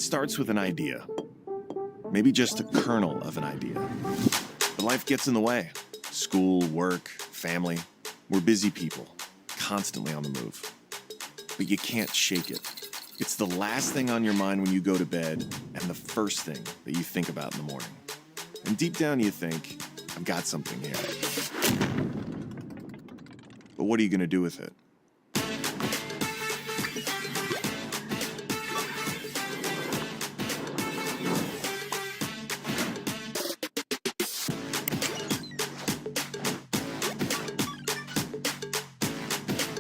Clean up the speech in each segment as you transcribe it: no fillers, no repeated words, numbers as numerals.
It starts with an idea, maybe just a kernel of an idea. But life gets in the way. School, work, family. We're busy people, constantly on the move. But you can't shake it. It's the last thing on your mind when you go to bed and the first thing that you think about in the morning. And deep down you think, I've got something here. But what are you going to do with it?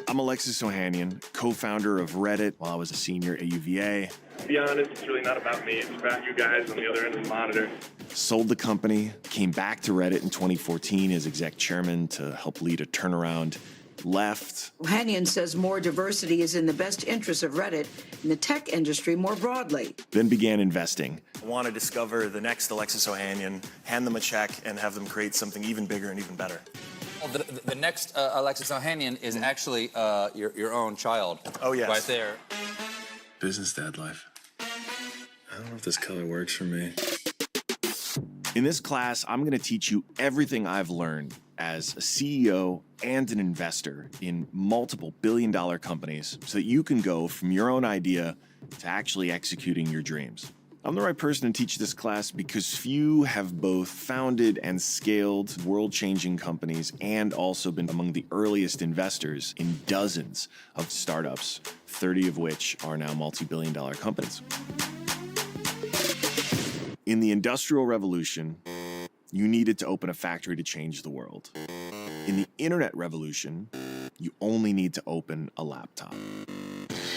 I'm ALEXIS OHANIAN, co-founder of Reddit while I was a senior at UVA. To be honest, it's really not about me. It's about you guys on the other end of the monitor. Sold the company, came back to Reddit in 2014 as exec chairman to help lead a turnaround. Left. OHANIAN says more diversity is in the best interest of Reddit and the tech industry more broadly. Then began investing. I want to discover the next ALEXIS OHANIAN, hand them a check, and have them create something even bigger and even better. Well, the next ALEXIS OHANIAN is actually your own child. Oh, yes. Right there. Business dad life. I don't know if this color works for me. In this class, I'm going to teach you everything I've learned as a CEO and an investor in multiple billion-dollar companies so that you can go from your own idea to actually executing your dreams. I'm the right person to teach this class because few have both founded and scaled world-changing companies and also been among the earliest investors in dozens of startups, 30 of which are now multi-billion-dollar companies. In the Industrial Revolution, you needed to open a factory to change the world. In the Internet Revolution, you only need to open a laptop.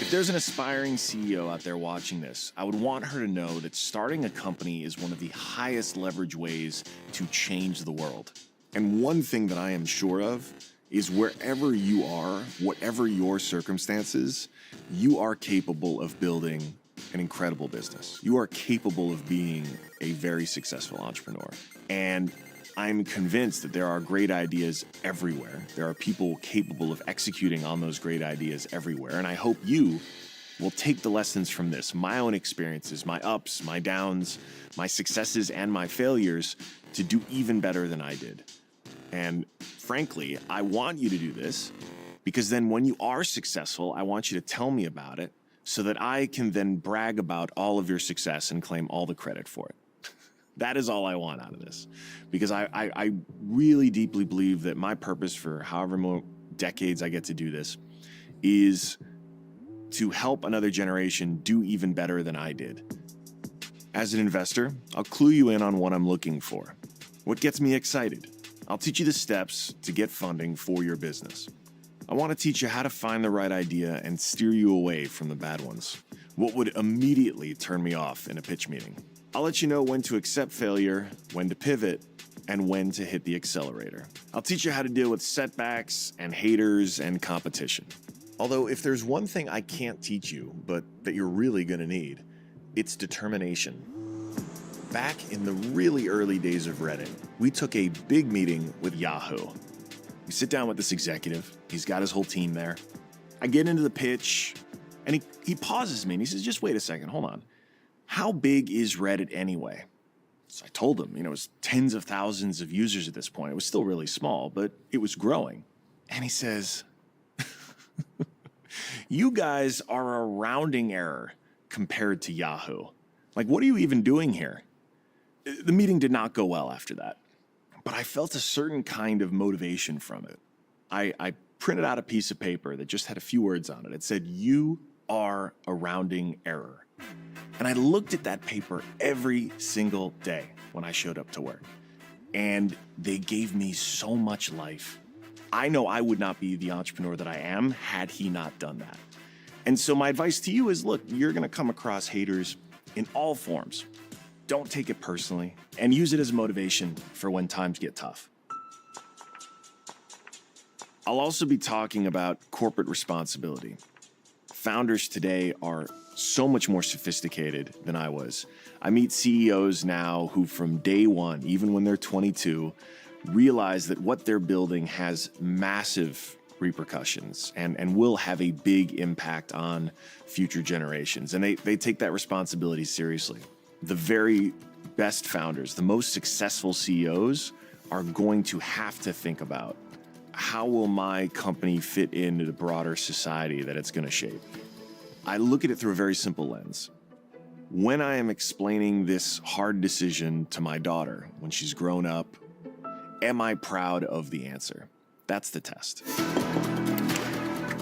If there's an aspiring CEO out there watching this, I would want her to know that starting a company is one of the highest leverage ways to change the world. And one thing that I am sure of is wherever you are, whatever your circumstances, you are capable of building an incredible business. You are capable of being a very successful entrepreneur. And I'm convinced that there are great ideas everywhere. There are people capable of executing on those great ideas everywhere. And I hope you will take the lessons from this, my own experiences, my ups, my downs, my successes, and my failures to do even better than I did. And frankly, I want you to do this because then when you are successful, I want you to tell me about it so that I can then brag about all of your success and claim all the credit for it. That is all I want out of this, because I really deeply believe that my purpose for however many decades I get to do this is to help another generation do even better than I did. As an investor, I'll clue you in on what I'm looking for, what gets me excited. I'll teach you the steps to get funding for your business. I want to teach you how to find the right idea and steer you away from the bad ones, what would immediately turn me off in a pitch meeting. I'll let you know when to accept failure, when to pivot, and when to hit the accelerator. I'll teach you how to deal with setbacks and haters and competition. Although if there's one thing I can't teach you, but that you're really gonna need, it's determination. Back in the really early days of Reddit, we took a big meeting with Yahoo. We sit down with this executive, he's got his whole team there. I get into the pitch, and he pauses me and he says, just wait a second, hold on. How big is Reddit anyway? So I told him, it was tens of thousands of users at this point. It was still really small, but it was growing. And he says, you guys are a rounding error compared to Yahoo. Like, what are you even doing here? The meeting did not go well after that, but I felt a certain kind of motivation from it. I printed out a piece of paper that just had a few words on it. It said, you are a rounding error. And I looked at that paper every single day when I showed up to work. And they gave me so much life. I know I would not be the entrepreneur that I am had he not done that. And so my advice to you is, look, you're going to come across haters in all forms. Don't take it personally and use it as motivation for when times get tough. I'll also be talking about corporate responsibility. Founders today are so much more sophisticated than I was. I meet CEOs now who from day one, even when they're 22, realize that what they're building has massive repercussions and will have a big impact on future generations. And they take that responsibility seriously. The very best founders, the most successful CEOs are going to have to think about, how will my company fit into the broader society that it's going to shape? I look at it through a very simple lens. When I am explaining this hard decision to my daughter when she's grown up, am I proud of the answer? That's the test.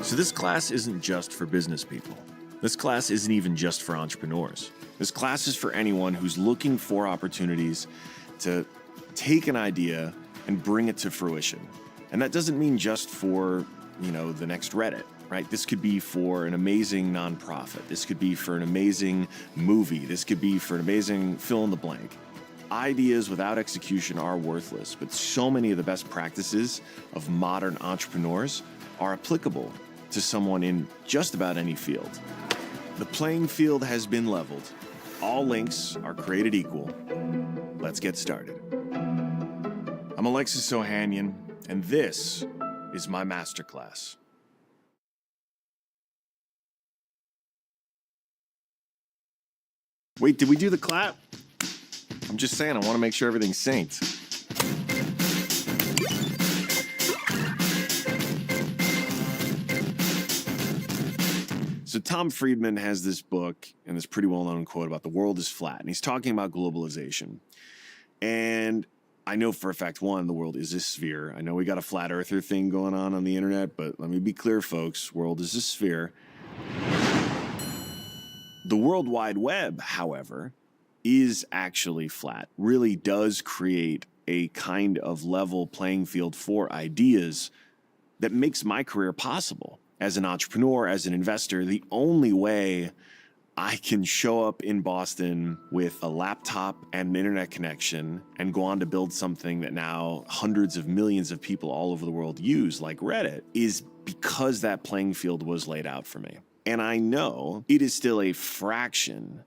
So this class isn't just for business people. This class isn't even just for entrepreneurs. This class is for anyone who's looking for opportunities to take an idea and bring it to fruition. And that doesn't mean just for, the next Reddit, right? This could be for an amazing nonprofit. This could be for an amazing movie. This could be for an amazing fill in the blank. Ideas without execution are worthless, but so many of the best practices of modern entrepreneurs are applicable to someone in just about any field. The playing field has been leveled. All links are created equal. Let's get started. I'm ALEXIS OHANIAN, and this is my masterclass. Wait, did we do the clap? I'm just saying, I want to make sure everything's synced. So Tom Friedman has this book and this pretty well-known quote about the world is flat, and he's talking about globalization. And I know for a fact, one, the world is a sphere. I know we got a flat earther thing going on the internet, but let me be clear, folks, world is a sphere. The World Wide Web, however, is actually flat, really does create a kind of level playing field for ideas that makes my career possible. As an entrepreneur, as an investor, the only way I can show up in Boston with a laptop and an internet connection and go on to build something that now hundreds of millions of people all over the world use, like Reddit, is because that playing field was laid out for me. And I know it is still a fraction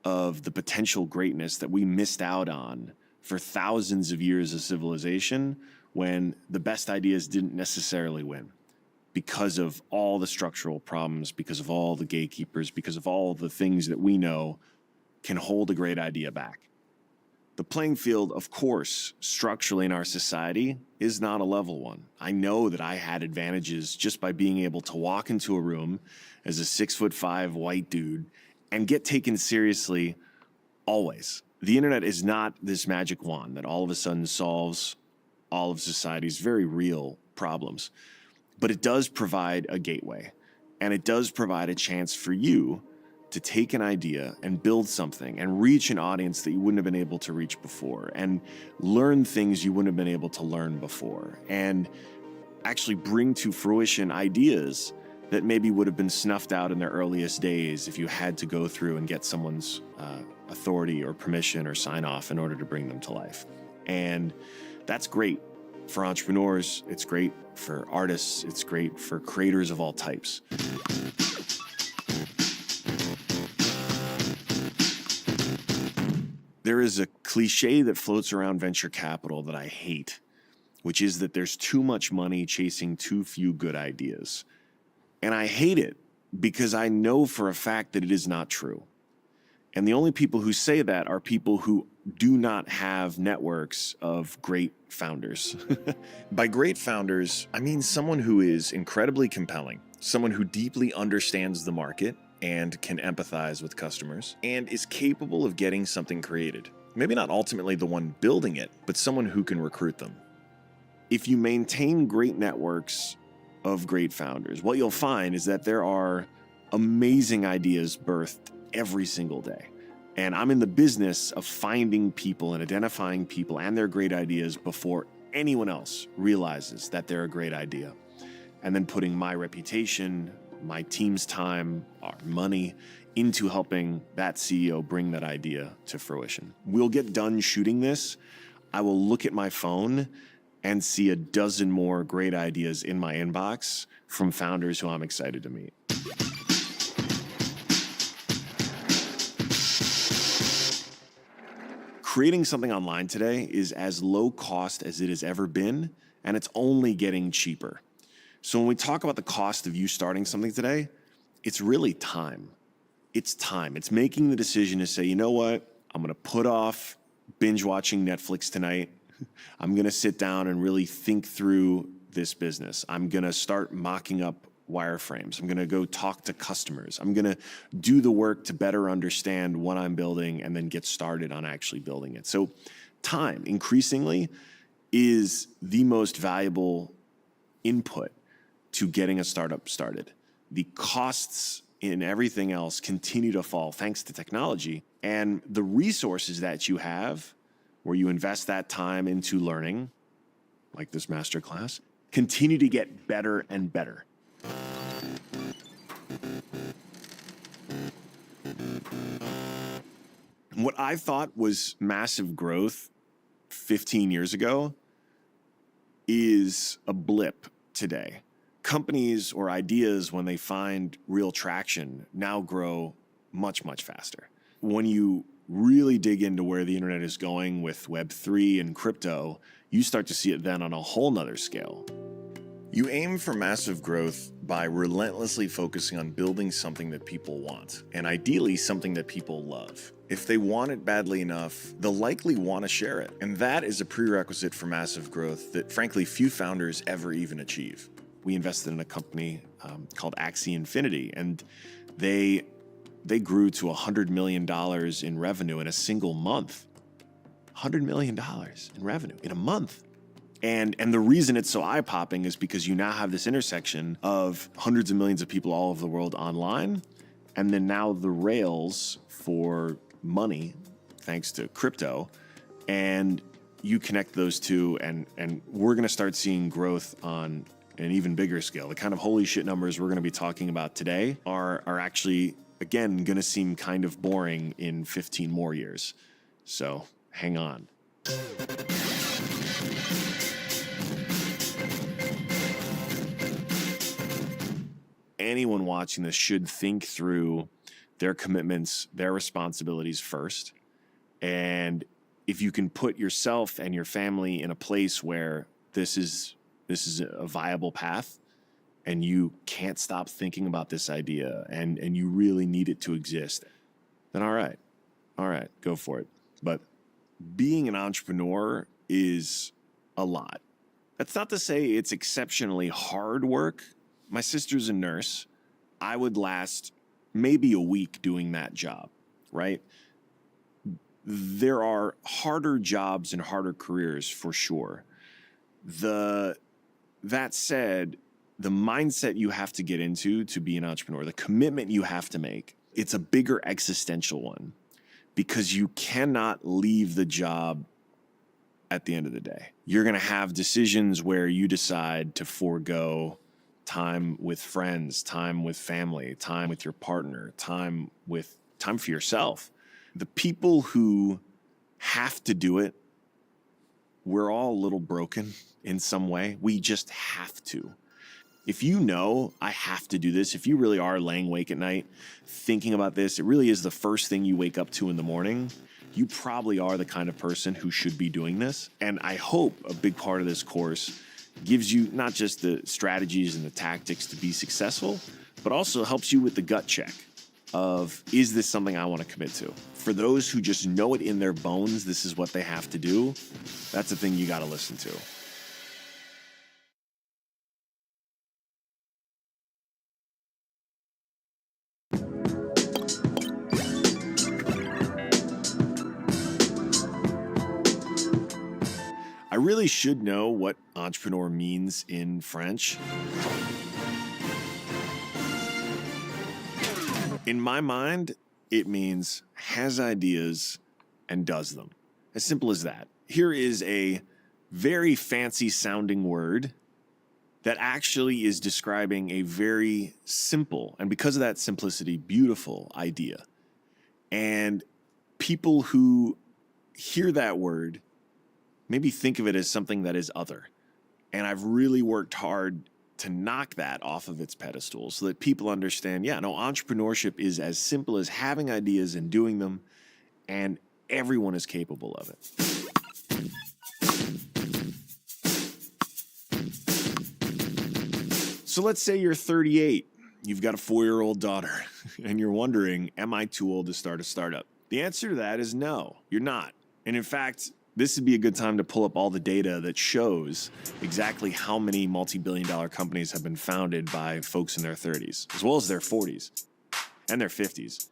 of the potential greatness that we missed out on for thousands of years of civilization when the best ideas didn't necessarily win because of all the structural problems, because of all the gatekeepers, because of all the things that we know can hold a great idea back. The playing field, of course, structurally in our society is not a level one. I know that I had advantages just by being able to walk into a room as a 6'5" white dude and get taken seriously always. The internet is not this magic wand that all of a sudden solves all of society's very real problems. But it does provide a gateway, and it does provide a chance for you to take an idea and build something and reach an audience that you wouldn't have been able to reach before, and learn things you wouldn't have been able to learn before, and actually bring to fruition ideas that maybe would have been snuffed out in their earliest days if you had to go through and get someone's authority or permission or sign off in order to bring them to life. And that's great for entrepreneurs. It's great for artists. It's great for creators of all types. There is a cliche that floats around venture capital that I hate, which is that there's too much money chasing too few good ideas. And I hate it because I know for a fact that it is not true. And the only people who say that are people who do not have networks of great founders. By great founders, I mean someone who is incredibly compelling, someone who deeply understands the market and can empathize with customers, and is capable of getting something created. Maybe not ultimately the one building it, but someone who can recruit them. If you maintain great networks of great founders, what you'll find is that there are amazing ideas birthed every single day. And I'm in the business of finding people and identifying people and their great ideas before anyone else realizes that they're a great idea. And then putting my reputation, my team's time, our money into helping that CEO bring that idea to fruition. We'll get done shooting this. I will look at my phone and see a dozen more great ideas in my inbox from founders who I'm excited to meet. Creating something online today is as low cost as it has ever been, and it's only getting cheaper. So when we talk about the cost of you starting something today, it's really time. It's time. It's making the decision to say, you know what? I'm going to put off binge watching Netflix tonight. I'm going to sit down and really think through this business. I'm going to start mocking up wireframes. I'm going to go talk to customers. I'm going to do the work to better understand what I'm building and then get started on actually building it. So time, increasingly, is the most valuable input to getting a startup started. The costs in everything else continue to fall thanks to technology, and the resources that you have where you invest that time into learning, like this masterclass, continue to get better and better. What I thought was massive growth 15 years ago is a blip today. Companies or ideas, when they find real traction, now grow much, much faster. When you really dig into where the internet is going with Web3 and crypto, you start to see it then on a whole nother scale. You aim for massive growth by relentlessly focusing on building something that people want, and ideally something that people love. If they want it badly enough, they'll likely want to share it. And that is a prerequisite for massive growth that, frankly, few founders ever even achieve. We invested in a company called Axie Infinity, and they grew to $100 million in revenue in a single month. $100 million in revenue in a month. And the reason it's so eye-popping is because you now have this intersection of hundreds of millions of people all over the world online, and then now the rails for money, thanks to crypto, and you connect those two, and we're going to start seeing growth on an even bigger scale. The kind of holy shit numbers we're going to be talking about today are actually, again, going to seem kind of boring in 15 more years. So hang on. Anyone watching this should think through their commitments, their responsibilities first. And if you can put yourself and your family in a place where this is a viable path and you can't stop thinking about this idea and you really need it to exist, then all right, go for it. But being an entrepreneur is a lot. That's not to say it's exceptionally hard work. My sister's a nurse. I would last maybe a week doing that job, right? There are harder jobs and harder careers for sure. That said, the mindset you have to get into to be an entrepreneur, the commitment you have to make, it's a bigger existential one because you cannot leave the job at the end of the day. You're going to have decisions where you decide to forego time with friends, time with family, time with your partner, time for yourself. The people who have to do it, we're all a little broken in some way. We just have to. If you know, I have to do this, if you really are laying awake at night thinking about this, it really is the first thing you wake up to in the morning, you probably are the kind of person who should be doing this. And I hope a big part of this course gives you not just the strategies and the tactics to be successful, but also helps you with the gut check of, is this something I want to commit to? For those who just know it in their bones, this is what they have to do, that's the thing you got to listen to. I really should know what entrepreneur means in French. In my mind, it means has ideas and does them. As simple as that. Here is a very fancy sounding word that actually is describing a very simple, and because of that simplicity, beautiful idea. And people who hear that word maybe think of it as something that is other. And I've really worked hard to knock that off of its pedestal so that people understand, entrepreneurship is as simple as having ideas and doing them, and everyone is capable of it. So let's say you're 38, you've got a 4-year-old daughter, and you're wondering, am I too old to start a startup? The answer to that is no, you're not. And in fact, this would be a good time to pull up all the data that shows exactly how many multi-billion-dollar companies have been founded by folks in their 30s, as well as their 40s and their 50s.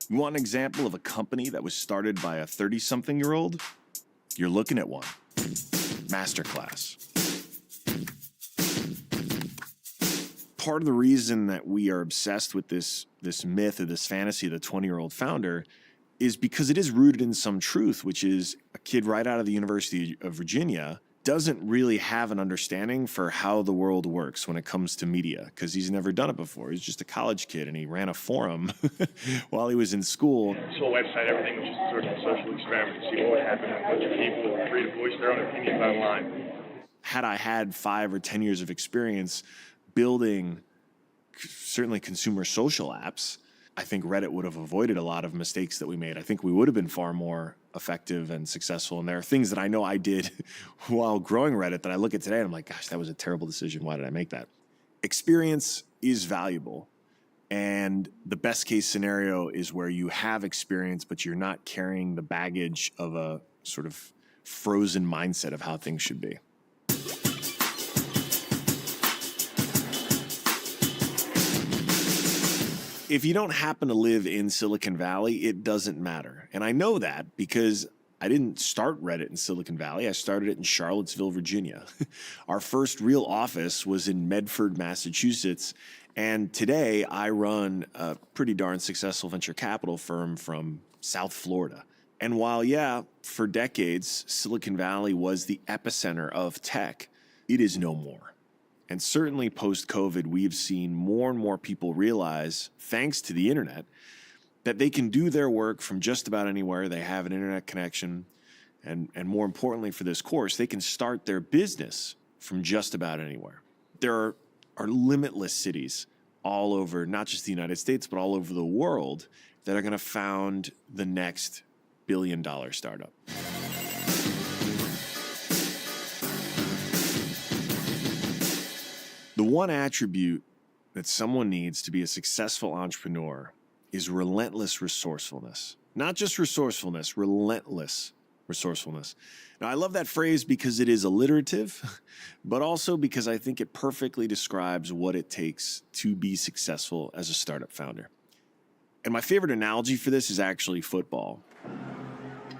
You want an example of a company that was started by a 30-something-year-old? You're looking at one. Masterclass. Part of the reason that we are obsessed with this myth or this fantasy of the 20-year-old founder is because it is rooted in some truth, which is a kid right out of the University of Virginia doesn't really have an understanding for how the world works when it comes to media, because he's never done it before. He's just a college kid, and he ran a forum while he was in school. This whole website, everything was just sort of a social experiment to see what would happen when a bunch of people were free to voice their own opinions online. Had I had 5 or 10 years of experience building certainly consumer social apps, I think Reddit would have avoided a lot of mistakes that we made. I think we would have been far more effective and successful. And there are things that I know I did while growing Reddit that I look at today and I'm like, gosh, that was a terrible decision. Why did I make that? Experience is valuable. And the best case scenario is where you have experience, but you're not carrying the baggage of a sort of frozen mindset of how things should be. If you don't happen to live in Silicon Valley, it doesn't matter. And I know that because I didn't start Reddit in Silicon Valley. I started it in Charlottesville, Virginia. Our first real office was in Medford, Massachusetts. And today I run a pretty darn successful venture capital firm from South Florida. And while, yeah, for decades, Silicon Valley was the epicenter of tech, it is no more. And certainly post-COVID, we've seen more and more people realize, thanks to the internet, that they can do their work from just about anywhere. They have an internet connection. And more importantly for this course, they can start their business from just about anywhere. There are limitless cities all over, not just the United States, but all over the world that are going to found the next billion-dollar startup. The one attribute that someone needs to be a successful entrepreneur is relentless resourcefulness. Not just resourcefulness, relentless resourcefulness. Now, I love that phrase because it is alliterative, but also because I think it perfectly describes what it takes to be successful as a startup founder. And my favorite analogy for this is actually football.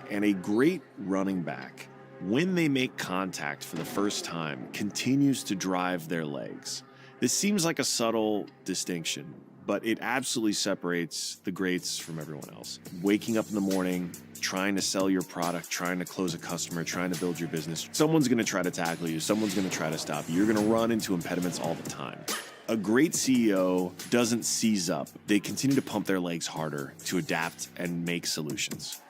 And a great running back, when they make contact for the first time, continues to drive their legs. This seems like a subtle distinction, but it absolutely separates the greats from everyone else. Waking up in the morning, trying to sell your product, trying to close a customer, trying to build your business. Someone's going to try to tackle you. Someone's going to try to stop you. You're going to run into impediments all the time. A great CEO doesn't seize up. They continue to pump their legs harder to adapt and make solutions.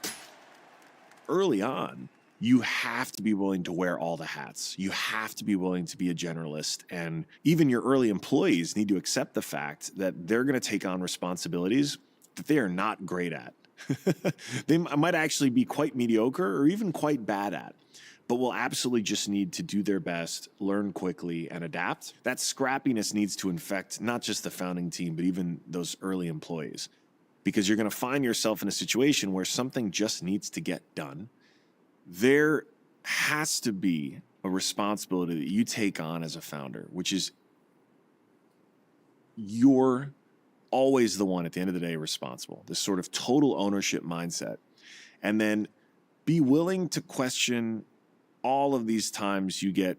Early on, you have to be willing to wear all the hats. You have to be willing to be a generalist. And even your early employees need to accept the fact that they're going to take on responsibilities that they are not great at. They might actually be quite mediocre or even quite bad at, but will absolutely just need to do their best, learn quickly, and adapt. That scrappiness needs to infect not just the founding team, but even those early employees, because you're going to find yourself in a situation where something just needs to get done. There has to be a responsibility that you take on as a founder, which is you're always the one at the end of the day responsible, this sort of total ownership mindset. And then be willing to question all of these times you get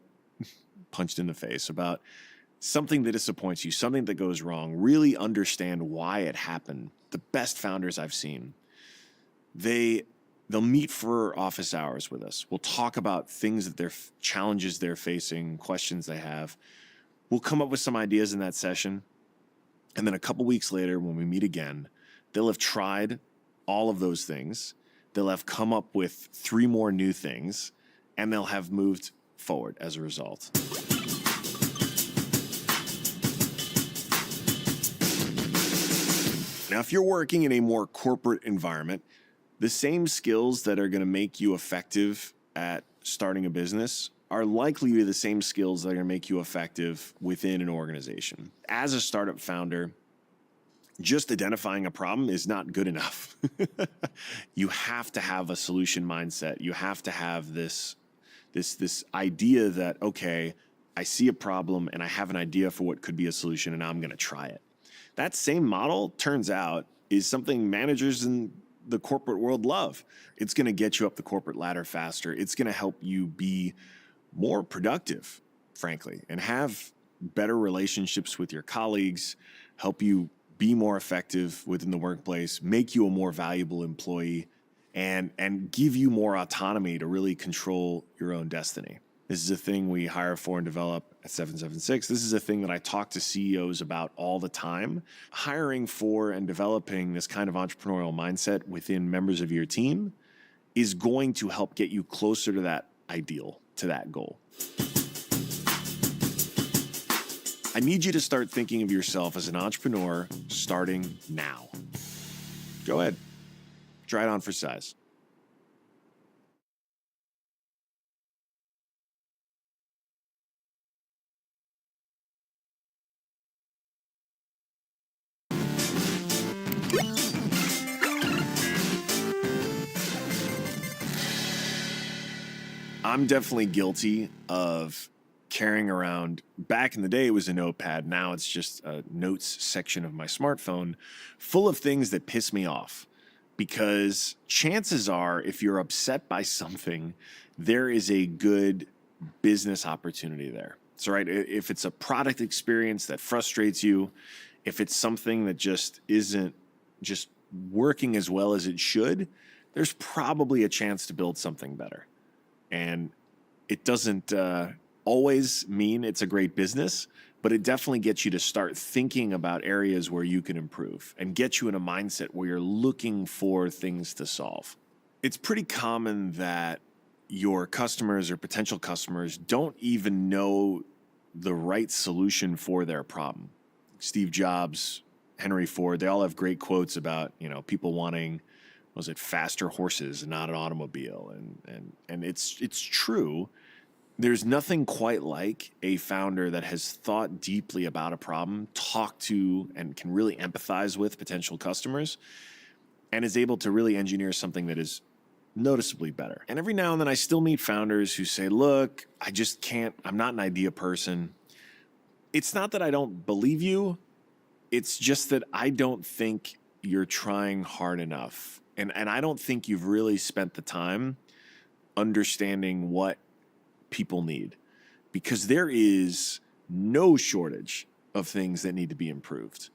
punched in the face about something that disappoints you, something that goes wrong. Really understand why it happened. The best founders I've seen, they'll meet for office hours with us. We'll talk about things that challenges they're facing, questions they have. We'll come up with some ideas in that session. And then a couple weeks later, when we meet again, they'll have tried all of those things. They'll have come up with 3 more new things, and they'll have moved forward as a result. Now, if you're working in a more corporate environment, the same skills that are going to make you effective at starting a business are likely to be the same skills that are going to make you effective within an organization. As a startup founder, just identifying a problem is not good enough. You have to have a solution mindset. You have to have this idea that, okay, I see a problem and I have an idea for what could be a solution, and now I'm going to try it. That same model, turns out, is something managers in the corporate world love. It's going to get you up the corporate ladder faster. It's going to help you be more productive, frankly, and have better relationships with your colleagues, help you be more effective within the workplace, make you a more valuable employee, and give you more autonomy to really control your own destiny. This is a thing we hire for and develop at 776. This is a thing that I talk to CEOs about all the time. Hiring for and developing this kind of entrepreneurial mindset within members of your team is going to help get you closer to that ideal, to that goal. I need you to start thinking of yourself as an entrepreneur starting now. Go ahead. Try it on for size. I'm definitely guilty of carrying around, back in the day it was a notepad, now it's just a notes section of my smartphone full of things that piss me off. Because chances are, if you're upset by something, there is a good business opportunity there. So, right, if it's a product experience that frustrates you, if it's something that just isn't just working as well as it should, there's probably a chance to build something better. And it doesn't always mean it's a great business, but it definitely gets you to start thinking about areas where you can improve and get you in a mindset where you're looking for things to solve. It's pretty common that your customers or potential customers don't even know the right solution for their problem. Steve Jobs, Henry Ford, they all have great quotes about, people wanting, was it faster horses and not an automobile? And it's true. There's nothing quite like a founder that has thought deeply about a problem, talked to and can really empathize with potential customers, and is able to really engineer something that is noticeably better. And every now and then I still meet founders who say, look, I just can't, I'm not an idea person. It's not that I don't believe you. It's just that I don't think you're trying hard enough. And I don't think you've really spent the time understanding what people need, because there is no shortage of things that need to be improved.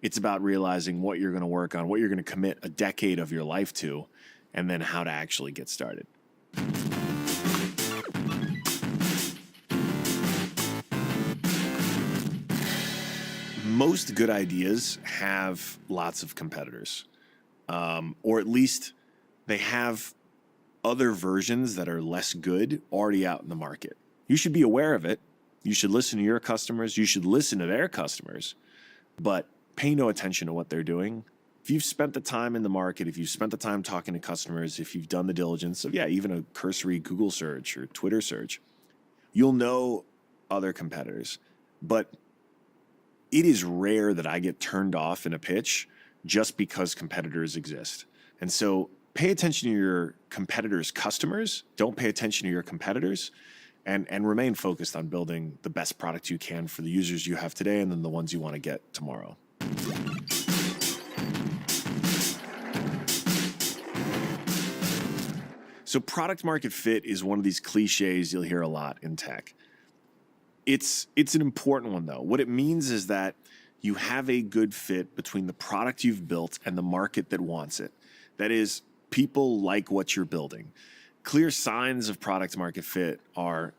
It's about realizing what you're going to work on, what you're going to commit a decade of your life to, and then how to actually get started. Most good ideas have lots of competitors, or at least they have other versions that are less good already out in the market. You should be aware of it. You should listen to your customers. You should listen to their customers, but pay no attention to what they're doing. If you've spent the time in the market, if you've spent the time talking to customers, if you've done the diligence of, even a cursory Google search or Twitter search, you'll know other competitors. But it is rare that I get turned off in a pitch just because competitors exist. And so pay attention to your competitors' customers. Don't pay attention to your competitors, and remain focused on building the best product you can for the users you have today and then the ones you want to get tomorrow. So product market fit is one of these cliches you'll hear a lot in tech. It's an important one, though. What it means is that you have a good fit between the product you've built and the market that wants it. That is, people like what you're building. Clear signs of product market fit are,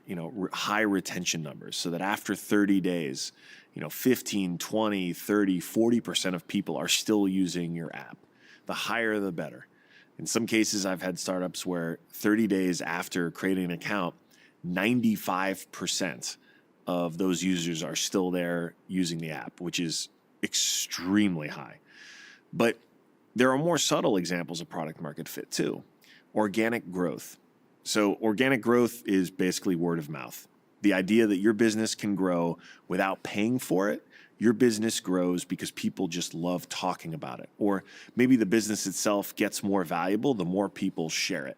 high retention numbers, so that after 30 days, 15, 20, 30, 40% of people are still using your app. The higher, the better. In some cases, I've had startups where 30 days after creating an account, 95% of those users are still there using the app, which is extremely high. But there are more subtle examples of product market fit too. Organic growth. So organic growth is basically word of mouth. The idea that your business can grow without paying for it. Your business grows because people just love talking about it. Or maybe the business itself gets more valuable the more people share it.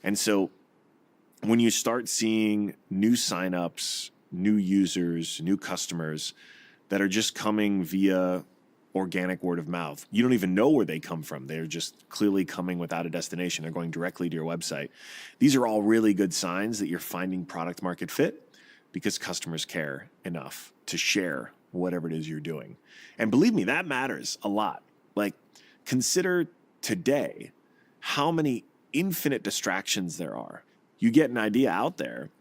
And so when you start seeing new signups, new users, new customers that are just coming via organic word of mouth, you don't even know where they come from. They're just clearly coming without a destination. They're going directly to your website. These are all really good signs that you're finding product market fit because customers care enough to share whatever it is you're doing. And believe me, that matters a lot. Like, consider today how many infinite distractions there are. You get an idea out there.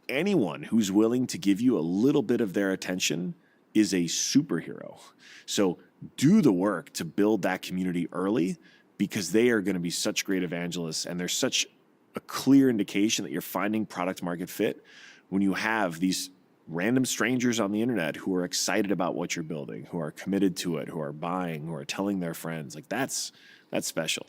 Anyone who's willing to give you a little bit of their attention is a superhero. So do the work to build that community early, because they are going to be such great evangelists, and there's such a clear indication that you're finding product market fit when you have these random strangers on the internet who are excited about what you're building, who are committed to it, who are buying, who are telling their friends. Like, that's special.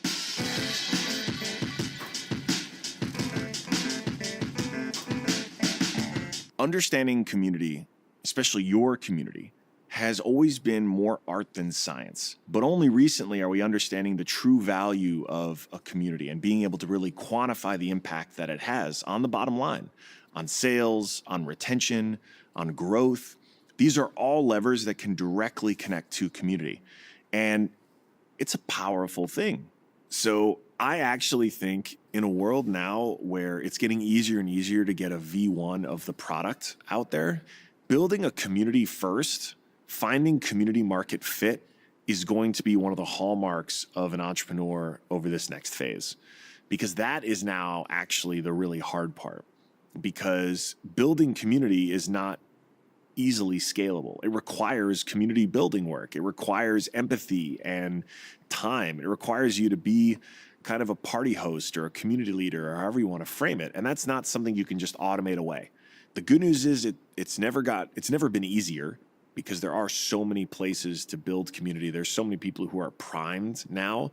Understanding community, especially your community, has always been more art than science. But only recently are we understanding the true value of a community and being able to really quantify the impact that it has on the bottom line, on sales, on retention, on growth. These are all levers that can directly connect to community. And it's a powerful thing. So I actually think in a world now where it's getting easier and easier to get a V1 of the product out there, building a community first, finding community market fit is going to be one of the hallmarks of an entrepreneur over this next phase, because that is now actually the really hard part, because building community is not easily scalable. It requires community building work. It requires empathy and time. It requires you to be kind of a party host or a community leader, or however you want to frame it. And that's not something you can just automate away. The good news is it's never been easier, because there are so many places to build community. There's so many people who are primed now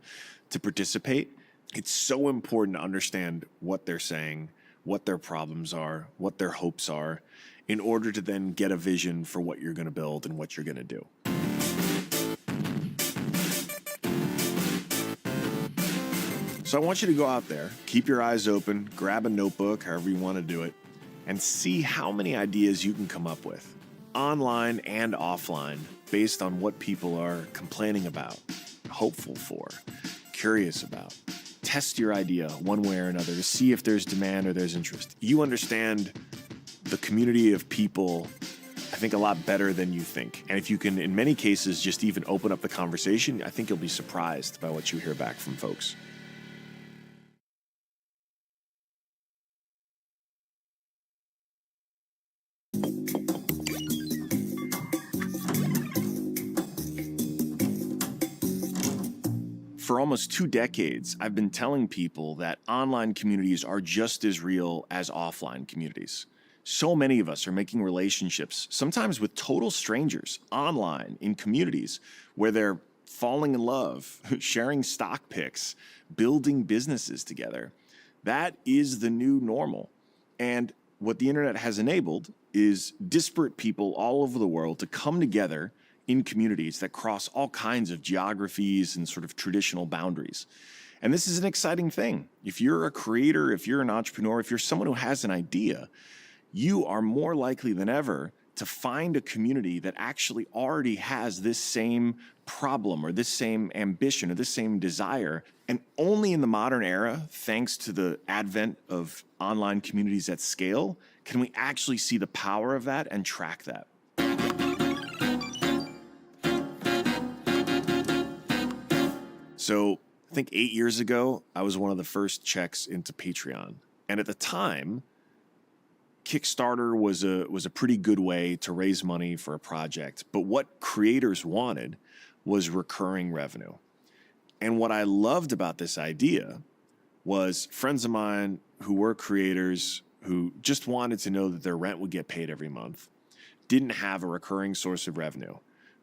to participate. It's so important to understand what they're saying, what their problems are, what their hopes are, in order to then get a vision for what you're going to build and what you're going to do. So I want you to go out there, keep your eyes open, grab a notebook, however you want to do it, and see how many ideas you can come up with, online and offline, based on what people are complaining about, hopeful for, curious about. Test your idea one way or another to see if there's demand or there's interest. You understand the community of people, I think, a lot better than you think. And if you can, in many cases, just even open up the conversation, I think you'll be surprised by what you hear back from folks. For almost 2 decades, I've been telling people that online communities are just as real as offline communities. So many of us are making relationships, sometimes with total strangers, online, in communities where they're falling in love, sharing stock picks, building businesses together. That is the new normal. And what the internet has enabled is disparate people all over the world to come together in communities that cross all kinds of geographies and sort of traditional boundaries. And this is an exciting thing. If you're a creator, if you're an entrepreneur, if you're someone who has an idea, you are more likely than ever to find a community that actually already has this same problem or this same ambition or this same desire. And only in the modern era, thanks to the advent of online communities at scale, can we actually see the power of that and track that. So I think 8 years ago, I was one of the first checks into Patreon. And at the time, Kickstarter was a pretty good way to raise money for a project. But what creators wanted was recurring revenue. And what I loved about this idea was friends of mine who were creators who just wanted to know that their rent would get paid every month, didn't have a recurring source of revenue.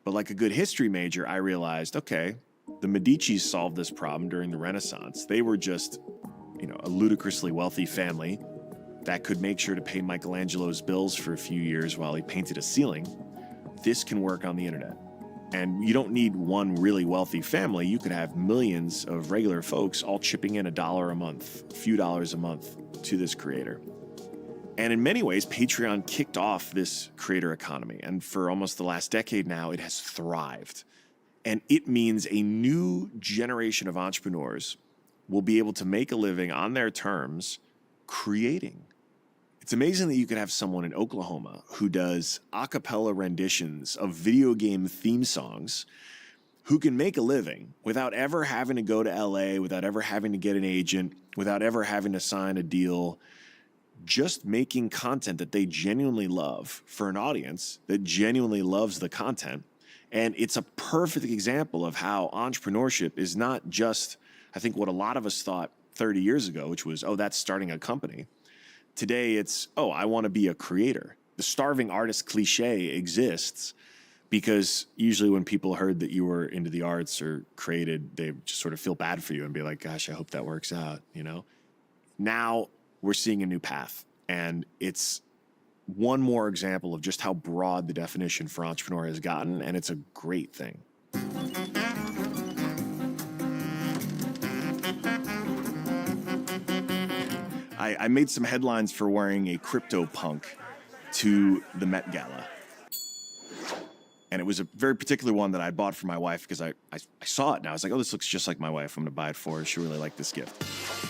But like a good history major, I realized, okay, the Medicis solved this problem during the Renaissance. They were just a ludicrously wealthy family that could make sure to pay Michelangelo's bills for a few years while he painted a ceiling, this can work on the internet. And you don't need one really wealthy family. You could have millions of regular folks all chipping in $1 a month, a few dollars a month to this creator. And in many ways, Patreon kicked off this creator economy. And for almost the last decade now, it has thrived. And it means a new generation of entrepreneurs will be able to make a living on their terms creating. It's amazing that you could have someone in Oklahoma who does a cappella renditions of video game theme songs who can make a living without ever having to go to LA, without ever having to get an agent, without ever having to sign a deal, just making content that they genuinely love for an audience that genuinely loves the content. And it's a perfect example of how entrepreneurship is not just, I think, what a lot of us thought 30 years ago, which was, oh, that's starting a company. Today, it's, oh, I want to be a creator. The starving artist cliche exists because usually when people heard that you were into the arts or created, they just sort of feel bad for you and be like, gosh, I hope that works out, Now we're seeing a new path, and it's one more example of just how broad the definition for entrepreneur has gotten, and it's a great thing. I made some headlines for wearing a crypto punk to the Met Gala. And it was a very particular one that I bought for my wife because I saw it and I was like, oh, this looks just like my wife. I'm going to buy it for her. She really liked this gift.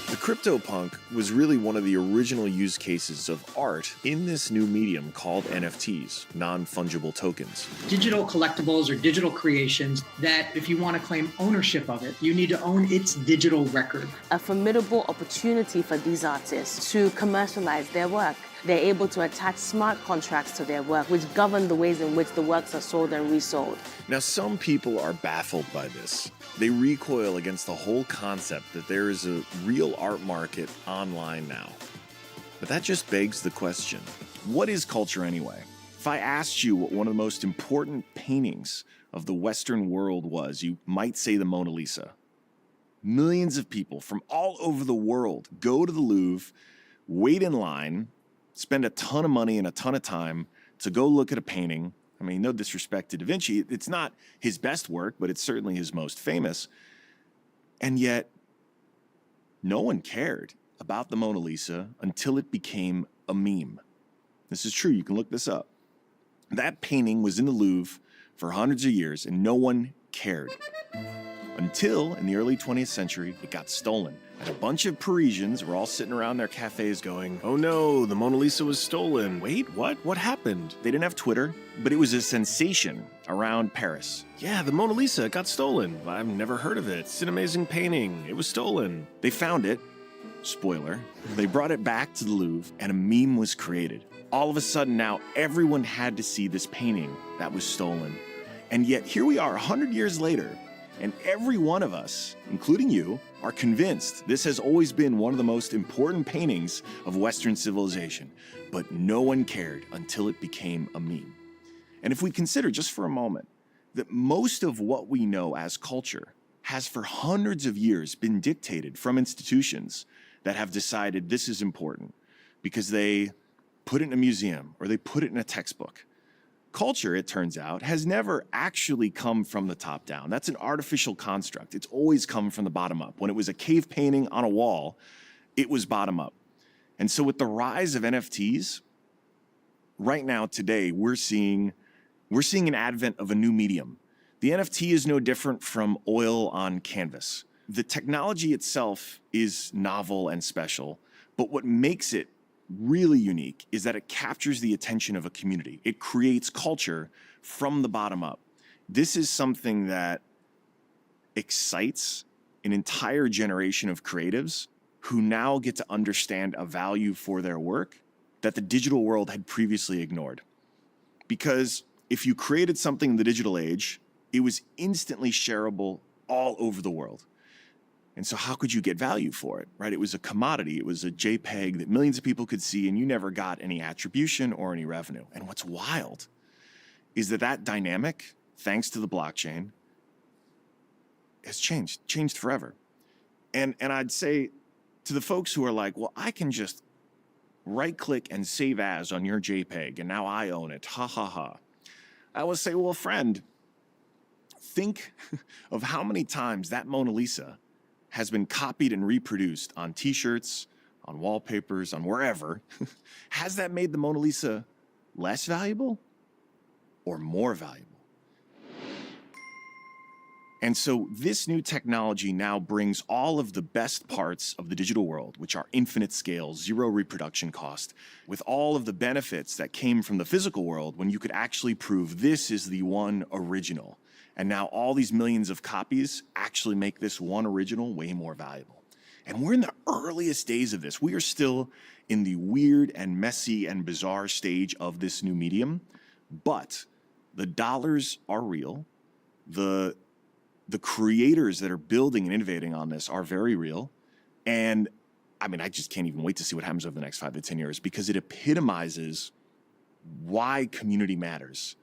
The CryptoPunk was really one of the original use cases of art in this new medium called NFTs, non-fungible tokens. Digital collectibles or digital creations that if you want to claim ownership of it, you need to own its digital record. A formidable opportunity for these artists to commercialize their work. They're able to attach smart contracts to their work, which govern the ways in which the works are sold and resold. Now, some people are baffled by this. They recoil against the whole concept that there is a real art market online now. But that just begs the question, what is culture anyway? If I asked you what one of the most important paintings of the Western world was, you might say the Mona Lisa. Millions of people from all over the world go to the Louvre, wait in line, spend a ton of money and a ton of time to go look at a painting. I mean, no disrespect to Da Vinci. It's not his best work, but it's certainly his most famous. And yet, no one cared about the Mona Lisa until it became a meme. This is true. You can look this up. That painting was in the Louvre for hundreds of years, and no one cared. Until, in the early 20th century, it got stolen. And a bunch of Parisians were all sitting around their cafes going, oh no, the Mona Lisa was stolen. Wait, what? What happened? They didn't have Twitter, but it was a sensation around Paris. Yeah, the Mona Lisa got stolen. I've never heard of it. It's an amazing painting. It was stolen. They found it. Spoiler. They brought it back to the Louvre, and a meme was created. All of a sudden now, everyone had to see this painting that was stolen. And yet, here we are 100 years later, and every one of us, including you, are convinced this has always been one of the most important paintings of Western civilization. But no one cared until it became a meme. And if we consider just for a moment that most of what we know as culture has for hundreds of years been dictated from institutions that have decided this is important because they put it in a museum or they put it in a textbook. Culture, it turns out, has never actually come from the top down. That's an artificial construct. It's always come from the bottom up. When it was a cave painting on a wall, it was bottom up. And so with the rise of NFTs, right now, today, we're seeing an advent of a new medium. The NFT is no different from oil on canvas. The technology itself is novel and special, but what makes it really unique is that it captures the attention of a community. It creates culture from the bottom up. This is something that excites an entire generation of creatives who now get to understand a value for their work that the digital world had previously ignored. Because if you created something in the digital age, it was instantly shareable all over the world. And so how could you get value for it, right? It was a commodity. It was a JPEG that millions of people could see, and you never got any attribution or any revenue. And what's wild is that dynamic, thanks to the blockchain, has changed forever. And I'd say to the folks who are like, well, I can just right-click and save as on your JPEG, and now I own it. Ha, ha, ha. I will say, well, friend, think of how many times that Mona Lisa has been copied and reproduced on T-shirts, on wallpapers, on wherever. Has that made the Mona Lisa less valuable or more valuable? And so this new technology now brings all of the best parts of the digital world, which are infinite scale, zero reproduction cost, with all of the benefits that came from the physical world when you could actually prove this is the one original. And now all these millions of copies actually make this one original way more valuable. And we're in the earliest days of this. We are still in the weird and messy and bizarre stage of this new medium, but the dollars are real. The creators that are building and innovating on this are very real. And I mean, I just can't even wait to see what happens over the next 5 to 10 years, because it epitomizes why community matters.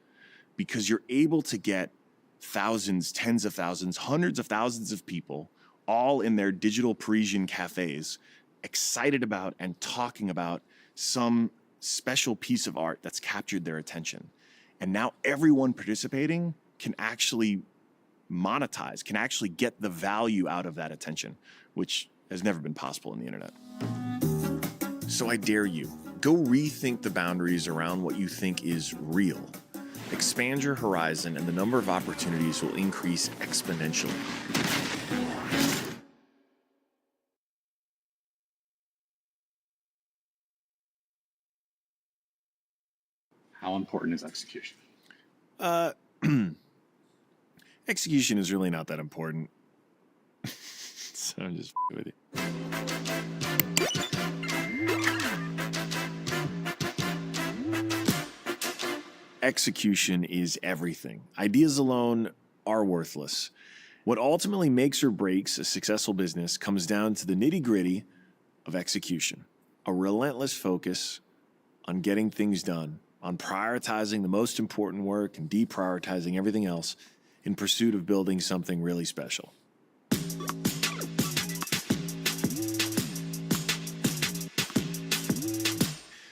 Because you're able to get thousands, tens of thousands, hundreds of thousands of people all in their digital Parisian cafes, excited about and talking about some special piece of art that's captured their attention. And now everyone participating can actually monetize, can actually get the value out of that attention, which has never been possible in the internet. So I dare you, go rethink the boundaries around what you think is real. Expand your horizon and the number of opportunities will increase exponentially. How important is execution? Execution is really not that important. So I'm just with you. Execution is everything. Ideas alone are worthless. What ultimately makes or breaks a successful business comes down to the nitty-gritty of execution. A relentless focus on getting things done, on prioritizing the most important work and deprioritizing everything else in pursuit of building something really special.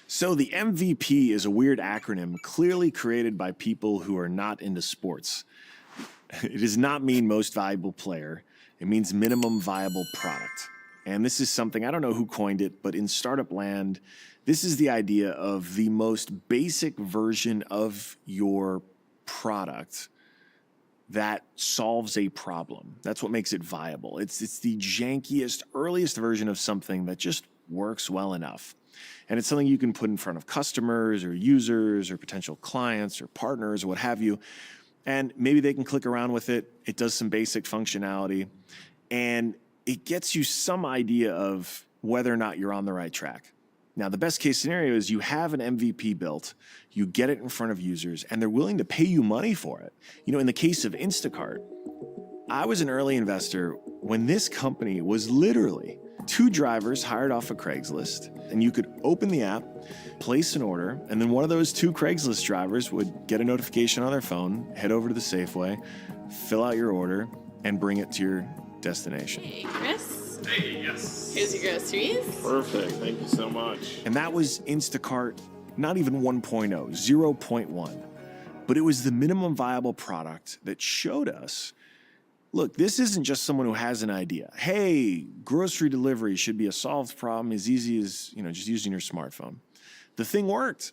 So the MVP is a weird acronym clearly created by people who are not into sports. It does not mean most valuable player. It means minimum viable product. And this is something, I don't know who coined it, but in startup land, this is the idea of the most basic version of your product that solves a problem. That's what makes it viable. It's the jankiest, earliest version of something that just works well enough. And it's something you can put in front of customers or users or potential clients or partners or what have you. And maybe they can click around with it. It does some basic functionality. And it gets you some idea of whether or not you're on the right track. Now, the best case scenario is you have an MVP built, you get it in front of users, and they're willing to pay you money for it. You know, in the case of Instacart, I was an early investor when this company was literally 2 drivers hired off of Craigslist, and you could open the app, place an order, and then one of those 2 Craigslist drivers would get a notification on their phone, head over to the Safeway, fill out your order, and bring it to your destination. Hey, Chris. Hey, yes. Here's your groceries. Perfect. Thank you so much. And that was Instacart, not even 1.0, 0.1. But it was the minimum viable product that showed us, look, this isn't just someone who has an idea. Hey, grocery delivery should be a solved problem as easy as, just using your smartphone. The thing worked,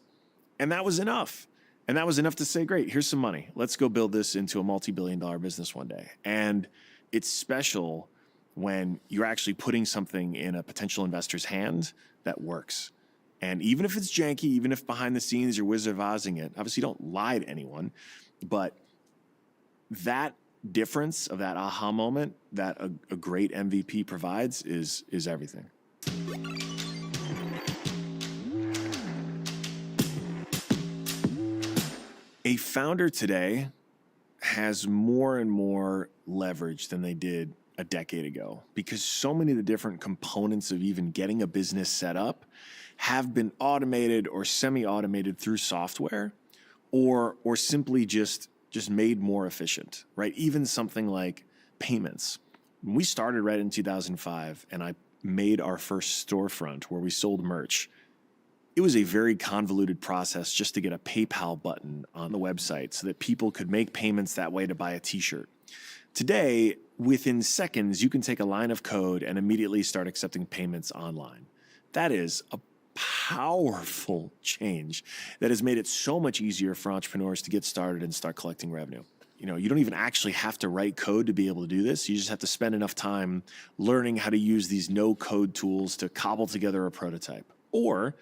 and that was enough. And that was enough to say, great, here's some money. Let's go build this into a multi-billion-dollar business one day. And it's special when you're actually putting something in a potential investor's hand that works. And even if it's janky, even if behind the scenes you're Wizard of Ozing it, obviously you don't lie to anyone, but that difference of that aha moment that a great MVP provides is everything. A founder today has more and more leverage than they did a decade ago, because so many of the different components of even getting a business set up have been automated or semi-automated through software or simply just made more efficient, right? Even something like payments. When we started right in 2005 and I made our first storefront where we sold merch, it was a very convoluted process just to get a PayPal button on the website so that people could make payments that way to buy a t-shirt. Today, within seconds, you can take a line of code and immediately start accepting payments online. That is a powerful change that has made it so much easier for entrepreneurs to get started and start collecting revenue. You don't even actually have to write code to be able to do this. You just have to spend enough time learning how to use these no-code tools to cobble together a prototype. Or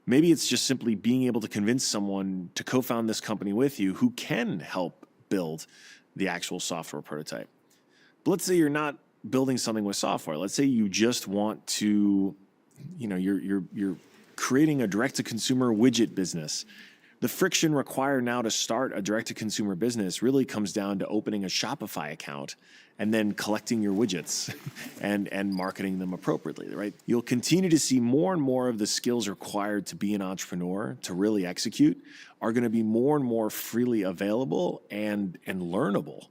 maybe it's just simply being able to convince someone to co-found this company with you who can help build the actual software prototype. But let's say you're not building something with software. Let's say you just want to, you're creating a direct-to-consumer widget business. The friction required now to start a direct-to-consumer business really comes down to opening a Shopify account and then collecting your widgets and marketing them appropriately, right? You'll continue to see more and more of the skills required to be an entrepreneur, to really execute, are going to be more and more freely available and learnable.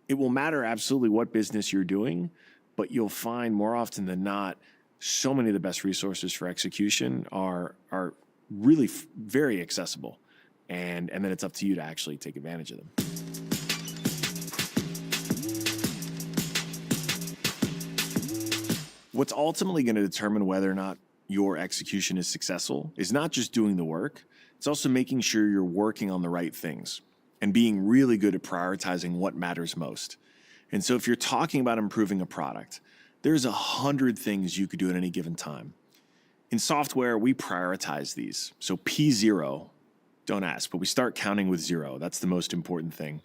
It will matter absolutely what business you're doing, but you'll find more often than not, so many of the best resources for execution are really very accessible. And then it's up to you to actually take advantage of them. What's ultimately going to determine whether or not your execution is successful is not just doing the work, it's also making sure you're working on the right things and being really good at prioritizing what matters most. And so if you're talking about improving a product, there's 100 things you could do at any given time. In software, we prioritize these. So P0, don't ask, but we start counting with 0. That's the most important thing.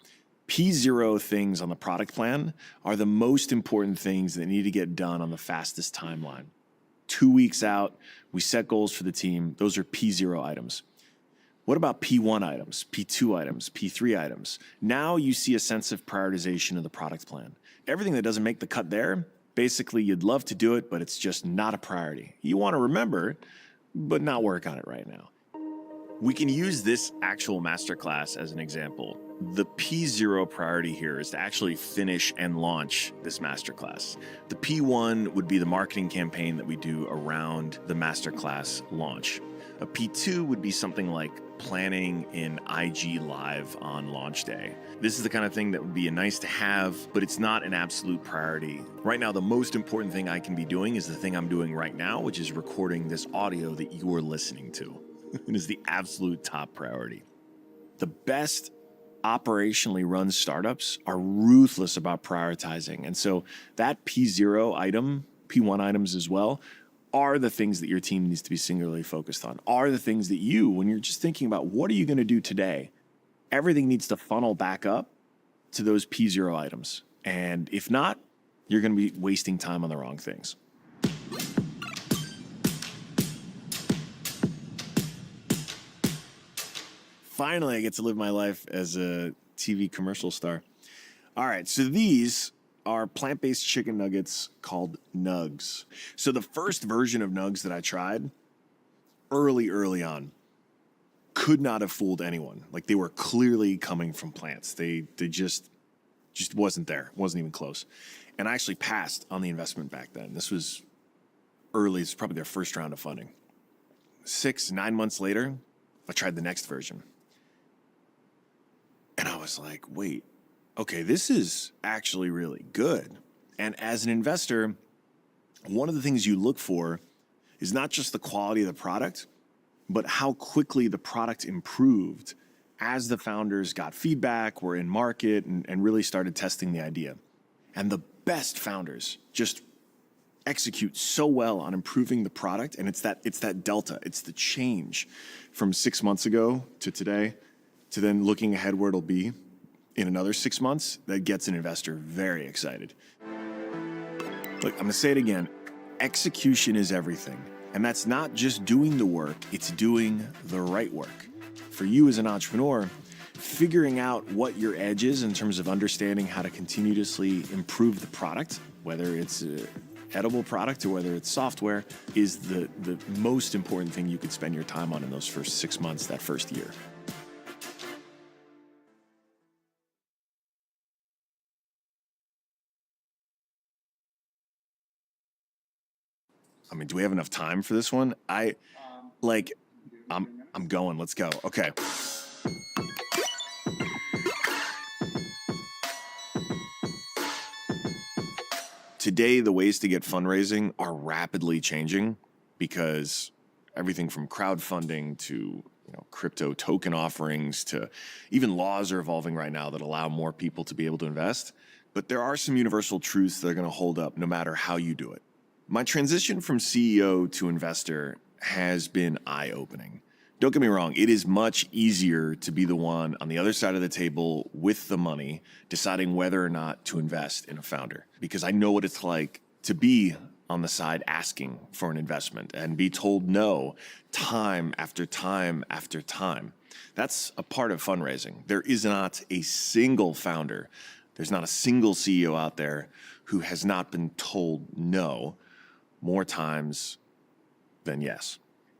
P0 things on the product plan are the most important things that need to get done on the fastest timeline. 2 weeks out, we set goals for the team. Those are P0 items. What about P1 items, P2 items, P3 items? Now you see a sense of prioritization of the product plan. Everything that doesn't make the cut there, basically you'd love to do it, but it's just not a priority. You want to remember, but not work on it right now. We can use this actual masterclass as an example. The P0 priority here is to actually finish and launch this masterclass. The P1 would be the marketing campaign that we do around the masterclass launch. A P2 would be something like planning in IG Live on launch day. This is the kind of thing that would be a nice to have, but it's not an absolute priority. Right now, the most important thing I can be doing is the thing I'm doing right now, which is recording this audio that you are listening to. It is the absolute top priority. The best operationally run startups are ruthless about prioritizing. And so that P0 item, P1 items as well, are the things that your team needs to be singularly focused on, are the things that you, when you're just thinking about what are you going to do today, everything needs to funnel back up to those P0 items. And if not, you're going to be wasting time on the wrong things. Finally, I get to live my life as a TV commercial star. All right, so these are plant-based chicken nuggets called Nugs. So the first version of Nugs that I tried early on could not have fooled anyone. Like, they were clearly coming from plants. They just wasn't there. Wasn't even close. And I actually passed on the investment back then. This was early. It's probably their first round of funding. 6-9 months later, I tried the next version. And I was like, wait, okay, this is actually really good. And as an investor, one of the things you look for is not just the quality of the product, but how quickly the product improved as the founders got feedback, were in market, and really started testing the idea. And the best founders just execute so well on improving the product, and it's that delta, it's the change from 6 months ago to today, to then looking ahead where it'll be in another 6 months, that gets an investor very excited. Look, I'm gonna say it again, execution is everything. And that's not just doing the work, it's doing the right work. For you as an entrepreneur, figuring out what your edge is in terms of understanding how to continuously improve the product, whether it's an edible product or whether it's software, is the most important thing you could spend your time on in those first 6 months, that first year. I mean, do we have enough time for this one? I'm going. Let's go. Okay. Today, the ways to get fundraising are rapidly changing because everything from crowdfunding to crypto token offerings to even laws are evolving right now that allow more people to be able to invest. But there are some universal truths that are going to hold up no matter how you do it. My transition from CEO to investor has been eye-opening. Don't get me wrong, it is much easier to be the one on the other side of the table with the money, deciding whether or not to invest in a founder. Because I know what it's like to be on the side asking for an investment and be told no time after time after time. That's a part of fundraising. There is not a single founder, there's not a single CEO out there who has not been told no more times than yes.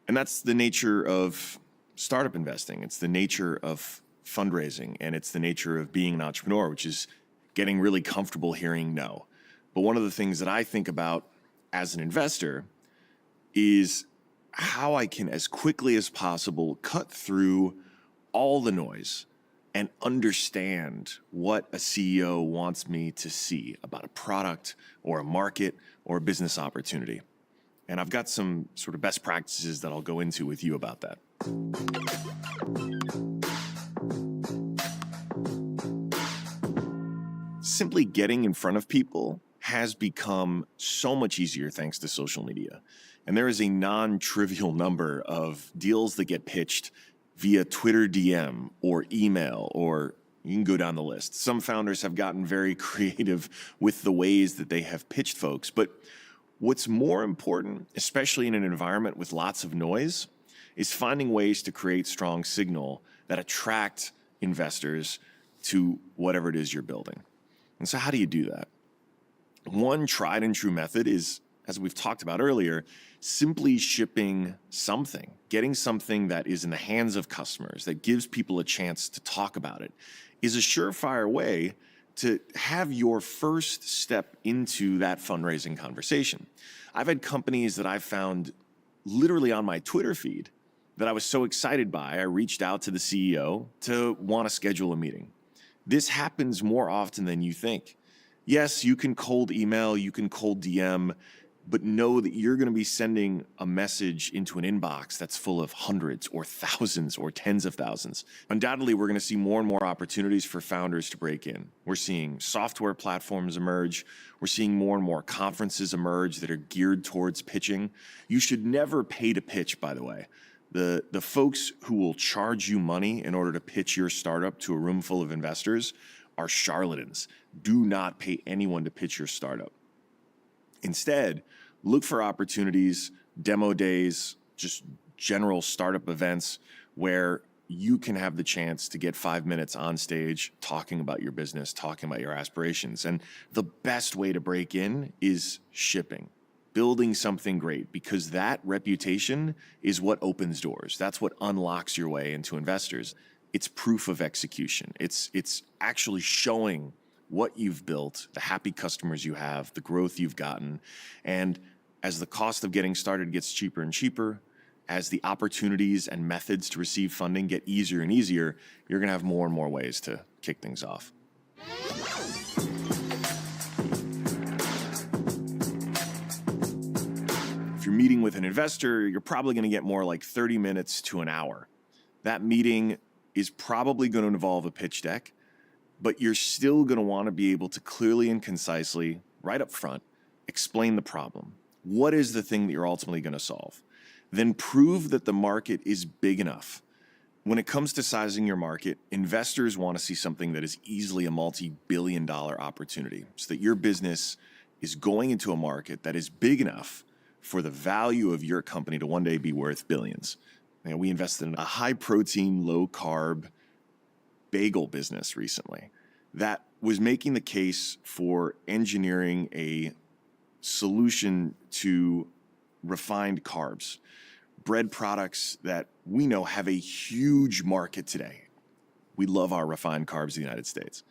And that's the nature of startup investing. It's the nature of fundraising, and it's the nature of being an entrepreneur, which is getting really comfortable hearing no. But one of the things that I think about as an investor is how I can, as quickly as possible, cut through all the noise and understand what a CEO wants me to see about a product or a market or a business opportunity. And I've got some sort of best practices that I'll go into with you about that. Simply getting in front of people has become so much easier thanks to social media. And there is a non-trivial number of deals that get pitched via Twitter DM or email, or you can go down the list. Some founders have gotten very creative with the ways that they have pitched folks, but what's more important, especially in an environment with lots of noise, is finding ways to create strong signal that attract investors to whatever it is you're building. And so how do you do that? One tried and true method is, as we've talked about earlier, simply shipping something, getting something that is in the hands of customers, that gives people a chance to talk about it, is a surefire way to have your first step into that fundraising conversation. I've had companies that I've found literally on my Twitter feed that I was so excited by, I reached out to the CEO to want to schedule a meeting. This happens more often than you think. Yes, you can cold email, you can cold DM, but know that you're going to be sending a message into an inbox that's full of hundreds or thousands or tens of thousands. Undoubtedly, we're going to see more and more opportunities for founders to break in. We're seeing software platforms emerge. We're seeing more and more conferences emerge that are geared towards pitching. You should never pay to pitch, by the way. The folks who will charge you money in order to pitch your startup to a room full of investors are charlatans. Do not pay anyone to pitch your startup. Instead, look for opportunities, demo days, just general startup events where you can have the chance to get 5 minutes on stage talking about your business, talking about your aspirations. And the best way to break in is shipping, building something great, because that reputation is what opens doors. That's what unlocks your way into investors. It's proof of execution. It's actually showing what you've built, the happy customers you have, the growth you've gotten. And as the cost of getting started gets cheaper and cheaper, as the opportunities and methods to receive funding get easier and easier, you're going to have more and more ways to kick things off. If you're meeting with an investor, you're probably going to get more like 30 minutes to an hour. That meeting is probably going to involve a pitch deck, but you're still going to want to be able to clearly and concisely, right up front, explain the problem. What is the thing that you're ultimately going to solve? Then prove that the market is big enough. When it comes to sizing your market, investors want to see something that is easily a multi-billion-dollar opportunity, so that your business is going into a market that is big enough for the value of your company to one day be worth billions. We invested in a high-protein, low-carb bagel business recently that was making the case for engineering a solution to refined carbs, bread products that we know have a huge market today. We love our refined carbs in the United States.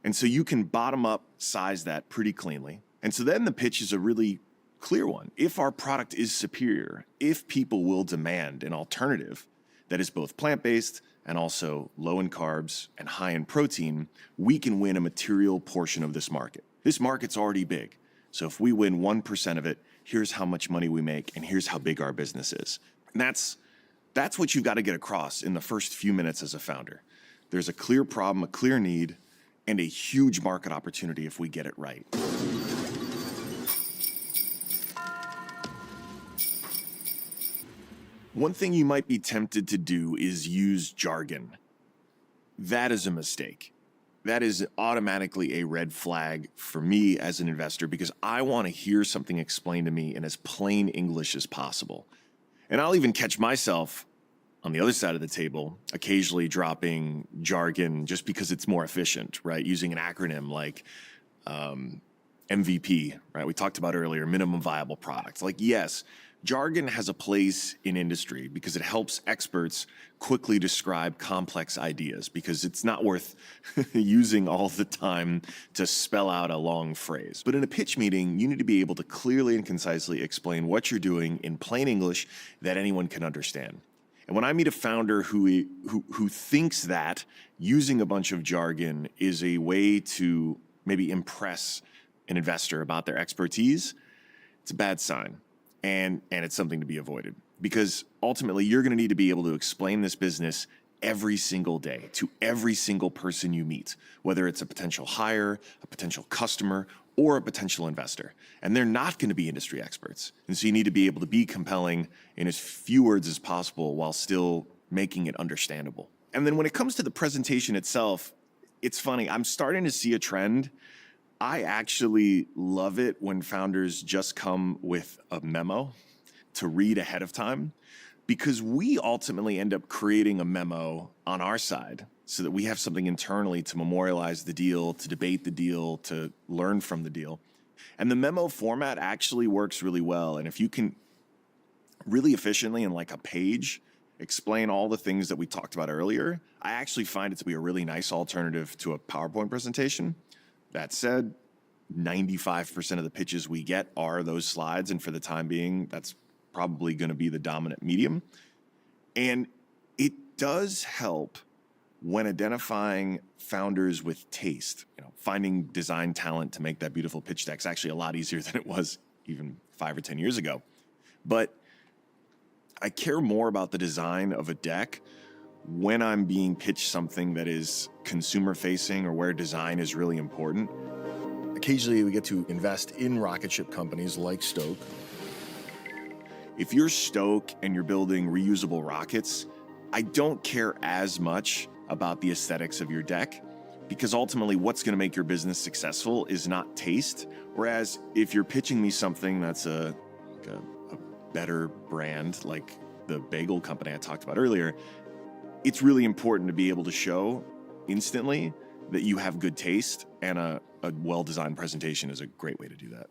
And so you can bottom up size that pretty cleanly. And so then the pitch is a really clear one. If our product is superior, if people will demand an alternative that is both plant-based and also low in carbs and high in protein, we can win a material portion of this market. This market's already big. So if we win 1% of it, here's how much money we make, and here's how big our business is. And that's what you've got to get across in the first few minutes as a founder. There's a clear problem, a clear need, and a huge market opportunity if we get it right. One thing you might be tempted to do is use jargon. That is a mistake. That is automatically a red flag for me as an investor because I want to hear something explained to me in as plain English as possible. And I'll even catch myself on the other side of the table, occasionally dropping jargon just because it's more efficient, right? Using an acronym like MVP, right? We talked about earlier, minimum viable product. Like, yes, jargon has a place in industry because it helps experts quickly describe complex ideas because it's not worth using all the time to spell out a long phrase. But in a pitch meeting, you need to be able to clearly and concisely explain what you're doing in plain English that anyone can understand. And when I meet a founder who thinks that using a bunch of jargon is a way to maybe impress an investor about their expertise, it's a bad sign. And it's something to be avoided because ultimately you're going to need to be able to explain this business every single day to every single person you meet, whether it's a potential hire, a potential customer, or a potential investor. And they're not going to be industry experts. And so you need to be able to be compelling in as few words as possible while still making it understandable. And then when it comes to the presentation itself, it's funny. I'm starting to see a trend. I actually love it when founders just come with a memo to read ahead of time because we ultimately end up creating a memo on our side so that we have something internally to memorialize the deal, to debate the deal, to learn from the deal. And the memo format actually works really well. And if you can really efficiently in like a page explain all the things that we talked about earlier, I actually find it to be a really nice alternative to a PowerPoint presentation. That said, 95% of the pitches we get are those slides, and for the time being, that's probably going to be the dominant medium. And it does help when identifying founders with taste. Finding design talent to make that beautiful pitch deck is actually a lot easier than it was even 5 or 10 years ago. But I care more about the design of a deck when I'm being pitched something that is consumer-facing or where design is really important. Occasionally, we get to invest in rocket ship companies like Stoke. If you're Stoke and you're building reusable rockets, I don't care as much about the aesthetics of your deck because ultimately what's going to make your business successful is not taste. Whereas if you're pitching me something that's a better brand like the bagel company I talked about earlier, it's really important to be able to show instantly that you have good taste, and a well-designed presentation is a great way to do that.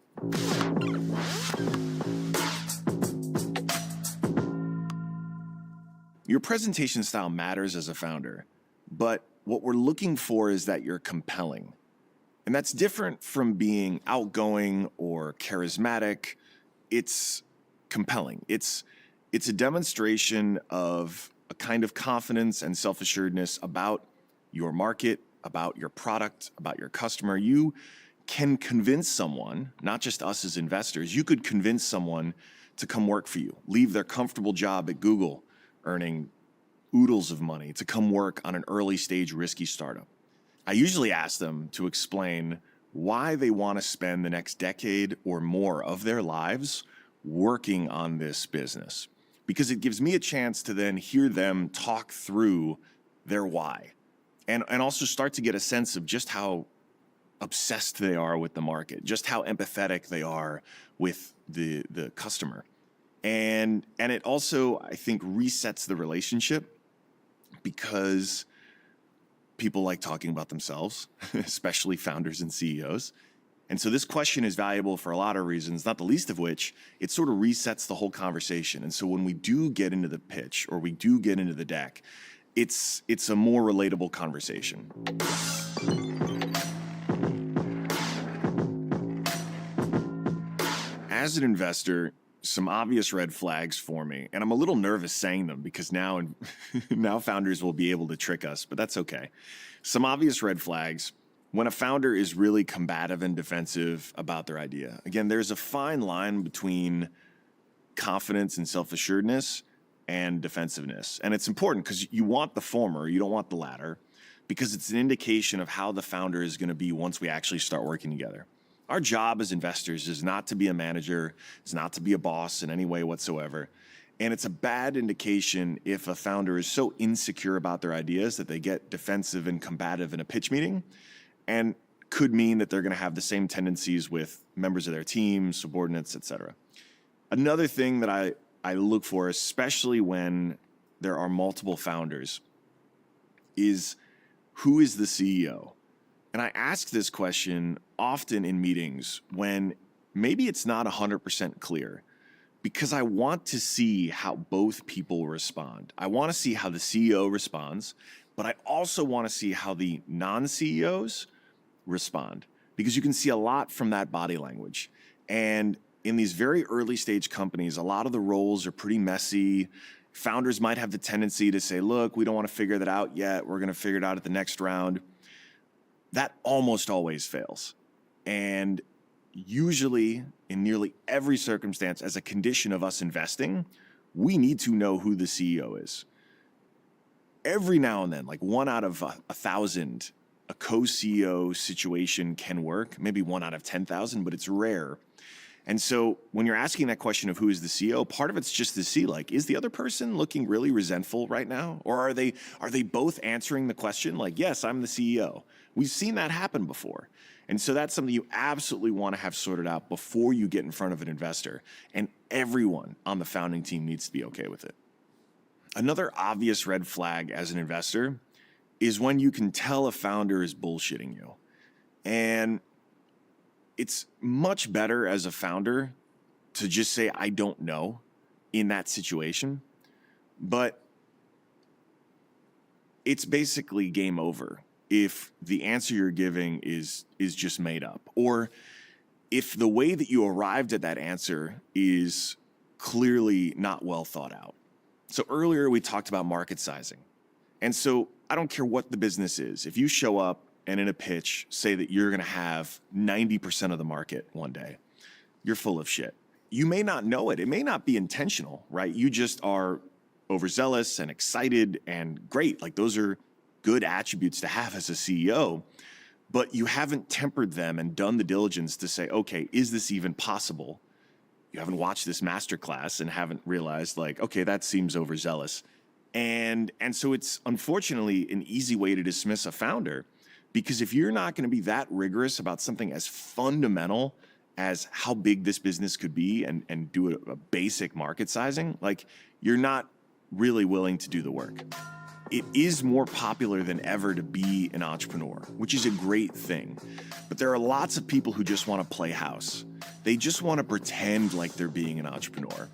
Your presentation style matters as a founder, but what we're looking for is that you're compelling. And that's different from being outgoing or charismatic. It's compelling. It's a demonstration of a kind of confidence and self-assuredness about your market, about your product, about your customer. You can convince someone, not just us as investors, you could convince someone to come work for you, leave their comfortable job at Google, earning oodles of money, to come work on an early stage risky startup. I usually ask them to explain why they want to spend the next decade or more of their lives working on this business, because it gives me a chance to then hear them talk through their why. And also start to get a sense of just how obsessed they are with the market, just how empathetic they are with the customer. And it also, I think, resets the relationship because people like talking about themselves, especially founders and CEOs. And so this question is valuable for a lot of reasons, not the least of which it sort of resets the whole conversation. And so when we do get into the pitch or we do get into the deck, it's a more relatable conversation. as an investor, some obvious red flags for me, and I'm a little nervous saying them because now founders will be able to trick us, but that's okay. Some obvious red flags. When a founder is really combative and defensive about their idea. Again, there's a fine line between confidence and self-assuredness and defensiveness. And it's important because you want the former, you don't want the latter, because it's an indication of how the founder is going to be once we actually start working together. Our job as investors is not to be a manager, it's not to be a boss in any way whatsoever. And it's a bad indication if a founder is so insecure about their ideas that they get defensive and combative in a pitch meeting, and could mean that they're going to have the same tendencies with members of their team, subordinates, etc. Another thing that I look for, especially when there are multiple founders, is who is the CEO? And I ask this question often in meetings when maybe it's not 100% clear, because I want to see how both people respond. I want to see how the CEO responds, but I also want to see how the non-CEOs respond, because you can see a lot from that body language. And in these very early stage companies, a lot of the roles are pretty messy. Founders might have the tendency to say, look, we don't want to figure that out yet. We're going to figure it out at the next round. That almost always fails. And usually, in nearly every circumstance, as a condition of us investing, we need to know who the CEO is. Every now and then, like 1 out of 1,000, a co-CEO situation can work, maybe 1 out of 10,000, but it's rare. And so when you're asking that question of who is the CEO, part of it's just to see, like, is the other person looking really resentful right now? Or are they both answering the question like, yes, I'm the CEO? We've seen that happen before. And so that's something you absolutely want to have sorted out before you get in front of an investor. And everyone on the founding team needs to be okay with it. Another obvious red flag as an investor is when you can tell a founder is bullshitting you. And it's much better as a founder to just say, I don't know in that situation. But it's basically game over if the answer you're giving is just made up, or if the way that you arrived at that answer is clearly not well thought out. So earlier we talked about market sizing. And so I don't care what the business is. If you show up and in a pitch say that you're going to have 90% of the market one day, you're full of shit. You may not know it. It may not be intentional, right? You just are overzealous and excited and great. Like, those are good attributes to have as a CEO, but you haven't tempered them and done the diligence to say, okay, is this even possible? You haven't watched this masterclass and haven't realized, like, okay, that seems overzealous. And so it's unfortunately an easy way to dismiss a founder, because if you're not going to be that rigorous about something as fundamental as how big this business could be and do a basic market sizing, like, you're not really willing to do the work. It is more popular than ever to be an entrepreneur, which is a great thing. But there are lots of people who just want to play house. They just want to pretend like they're being an entrepreneur.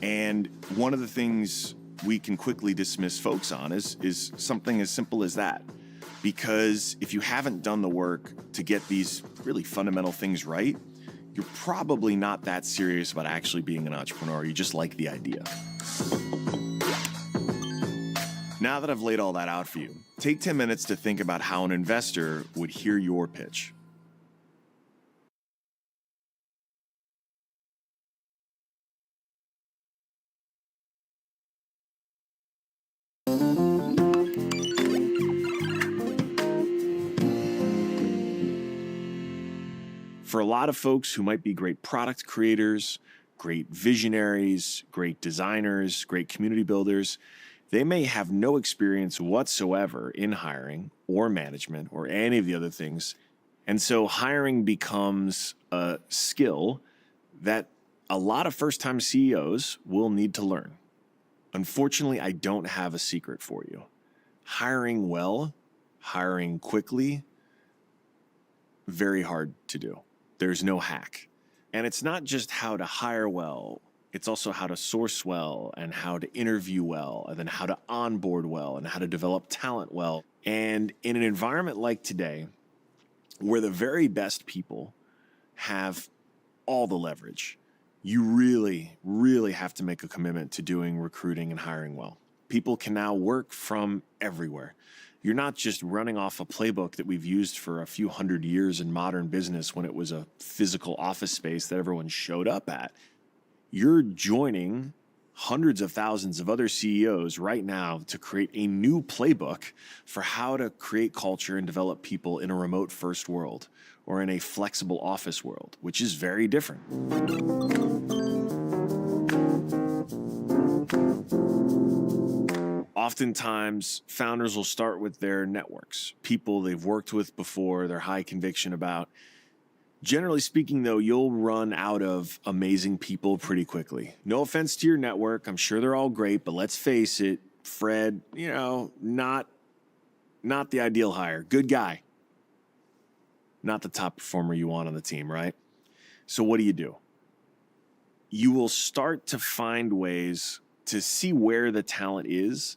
And one of the things we can quickly dismiss folks on is something as simple as that. Because if you haven't done the work to get these really fundamental things right, you're probably not that serious about actually being an entrepreneur. You just like the idea. Now that I've laid all that out for you, take 10 minutes to think about how an investor would hear your pitch. For a lot of folks who might be great product creators, great visionaries, great designers, great community builders, they may have no experience whatsoever in hiring or management or any of the other things. And so hiring becomes a skill that a lot of first-time CEOs will need to learn. Unfortunately, I don't have a secret for you. Hiring well, hiring quickly, very hard to do. There's no hack. And it's not just how to hire well, it's also how to source well and how to interview well and then how to onboard well and how to develop talent well. And in an environment like today, where the very best people have all the leverage, you really, really have to make a commitment to doing recruiting and hiring well. People can now work from everywhere. You're not just running off a playbook that we've used for a few hundred years in modern business when it was a physical office space that everyone showed up at. You're joining hundreds of thousands of other CEOs right now to create a new playbook for how to create culture and develop people in a remote first world or in a flexible office world, which is very different. Oftentimes, founders will start with their networks, people they've worked with before, they're high conviction about. Generally speaking, though, you'll run out of amazing people pretty quickly. No offense to your network. I'm sure they're all great, but let's face it, Fred, not the ideal hire. Good guy. Not the top performer you want on the team, right? So what do? You will start to find ways to see where the talent is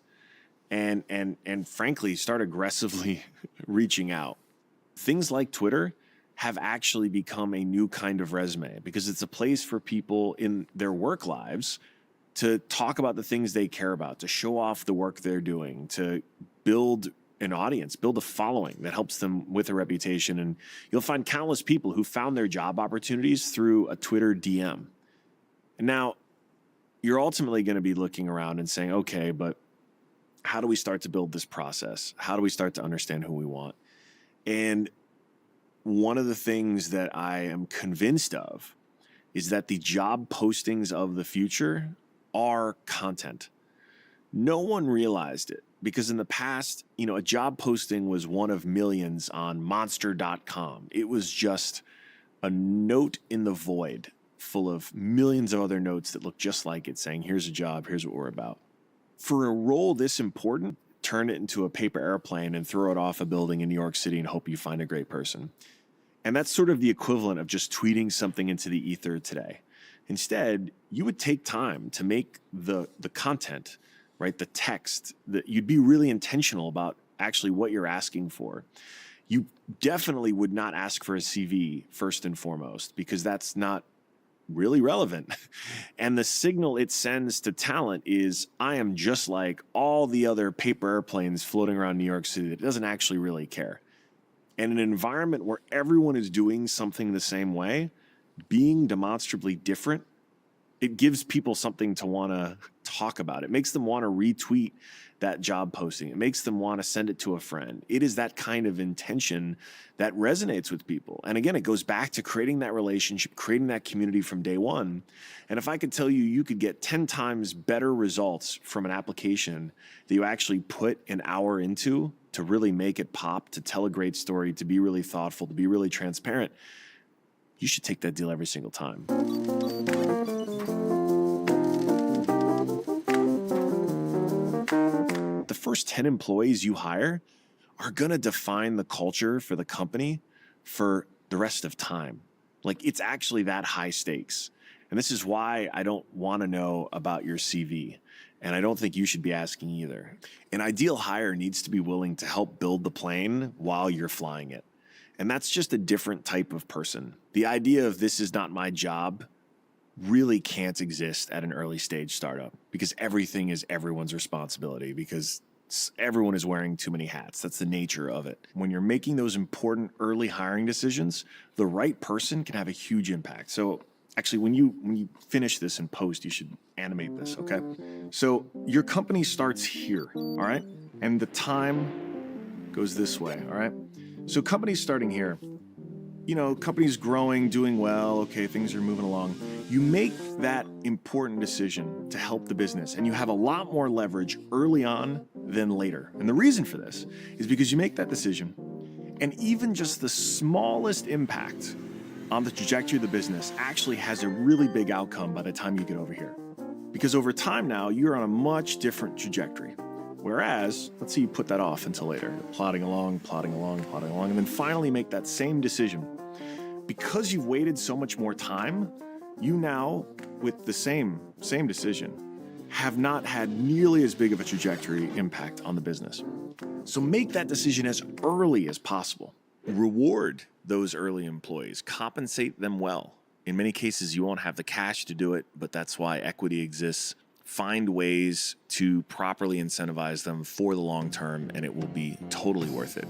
and frankly, start aggressively reaching out. Things like Twitter have actually become a new kind of resume because it's a place for people in their work lives to talk about the things they care about, to show off the work they're doing, to build an audience, build a following that helps them with a reputation. And you'll find countless people who found their job opportunities through a Twitter DM. And now you're ultimately going to be looking around and saying, okay, but how do we start to build this process? How do we start to understand who we want? And one of the things that I am convinced of is that the job postings of the future are content. No one realized it because in the past, a job posting was one of millions on monster.com. It was just a note in the void full of millions of other notes that look just like it saying, here's a job, here's what we're about. For a role this important, turn it into a paper airplane and throw it off a building in New York City and hope you find a great person. And that's sort of the equivalent of just tweeting something into the ether today. Instead, you would take time to make the content, right? The text, that you'd be really intentional about actually what you're asking for. You definitely would not ask for a CV first and foremost, because that's not really relevant. And the signal it sends to talent is, I am just like all the other paper airplanes floating around New York City that doesn't actually really care. And an environment where everyone is doing something the same way, being demonstrably different, it gives people something to want to talk about. It makes them want to retweet that job posting. It makes them want to send it to a friend. It is that kind of intention that resonates with people. And again, it goes back to creating that relationship, creating that community from day one. And if I could tell you, you could get 10 times better results from an application that you actually put an hour into to really make it pop, to tell a great story, to be really thoughtful, to be really transparent, you should take that deal every single time. The first 10 employees you hire are going to define the culture for the company for the rest of time. Like, it's actually that high stakes. And this is why I don't want to know about your CV. And I don't think you should be asking either. An ideal hire needs to be willing to help build the plane while you're flying it. And that's just a different type of person. The idea of this is not my job really can't exist at an early stage startup because everything is everyone's responsibility because everyone is wearing too many hats. That's the nature of it. When you're making those important early hiring decisions, the right person can have a huge impact. So actually, when you finish this in post, you should animate this, okay? So your company starts here, all right? And the time goes this way, all right? So companies starting here, companies growing, doing well, okay, things are moving along. You make that important decision to help the business, and you have a lot more leverage early on than later. And the reason for this is because you make that decision, and even just the smallest impact on the trajectory of the business actually has a really big outcome by the time you get over here. Because over time now, you're on a much different trajectory. Whereas, let's say you put that off until later, plodding along, and then finally make that same decision. Because you've waited so much more time, you now, with the same decision, have not had nearly as big of a trajectory impact on the business. So make that decision as early as possible. Reward those early employees, compensate them well, In many cases, you won't have the cash to do it, but that's why equity exists. Find ways to properly incentivize them for the long term, and it will be totally worth it.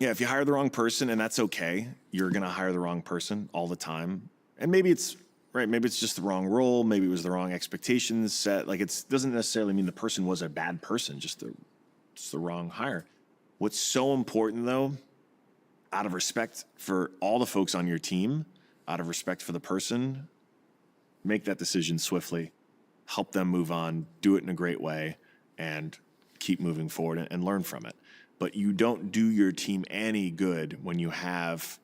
Yeah, if you hire the wrong person, and that's okay, you're going to hire the wrong person all the time. And maybe it's right, maybe it's just the wrong role, maybe it was the wrong expectations set. Like, it doesn't necessarily mean the person was a bad person, just the wrong hire. What's so important, though, out of respect for all the folks on your team, out of respect for the person, make that decision swiftly, help them move on, do it in a great way, and keep moving forward and learn from it. But you don't do your team any good when you have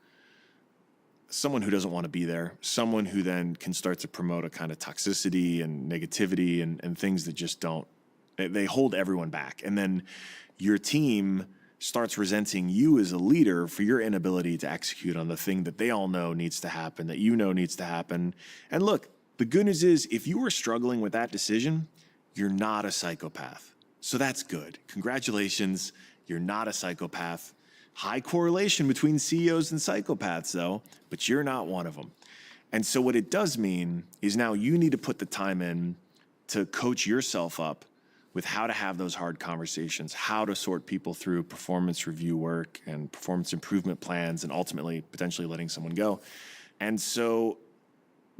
someone who doesn't want to be there, someone who then can start to promote a kind of toxicity and negativity and things that just don't, they hold everyone back. And then your team starts resenting you as a leader for your inability to execute on the thing that they all know needs to happen, that you know needs to happen. And look, the good news is if you were struggling with that decision, you're not a psychopath. So that's good. Congratulations, you're not a psychopath. High correlation between CEOs and psychopaths, though, but you're not one of them. And so what it does mean is now you need to put the time in to coach yourself up with how to have those hard conversations, how to sort people through performance review work and performance improvement plans, and ultimately potentially letting someone go. And so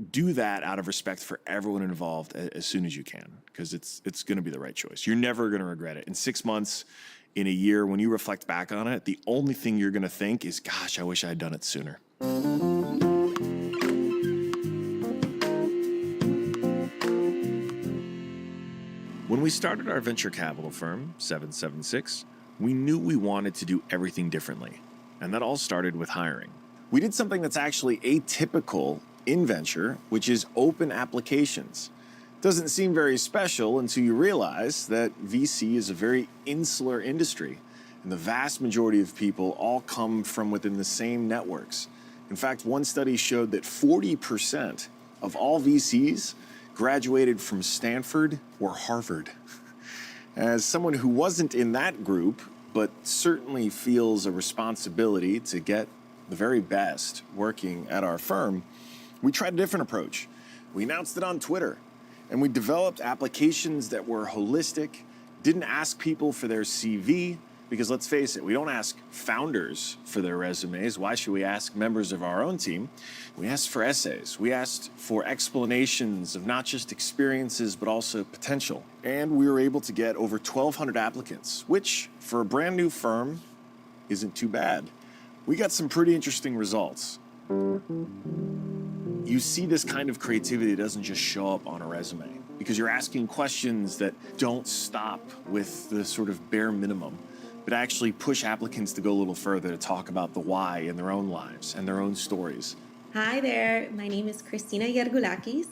do that out of respect for everyone involved as soon as you can, because it's going to be the right choice. You're never going to regret it. In 6 months, in a year, when you reflect back on it, the only thing you're going to think is, gosh, I wish I had done it sooner. When we started our venture capital firm, 776, we knew we wanted to do everything differently. And that all started with hiring. We did something that's actually atypical in venture, which is open applications. Doesn't seem very special until you realize that VC is a very insular industry, and the vast majority of people all come from within the same networks. In fact, one study showed that 40% of all VCs graduated from Stanford or Harvard. As someone who wasn't in that group, but certainly feels a responsibility to get the very best working at our firm, we tried a different approach. We announced it on Twitter, and we developed applications that were holistic, didn't ask people for their CV, because let's face it, we don't ask founders for their resumes. Why should we ask members of our own team? We asked for essays. We asked for explanations of not just experiences, but also potential. And we were able to get over 1,200 applicants, which for a brand new firm isn't too bad. We got some pretty interesting results. You see this kind of creativity that doesn't just show up on a resume, because you're asking questions that don't stop with the sort of bare minimum, but actually push applicants to go a little further, to talk about the why in their own lives and their own stories. Hi there, my name is Christina Yergulakis,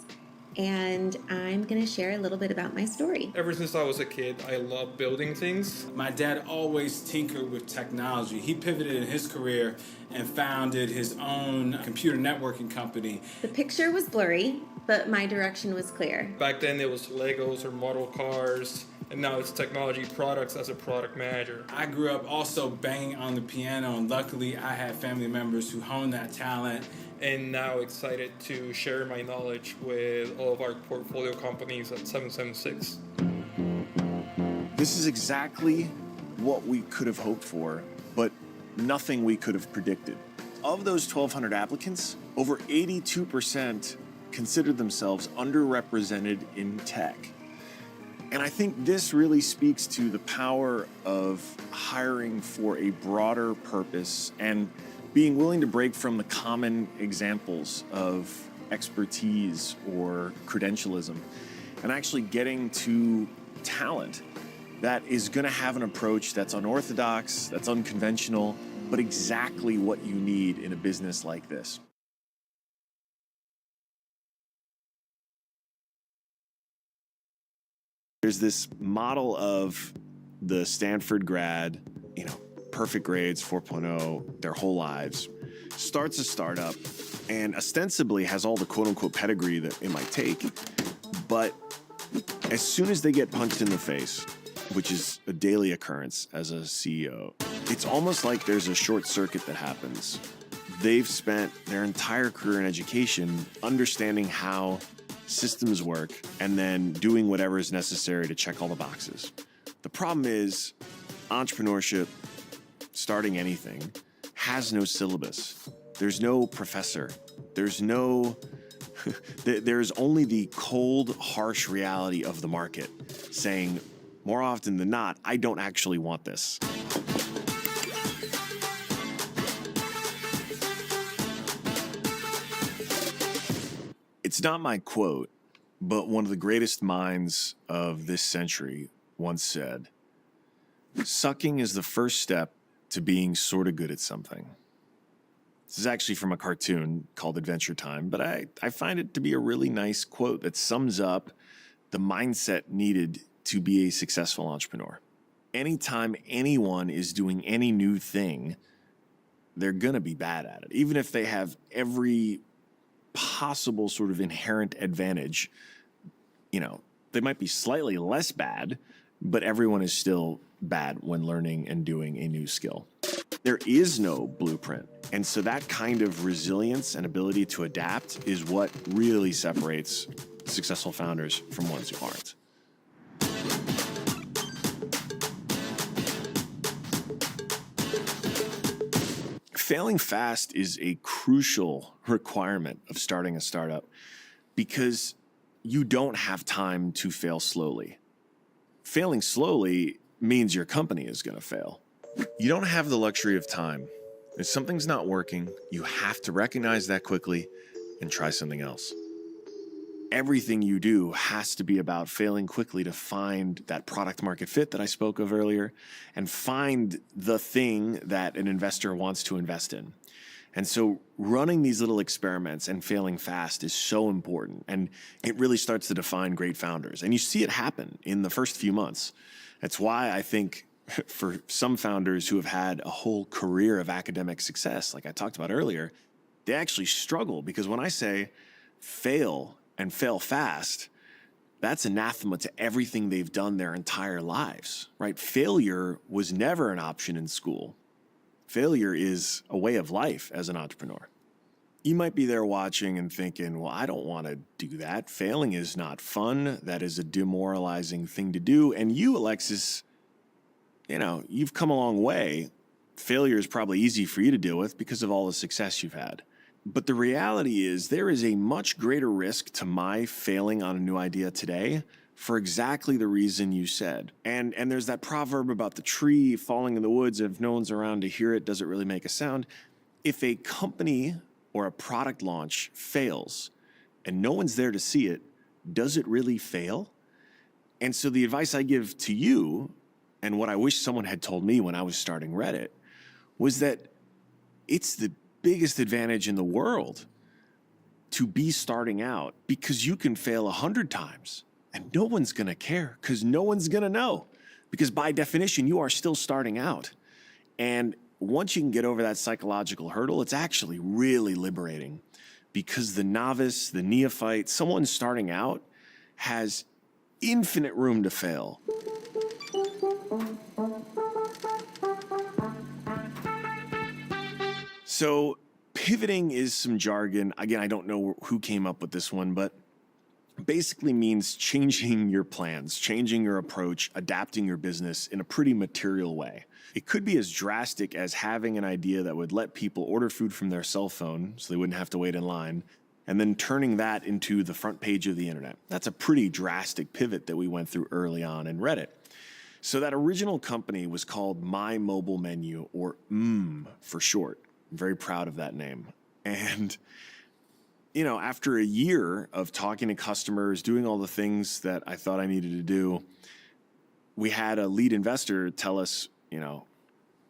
and I'm going to share a little bit about my story. Ever since I was a kid, I love building things. My dad always tinkered with technology. He pivoted in his career and founded his own computer networking company. The picture was blurry, but my direction was clear. Back then it was Legos or model cars, and now it's technology products as a product manager. I grew up also banging on the piano, and luckily I had family members who honed that talent. And now excited to share my knowledge with all of our portfolio companies at 776. This is exactly what we could have hoped for, but nothing we could have predicted. Of those 1,200 applicants, over 82% considered themselves underrepresented in tech. And I think this really speaks to the power of hiring for a broader purpose and being willing to break from the common examples of expertise or credentialism and actually getting to talent that is going to have an approach that's unorthodox, that's unconventional, but exactly what you need in a business like this. There's this model of the Stanford grad, perfect grades, 4.0, their whole lives, starts a startup and ostensibly has all the quote-unquote pedigree that it might take, but as soon as they get punched in the face, which is a daily occurrence as a CEO, It's almost like there's a short circuit that happens. They've spent their entire career in education understanding how systems work and then doing whatever is necessary to check all the boxes. The problem is entrepreneurship, starting anything, has no syllabus. There's no professor. There's only the cold, harsh reality of the market saying, more often than not, I don't actually want this. It's not my quote, but one of the greatest minds of this century once said, "Sucking is the first step to being sort of good at something." This is actually from a cartoon called Adventure Time, but I find it to be a really nice quote that sums up the mindset needed to be a successful entrepreneur. Anytime anyone is doing any new thing, they're going to be bad at it. Even if they have every possible sort of inherent advantage, they might be slightly less bad, but everyone is still bad when learning and doing a new skill. There is no blueprint. And so that kind of resilience and ability to adapt is what really separates successful founders from ones who aren't. Failing fast is a crucial requirement of starting a startup because you don't have time to fail slowly. Failing slowly means your company is going to fail. You don't have the luxury of time. If something's not working, you have to recognize that quickly and try something else. Everything you do has to be about failing quickly to find that product market fit that I spoke of earlier and find the thing that an investor wants to invest in. And so running these little experiments and failing fast is so important. And it really starts to define great founders. And you see it happen in the first few months. That's why I think for some founders who have had a whole career of academic success, like I talked about earlier, they actually struggle because when I say fail and fail fast, that's anathema to everything they've done their entire lives, right? Failure was never an option in school. Failure is a way of life as an entrepreneur. You might be there watching and thinking, well, I don't want to do that. Failing is not fun. That is a demoralizing thing to do. And you, Alexis, you've come a long way. Failure is probably easy for you to deal with because of all the success you've had. But the reality is there is a much greater risk to my failing on a new idea today for exactly the reason you said. And there's that proverb about the tree falling in the woods, and if no one's around to hear it, does it really make a sound? If a company or a product launch fails and no one's there to see it, does it really fail? And so the advice I give to you, and what I wish someone had told me when I was starting Reddit, was that it's the biggest advantage in the world to be starting out because you can fail 100 times and no one's going to care because no one's going to know because by definition, you are still starting out. And once you can get over that psychological hurdle, it's actually really liberating because the novice, the neophyte, someone starting out has infinite room to fail. So pivoting is some jargon. Again, I don't know who came up with this one, but basically means changing your plans, changing your approach, adapting your business in a pretty material way. It could be as drastic as having an idea that would let people order food from their cell phone so they wouldn't have to wait in line, and then turning that into the front page of the internet. That's a pretty drastic pivot that we went through early on in Reddit. So that original company was called My Mobile Menu, or for short. I'm very proud of that name. And, after a year of talking to customers, doing all the things that I thought I needed to do, we had a lead investor tell us,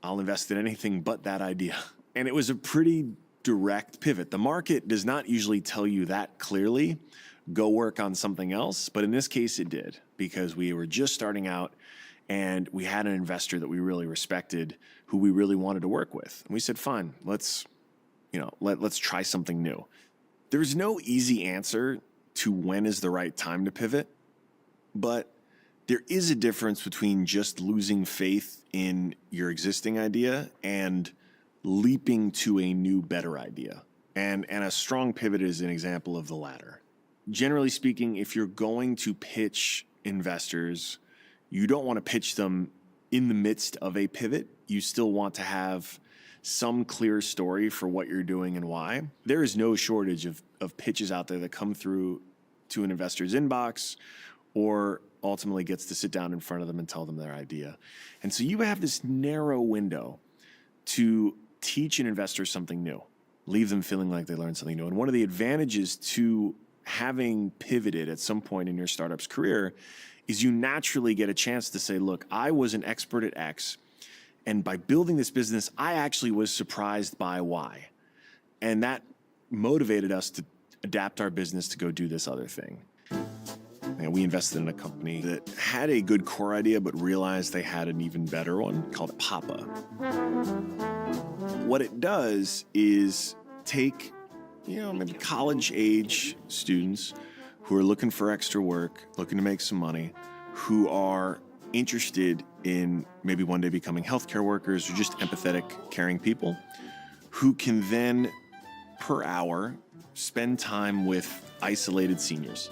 I'll invest in anything but that idea. And it was a pretty direct pivot. The market does not usually tell you that clearly, go work on something else. But in this case, it did because we were just starting out and we had an investor that we really respected who we really wanted to work with. And we said, fine, let's try something new. There's no easy answer to when is the right time to pivot, but There is a difference between just losing faith in your existing idea and leaping to a new, better idea. And a strong pivot is an example of the latter. Generally speaking, if you're going to pitch investors, you don't want to pitch them in the midst of a pivot. You still want to have some clear story for what you're doing and why. There is no shortage of pitches out there that come through to an investor's inbox or ultimately gets to sit down in front of them and tell them their idea. And so you have this narrow window to teach an investor something new, leave them feeling like they learned something new. And one of the advantages to having pivoted at some point in your startup's career is you naturally get a chance to say, look, I was an expert at X, and by building this business, I actually was surprised by Y. And that motivated us to adapt our business to go do this other thing. And we invested in a company that had a good core idea, but realized they had an even better one called Papa. What it does is take, maybe college-age students who are looking for extra work, looking to make some money, who are interested in maybe one day becoming healthcare workers or just empathetic, caring people, who can then, per hour, spend time with isolated seniors.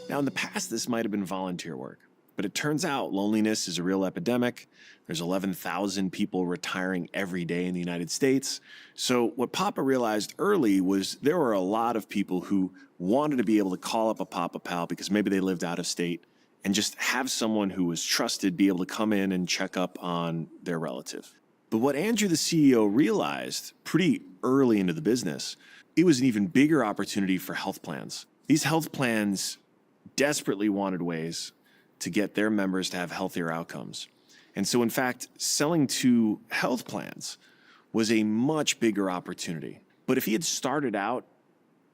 Now, in the past, this might have been volunteer work, but it turns out loneliness is a real epidemic. There's 11,000 people retiring every day in the United States. So what Papa realized early was there were a lot of people who wanted to be able to call up a Papa Pal because maybe they lived out of state and just have someone who was trusted be able to come in and check up on their relative. But what Andrew, the CEO, realized pretty early into the business, it was an even bigger opportunity for health plans. These health plans desperately wanted ways to get their members to have healthier outcomes. And so, in fact, selling to health plans was a much bigger opportunity. But if he had started out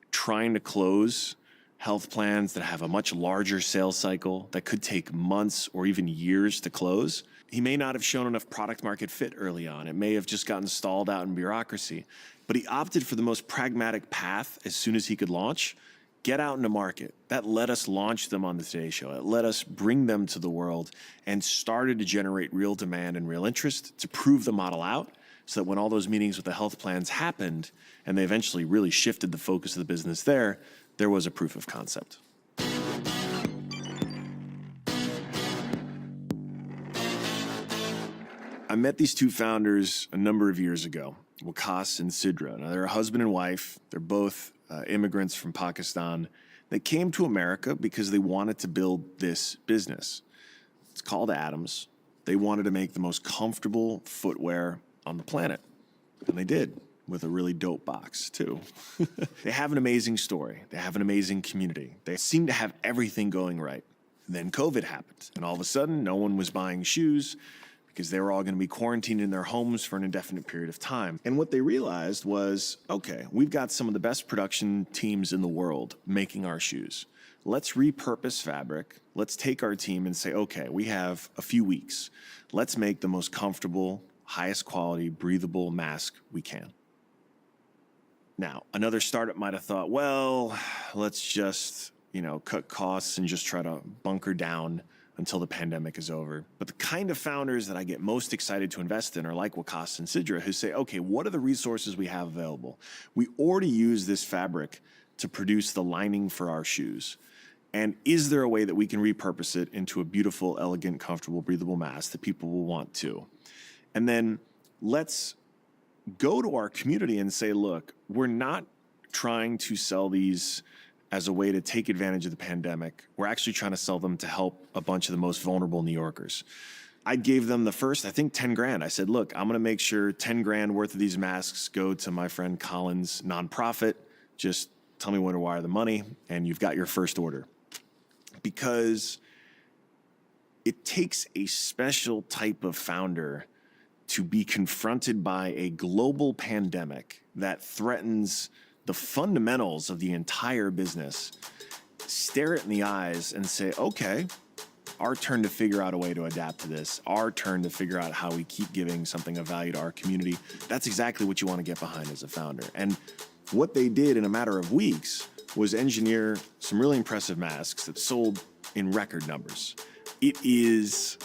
trying to close health plans that have a much larger sales cycle that could take months or even years to close, he may not have shown enough product market fit early on. It may have just gotten stalled out in bureaucracy. But he opted for the most pragmatic path as soon as he could launch. Get out in the market. That let us launch them on the Today Show. It let us bring them to the world and started to generate real demand and real interest to prove the model out so that when all those meetings with the health plans happened and they eventually really shifted the focus of the business there was a proof of concept. I met these two founders a number of years ago, Waqas and Sidra. Now, they're a husband and wife. They're both immigrants from Pakistan. They came to America because they wanted to build this business. It's called Atoms. They wanted to make the most comfortable footwear on the planet. And they did, with a really dope box, too. They have an amazing story. They have an amazing community. They seem to have everything going right. Then COVID happened, and all of a sudden, no one was buying shoes because they were all going to be quarantined in their homes for an indefinite period of time. And what they realized was, okay, we've got some of the best production teams in the world making our shoes. Let's repurpose fabric. Let's take our team and say, okay, we have a few weeks. Let's make the most comfortable, highest quality, breathable mask we can. Now, another startup might have thought, well, let's just, cut costs and just try to bunker down until the pandemic is over. But the kind of founders that I get most excited to invest in are like Waqas and Sidra, who say, okay, what are the resources we have available? We already use this fabric to produce the lining for our shoes. And is there a way that we can repurpose it into a beautiful, elegant, comfortable, breathable mask that people will want too? And then let's go to our community and say, look, we're not trying to sell these as a way to take advantage of the pandemic. We're actually trying to sell them to help a bunch of the most vulnerable New Yorkers. I gave them the first, 10 grand. I said, look, I'm going to make sure 10 grand worth of these masks go to my friend Colin's nonprofit. Just tell me where to wire the money, and you've got your first order. Because it takes a special type of founder to be confronted by a global pandemic that threatens the fundamentals of the entire business, stare it in the eyes and say, okay, our turn to figure out a way to adapt to this, our turn to figure out how we keep giving something of value to our community. That's exactly what you want to get behind as a founder. And what they did in a matter of weeks was engineer some really impressive masks that sold in record numbers. It is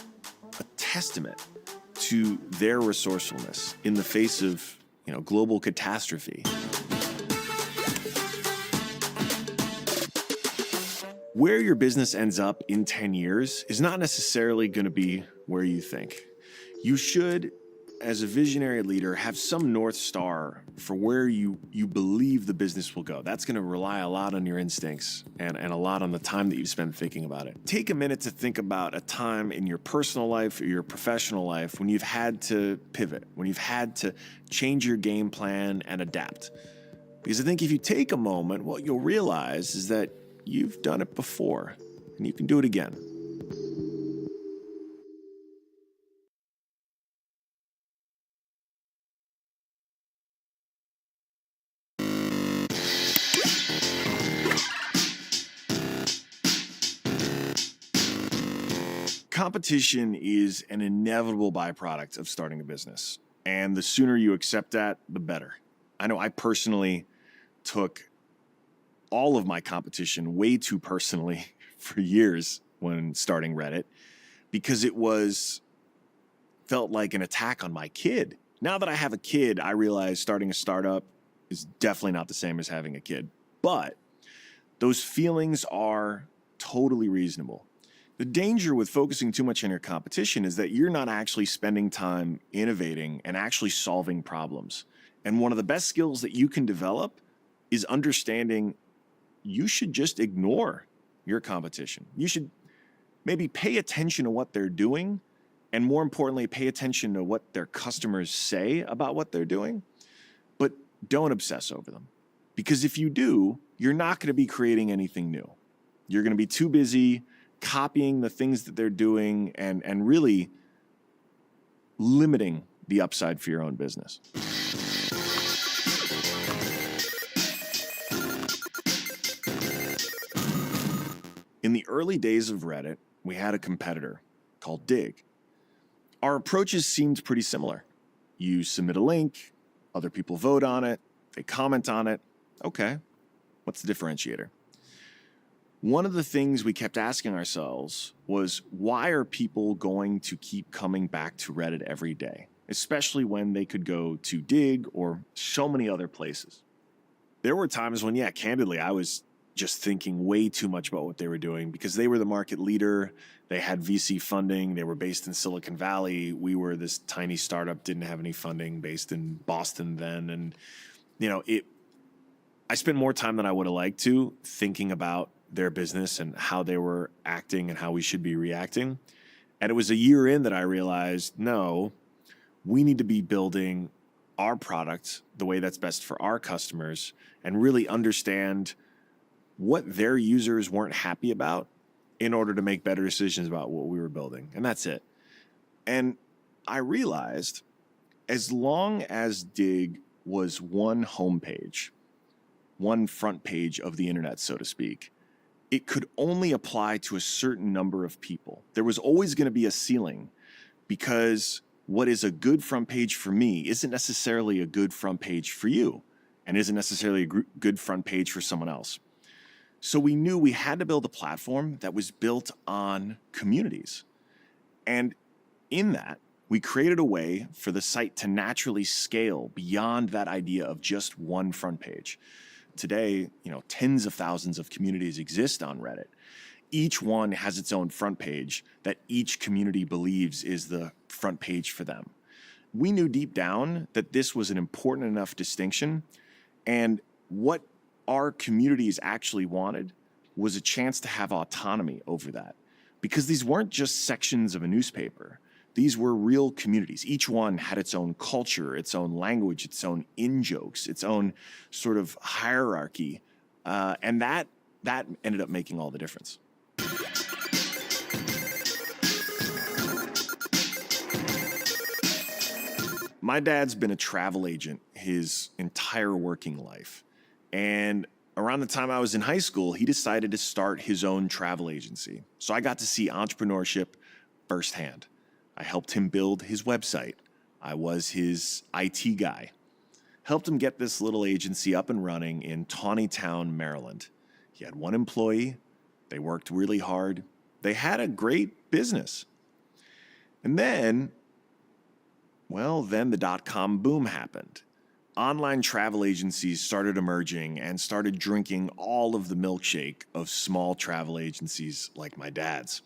a testament to their resourcefulness in the face of, global catastrophe. Where your business ends up in 10 years is not necessarily going to be where you think. You should, as a visionary leader, have some North Star for where you believe the business will go. That's going to rely a lot on your instincts and a lot on the time that you've spent thinking about it. Take a minute to think about a time in your personal life or your professional life when you've had to pivot, when you've had to change your game plan and adapt. Because I think if you take a moment, what you'll realize is that you've done it before and you can do it again. Competition is an inevitable byproduct of starting a business, and the sooner you accept that, the better. I know I personally took all of my competition way too personally for years when starting Reddit because it felt like an attack on my kid. Now that I have a kid, I realize starting a startup is definitely not the same as having a kid, but those feelings are totally reasonable. The danger with focusing too much on your competition is that you're not actually spending time innovating and actually solving problems. And one of the best skills that you can develop is understanding you should just ignore your competition. You should maybe pay attention to what they're doing, and more importantly, pay attention to what their customers say about what they're doing, but don't obsess over them. Because if you do, you're not going to be creating anything new. You're going to be too busy copying the things that they're doing and really limiting the upside for your own business. In the early days of Reddit, we had a competitor called Dig. Our approaches seemed pretty similar. You submit a link, other people vote on it, they comment on it. Okay, what's the differentiator? One of the things we kept asking ourselves was, why are people going to keep coming back to Reddit every day, especially when they could go to Dig or so many other places? There were times when, candidly, I was just thinking way too much about what they were doing because they were the market leader. They had VC funding. They were based in Silicon Valley. We were this tiny startup, didn't have any funding, based in Boston then. And, I spent more time than I would have liked to thinking about their business and how they were acting and how we should be reacting. And it was a year in that I realized, no, we need to be building our product the way that's best for our customers and really understand what their users weren't happy about in order to make better decisions about what we were building. And that's it. And I realized as long as Dig was one homepage, one front page of the internet, so to speak, it could only apply to a certain number of people. There was always going to be a ceiling because what is a good front page for me isn't necessarily a good front page for you and isn't necessarily a good front page for someone else. So we knew we had to build a platform that was built on communities. And in that, we created a way for the site to naturally scale beyond that idea of just one front page. Today, tens of thousands of communities exist on Reddit. Each one has its own front page that each community believes is the front page for them. We knew deep down that this was an important enough distinction, and what our communities actually wanted was a chance to have autonomy over that. Because these weren't just sections of a newspaper. These were real communities. Each one had its own culture, its own language, its own in-jokes, its own sort of hierarchy. And that ended up making all the difference. My dad's been a travel agent his entire working life. And around the time I was in high school, he decided to start his own travel agency. So I got to see entrepreneurship firsthand. I helped him build his website. I was his IT guy. Helped him get this little agency up and running in Taneytown, Maryland. He had one employee. They worked really hard. They had a great business. And then, then the dot-com boom happened. Online travel agencies started emerging and started drinking all of the milkshake of small travel agencies like my dad's.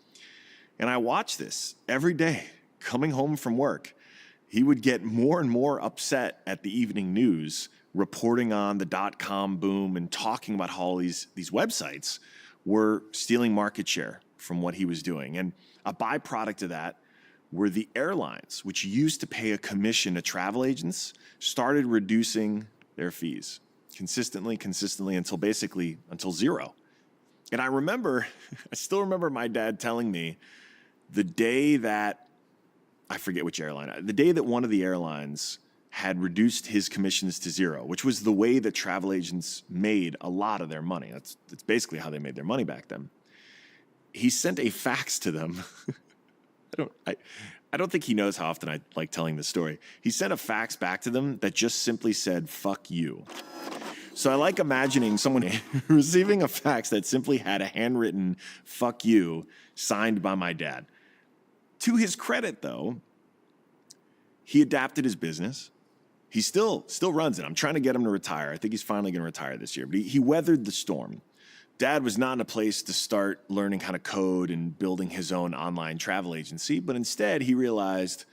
And I watched this every day coming home from work. He would get more and more upset at the evening news, reporting on the dot-com boom and talking about how all these websites were stealing market share from what he was doing. And a byproduct of that were the airlines, which used to pay a commission to travel agents, started reducing their fees consistently until zero. And I still remember my dad telling me the day that, I forget which airline, the day that one of the airlines had reduced his commissions to zero, which was the way that travel agents made a lot of their money. That's basically how they made their money back then. He sent a fax to them. I don't think he knows how often I like telling this story. He sent a fax back to them that just simply said, "Fuck you." So I like imagining someone receiving a fax that simply had a handwritten "fuck you" signed by my dad. To his credit, though, he adapted his business. He still runs it. I'm trying to get him to retire. I think he's finally going to retire this year. But he weathered the storm. Dad was not in a place to start learning how to code and building his own online travel agency, but instead he realized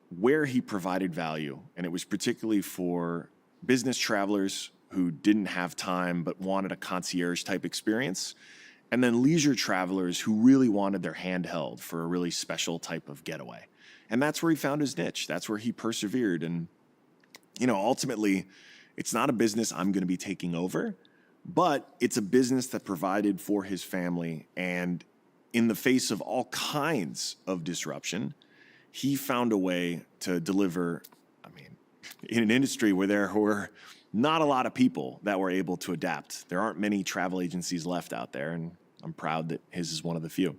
where he provided value. And it was particularly for business travelers who didn't have time but wanted a concierge type experience, and then leisure travelers who really wanted their hand held for a really special type of getaway. And that's where he found his niche. That's where he persevered. And, ultimately, it's not a business I'm going to be taking over, but it's a business that provided for his family. And in the face of all kinds of disruption, he found a way to deliver, in an industry where there were not a lot of people that were able to adapt. There aren't many travel agencies left out there, and I'm proud that his is one of the few.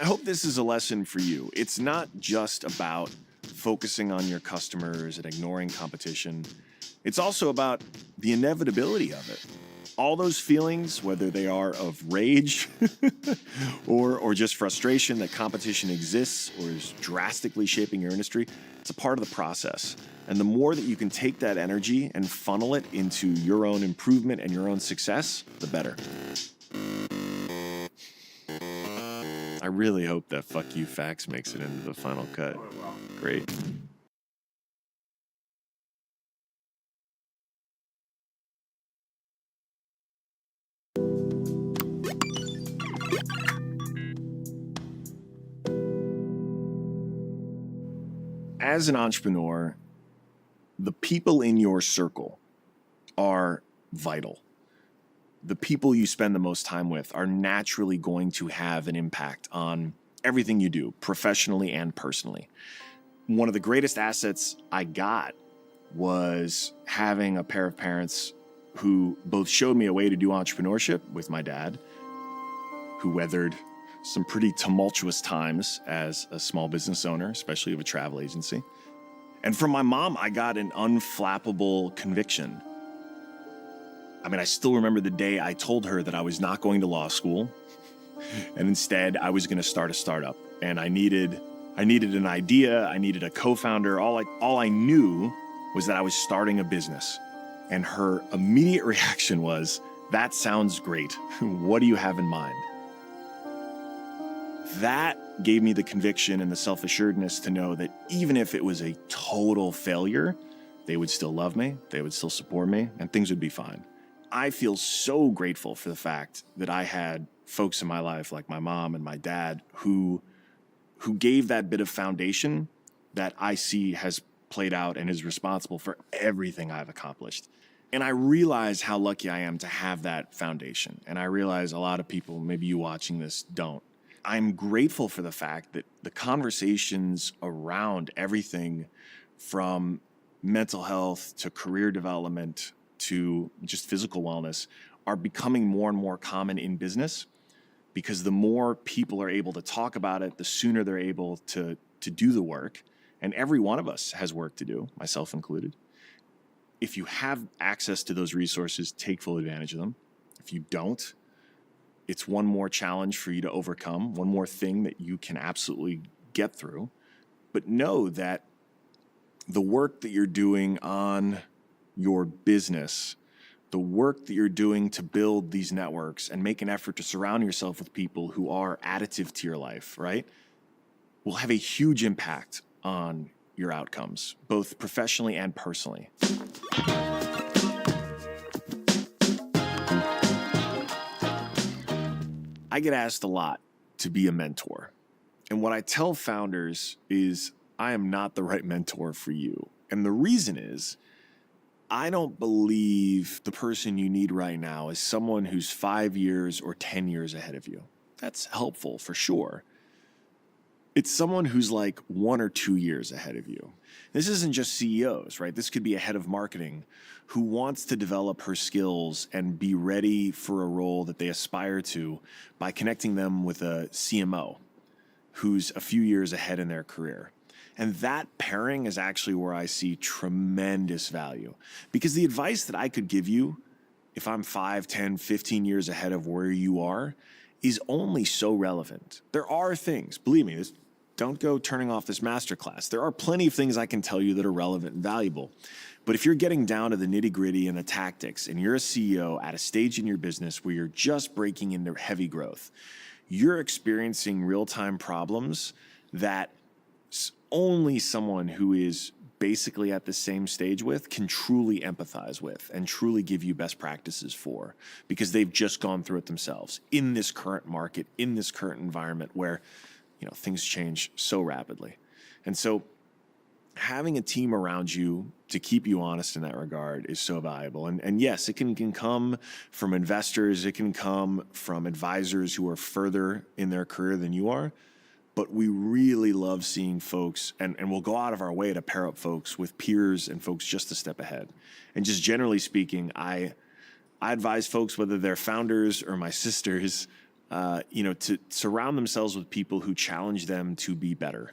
I hope this is a lesson for you. It's not just about focusing on your customers and ignoring competition. It's also about the inevitability of it. All those feelings, whether they are of rage or just frustration that competition exists or is drastically shaping your industry, it's a part of the process. And the more that you can take that energy and funnel it into your own improvement and your own success, the better. I really hope that "fuck you" fax makes it into the final cut. Great. As an entrepreneur, the people in your circle are vital. The people you spend the most time with are naturally going to have an impact on everything you do, professionally and personally. One of the greatest assets I got was having a pair of parents who both showed me a way to do entrepreneurship with my dad, who weathered some pretty tumultuous times as a small business owner, especially of a travel agency. And from my mom, I got an unflappable conviction. I still remember the day I told her that I was not going to law school, and instead I was going to start a startup. And I needed an idea, I needed a co-founder. All I knew was that I was starting a business. And her immediate reaction was, "That sounds great. What do you have in mind?" That gave me the conviction and the self-assuredness to know that even if it was a total failure, they would still love me, they would still support me, and things would be fine. I feel so grateful for the fact that I had folks in my life like my mom and my dad who gave that bit of foundation that I see has played out and is responsible for everything I've accomplished. And I realize how lucky I am to have that foundation. And I realize a lot of people, maybe you watching this, don't. I'm grateful for the fact that the conversations around everything from mental health to career development to just physical wellness are becoming more and more common in business, because the more people are able to talk about it, the sooner they're able to do the work. And every one of us has work to do, myself included. if you have access to those resources, take full advantage of them. If you don't, it's one more challenge for you to overcome, one more thing that you can absolutely get through. But know that the work that you're doing on your business, the work that you're doing to build these networks and make an effort to surround yourself with people who are additive to your life, right, will have a huge impact on your outcomes, both professionally and personally. I get asked a lot to be a mentor. And what I tell founders is I am not the right mentor for you. And the reason is I don't believe the person you need right now is someone who's 5 years or 10 years ahead of you. That's helpful for sure. It's someone who's like 1 or 2 years ahead of you. This isn't just CEOs, right? This could be a head of marketing who wants to develop her skills and be ready for a role that they aspire to by connecting them with a CMO who's a few years ahead in their career. And that pairing is actually where I see tremendous value. Because the advice that I could give you, if I'm 5, 10, 15 years ahead of where you are, is only so relevant. There are things, believe me, don't go turning off this masterclass. There are plenty of things I can tell you that are relevant and valuable. But if you're getting down to the nitty-gritty and the tactics, and you're a CEO at a stage in your business where you're just breaking into heavy growth, you're experiencing real-time problems that only someone who is basically at the same stage with can truly empathize with and truly give you best practices for, because they've just gone through it themselves in this current market, in this current environment where, things change so rapidly. And so having a team around you to keep you honest in that regard is so valuable. And yes, it can come from investors, it can come from advisors who are further in their career than you are. But we really love seeing folks, and we'll go out of our way to pair up folks with peers and folks just a step ahead. And just generally speaking, I advise folks, whether they're founders or my sisters, to surround themselves with people who challenge them to be better.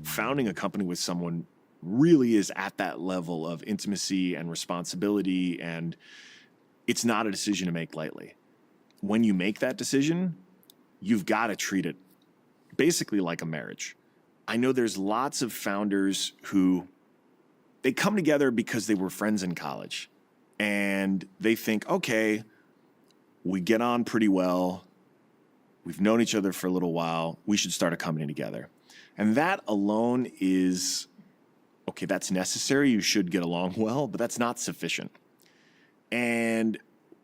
Founding a company with someone really is at that level of intimacy and responsibility, and it's not a decision to make lightly. When you make that decision, you've got to treat it basically like a marriage. I know there's lots of founders who they come together because they were friends in college and they think, okay, we get on pretty well. We've known each other for a little while. We should start a company together. And that alone is, okay, that's necessary. You should get along well, but that's not sufficient. And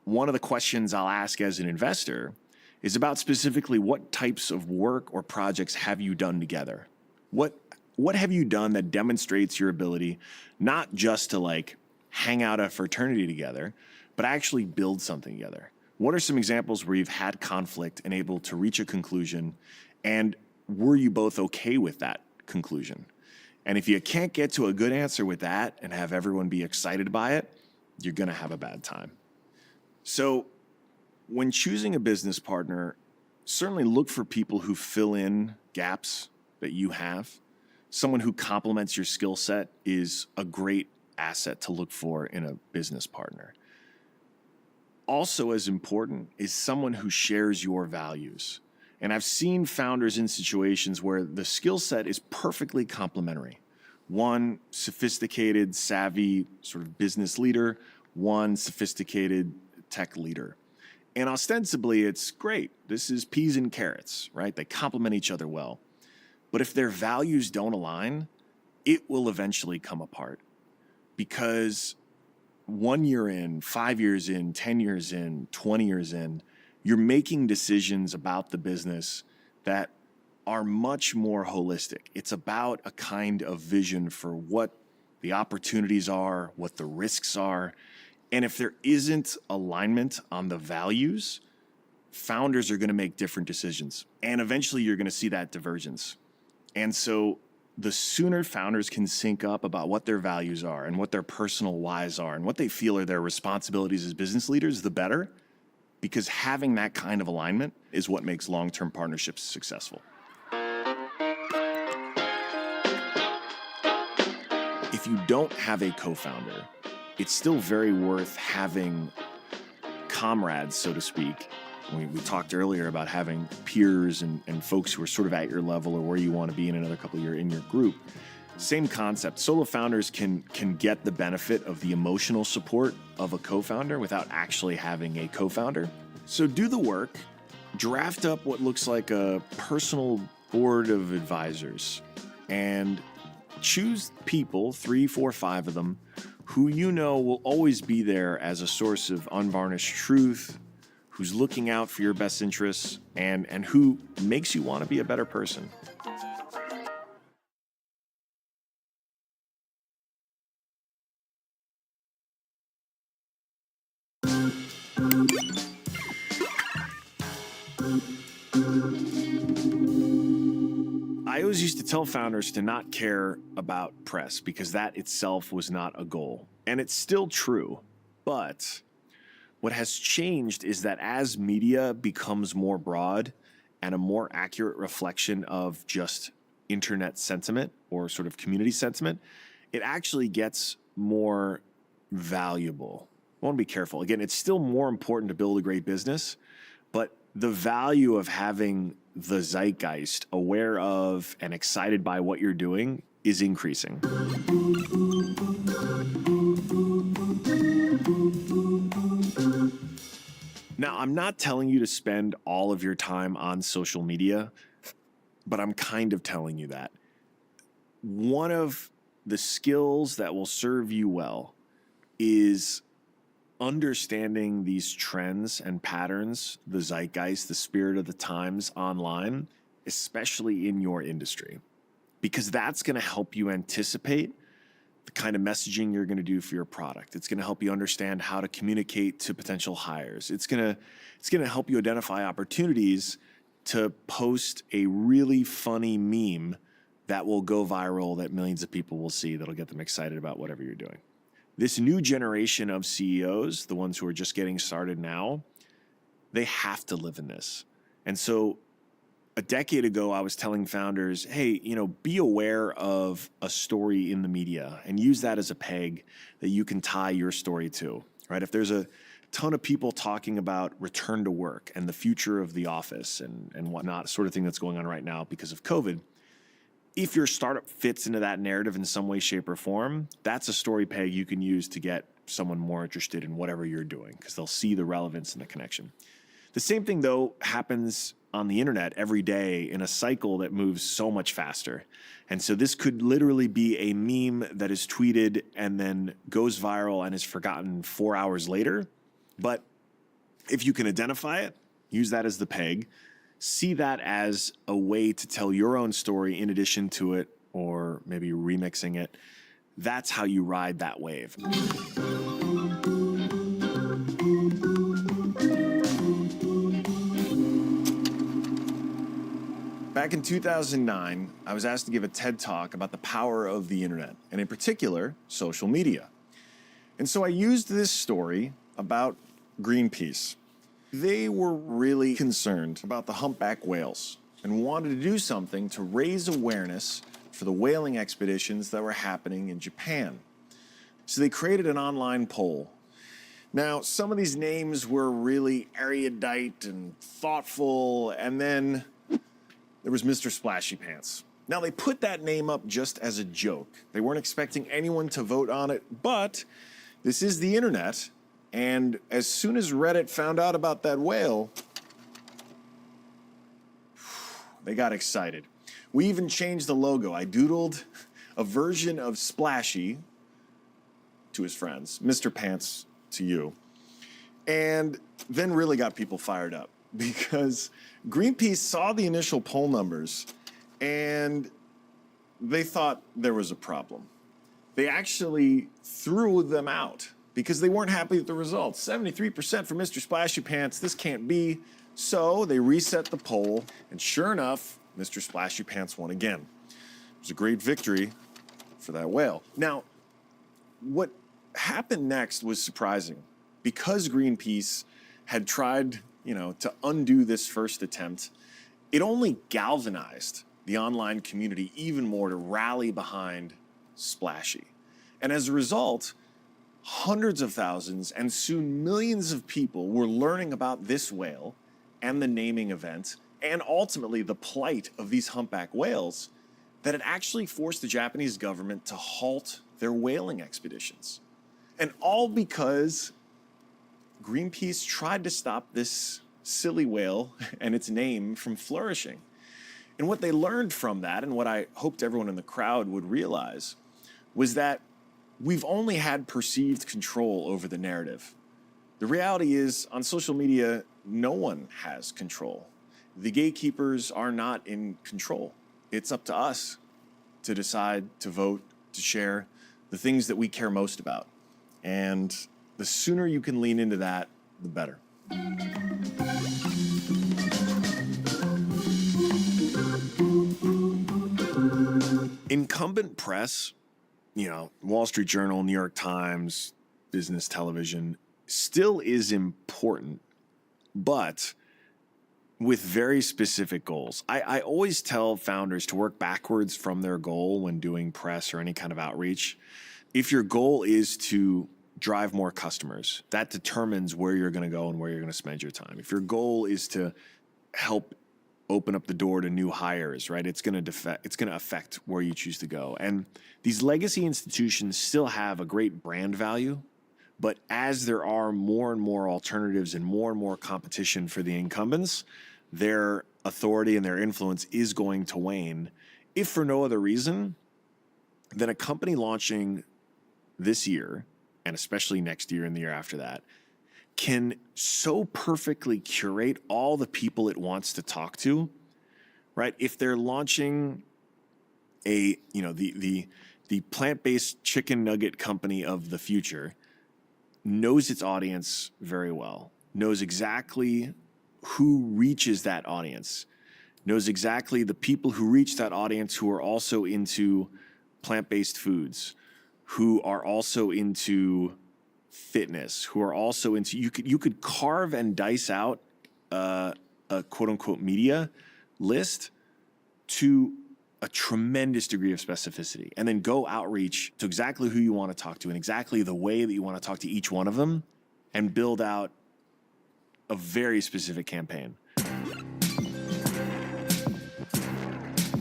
one of the questions I'll ask as an investor is about specifically what types of work or projects have you done together? What have you done that demonstrates your ability not just to hang out at a fraternity together, but actually build something together? What are some examples where you've had conflict and able to reach a conclusion, and were you both okay with that conclusion? And if you can't get to a good answer with that and have everyone be excited by it, you're going to have a bad time. So when choosing a business partner, certainly look for people who fill in gaps that you have. Someone who complements your skill set is a great asset to look for in a business partner. Also as important is someone who shares your values. And I've seen founders in situations where the skill set is perfectly complementary. One sophisticated, savvy sort of business leader, one sophisticated tech leader. And ostensibly, it's great. This is peas and carrots, right? They complement each other well. But if their values don't align, it will eventually come apart. Because 1 year in, 5 years in, 10 years in, 20 years in, you're making decisions about the business that are much more holistic. It's about a kind of vision for what the opportunities are, what the risks are. And if there isn't alignment on the values, founders are going to make different decisions. And eventually you're going to see that divergence. And so the sooner founders can sync up about what their values are and what their personal whys are and what they feel are their responsibilities as business leaders, the better. Because having that kind of alignment is what makes long-term partnerships successful. if you don't have a co-founder, it's still very worth having comrades, so to speak. We talked earlier about having peers and folks who are sort of at your level or where you want to be in another couple of years in your group. Same concept. Solo founders can get the benefit of the emotional support of a co-founder without actually having a co-founder. So do the work, draft up what looks like a personal board of advisors, and choose people, 3, 4, 5 of them, who you know will always be there as a source of unvarnished truth, who's looking out for your best interests, and who makes you want to be a better person. I always used to tell founders to not care about press because that itself was not a goal. And it's still true. But what has changed is that as media becomes more broad and a more accurate reflection of just internet sentiment or sort of community sentiment, it actually gets more valuable. I want to be careful. Again, it's still more important to build a great business, but the value of having the zeitgeist aware of and excited by what you're doing is increasing. Now, I'm not telling you to spend all of your time on social media, but I'm kind of telling you that. One of the skills that will serve you well is understanding these trends and patterns, the zeitgeist, the spirit of the times online, especially in your industry, because that's going to help you anticipate the kind of messaging you're going to do for your product. It's going to help you understand how to communicate to potential hires. It's going to help you identify opportunities to post a really funny meme that will go viral, that millions of people will see, that'll get them excited about whatever you're doing. This new generation of CEOs, the ones who are just getting started now, they have to live in this. And so a decade ago, I was telling founders, hey, be aware of a story in the media and use that as a peg that you can tie your story to, right? If there's a ton of people talking about return to work and the future of the office and whatnot, sort of thing that's going on right now because of COVID, if your startup fits into that narrative in some way, shape, or form, that's a story peg you can use to get someone more interested in whatever you're doing because they'll see the relevance and the connection. The same thing, though, happens on the internet every day in a cycle that moves so much faster. And so this could literally be a meme that is tweeted and then goes viral and is forgotten 4 hours later. But if you can identify it, use that as the peg. See that as a way to tell your own story in addition to it, or maybe remixing it. That's how you ride that wave. Back in 2009, I was asked to give a TED Talk about the power of the internet, and in particular, social media. And so I used this story about Greenpeace. They were really concerned about the humpback whales and wanted to do something to raise awareness for the whaling expeditions that were happening in Japan. So they created an online poll. Now, some of these names were really erudite and thoughtful, and then there was Mr. Splashy Pants. Now, they put that name up just as a joke. They weren't expecting anyone to vote on it, but this is the internet. And as soon as Reddit found out about that whale, they got excited. We even changed the logo. I doodled a version of Splashy to his friends, Mr. Pants to you, and then really got people fired up because Greenpeace saw the initial poll numbers and they thought there was a problem. They actually threw them out because they weren't happy with the results. 73% for Mr. Splashy Pants, this can't be. So they reset the poll, and sure enough, Mr. Splashy Pants won again. It was a great victory for that whale. Now, what happened next was surprising. Because Greenpeace had tried, to undo this first attempt, it only galvanized the online community even more to rally behind Splashy. And as a result, hundreds of thousands and soon millions of people were learning about this whale and the naming event and ultimately the plight of these humpback whales that it actually forced the Japanese government to halt their whaling expeditions. And all because Greenpeace tried to stop this silly whale and its name from flourishing. And what they learned from that, and what I hoped everyone in the crowd would realize, was that we've only had perceived control over the narrative. The reality is, on social media, no one has control. The gatekeepers are not in control. It's up to us to decide, to vote, to share the things that we care most about. And the sooner you can lean into that, the better. Incumbent press, Wall Street Journal, New York Times, business television, still is important, but with very specific goals. I always tell founders to work backwards from their goal when doing press or any kind of outreach. If your goal is to drive more customers, that determines where you're going to go and where you're going to spend your time. If your goal is to help open up the door to new hires, right? It's going to affect where you choose to go. And these legacy institutions still have a great brand value, but as there are more and more alternatives and more competition for the incumbents, their authority and their influence is going to wane, if for no other reason than a company launching this year, and especially next year and the year after that, can so perfectly curate all the people it wants to talk to, right? If they're launching the plant-based chicken nugget company of the future, knows its audience very well, knows exactly who reaches that audience, knows exactly the people who reach that audience who are also into plant-based foods, who are also into fitness, who are also into, you could carve and dice out a quote unquote media list to a tremendous degree of specificity, and then go outreach to exactly who you want to talk to and exactly the way that you want to talk to each one of them, and build out a very specific campaign.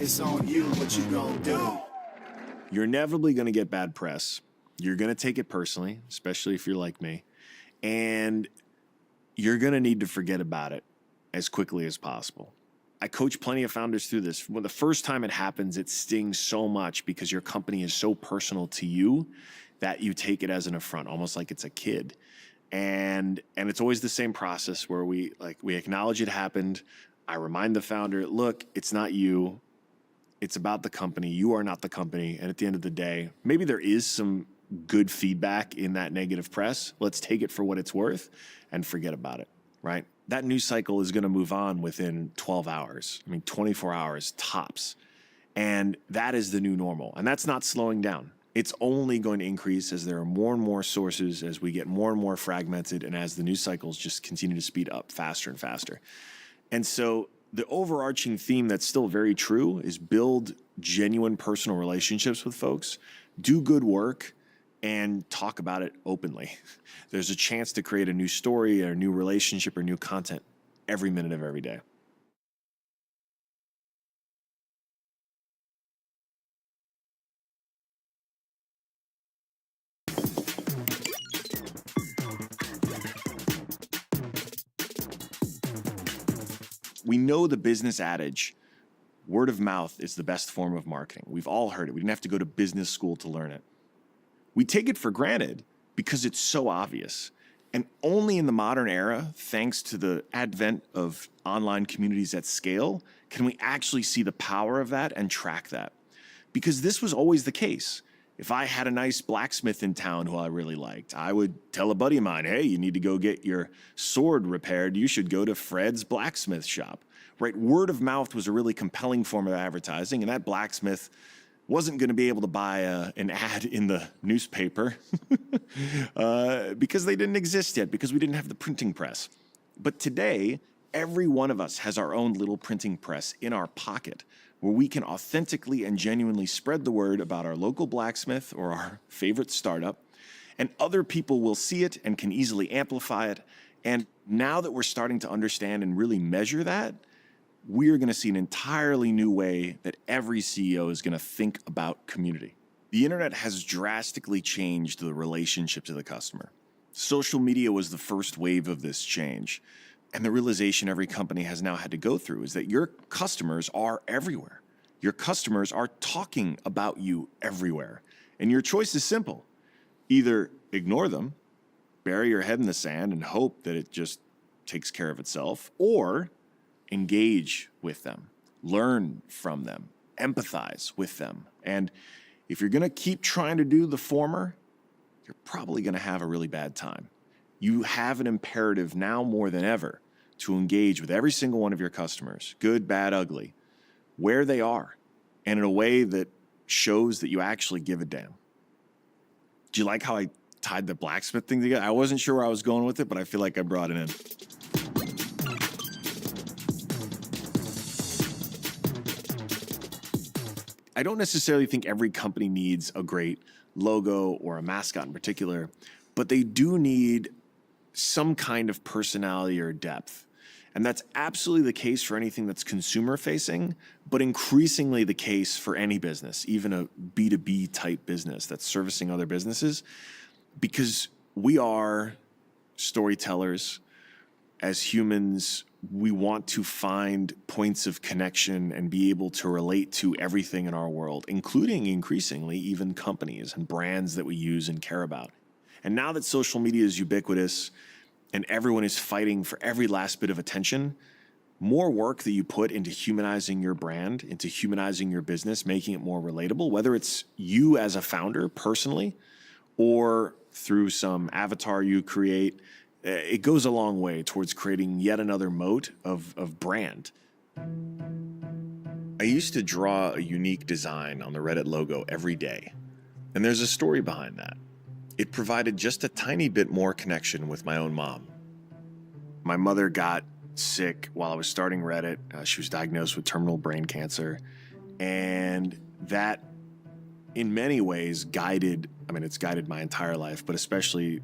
It's on you, what you gonna do? You're inevitably gonna get bad press. You're gonna take it personally, especially if you're like me, and you're gonna need to forget about it as quickly as possible. I coach plenty of founders through this. When the first time it happens, it stings so much because your company is so personal to you that you take it as an affront, almost like it's a kid. And it's always the same process where we acknowledge it happened. I remind the founder, look, it's not you. It's about the company. You are not the company. And at the end of the day, maybe there is some good feedback in that negative press. Let's take it for what it's worth and forget about it, right? That news cycle is going to move on within 12 hours. 24 hours tops. And that is the new normal. And that's not slowing down. It's only going to increase as there are more and more sources, as we get more and more fragmented, and as the news cycles just continue to speed up faster and faster. And so the overarching theme that's still very true is build genuine personal relationships with folks, do good work, and talk about it openly. There's a chance to create a new story or a new relationship or new content every minute of every day. We know the business adage, word of mouth is the best form of marketing. We've all heard it. We didn't have to go to business school to learn it. We take it for granted because it's so obvious. And only in the modern era, thanks to the advent of online communities at scale, can we actually see the power of that and track that. Because this was always the case. If I had a nice blacksmith in town who I really liked, I would tell a buddy of mine, hey, you need to go get your sword repaired. You should go to Fred's blacksmith shop, right? Word of mouth was a really compelling form of advertising, and that blacksmith wasn't going to be able to buy an ad in the newspaper because they didn't exist yet, because we didn't have the printing press. But today, every one of us has our own little printing press in our pocket, where we can authentically and genuinely spread the word about our local blacksmith or our favorite startup, and other people will see it and can easily amplify it. And now that we're starting to understand and really measure that, we're going to see an entirely new way that every CEO is going to think about community. The internet has drastically changed the relationship to the customer. Social media was the first wave of this change. And the realization every company has now had to go through is that your customers are everywhere. Your customers are talking about you everywhere. And your choice is simple. Either ignore them, bury your head in the sand and hope that it just takes care of itself, or engage with them, learn from them, empathize with them. And if you're going to keep trying to do the former, you're probably going to have a really bad time. You have an imperative now more than ever to engage with every single one of your customers, good, bad, ugly, where they are, and in a way that shows that you actually give a damn. Do you like how I tied the blacksmith thing together? I wasn't sure where I was going with it, but I feel like I brought it in. I don't necessarily think every company needs a great logo or a mascot in particular, but they do need some kind of personality or depth. And that's absolutely the case for anything that's consumer facing, but increasingly the case for any business, even a B2B type business that's servicing other businesses, because we are storytellers. As humans, we want to find points of connection and be able to relate to everything in our world, including increasingly even companies and brands that we use and care about. And now that social media is ubiquitous and everyone is fighting for every last bit of attention, more work that you put into humanizing your brand, into humanizing your business, making it more relatable, whether it's you as a founder personally or through some avatar you create, it goes a long way towards creating yet another moat of brand. I used to draw a unique design on the Reddit logo every day, and there's a story behind that. It provided just a tiny bit more connection with my own mom. My mother got sick while I was starting Reddit. She was diagnosed with terminal brain cancer, and that in many ways it's guided my entire life, but especially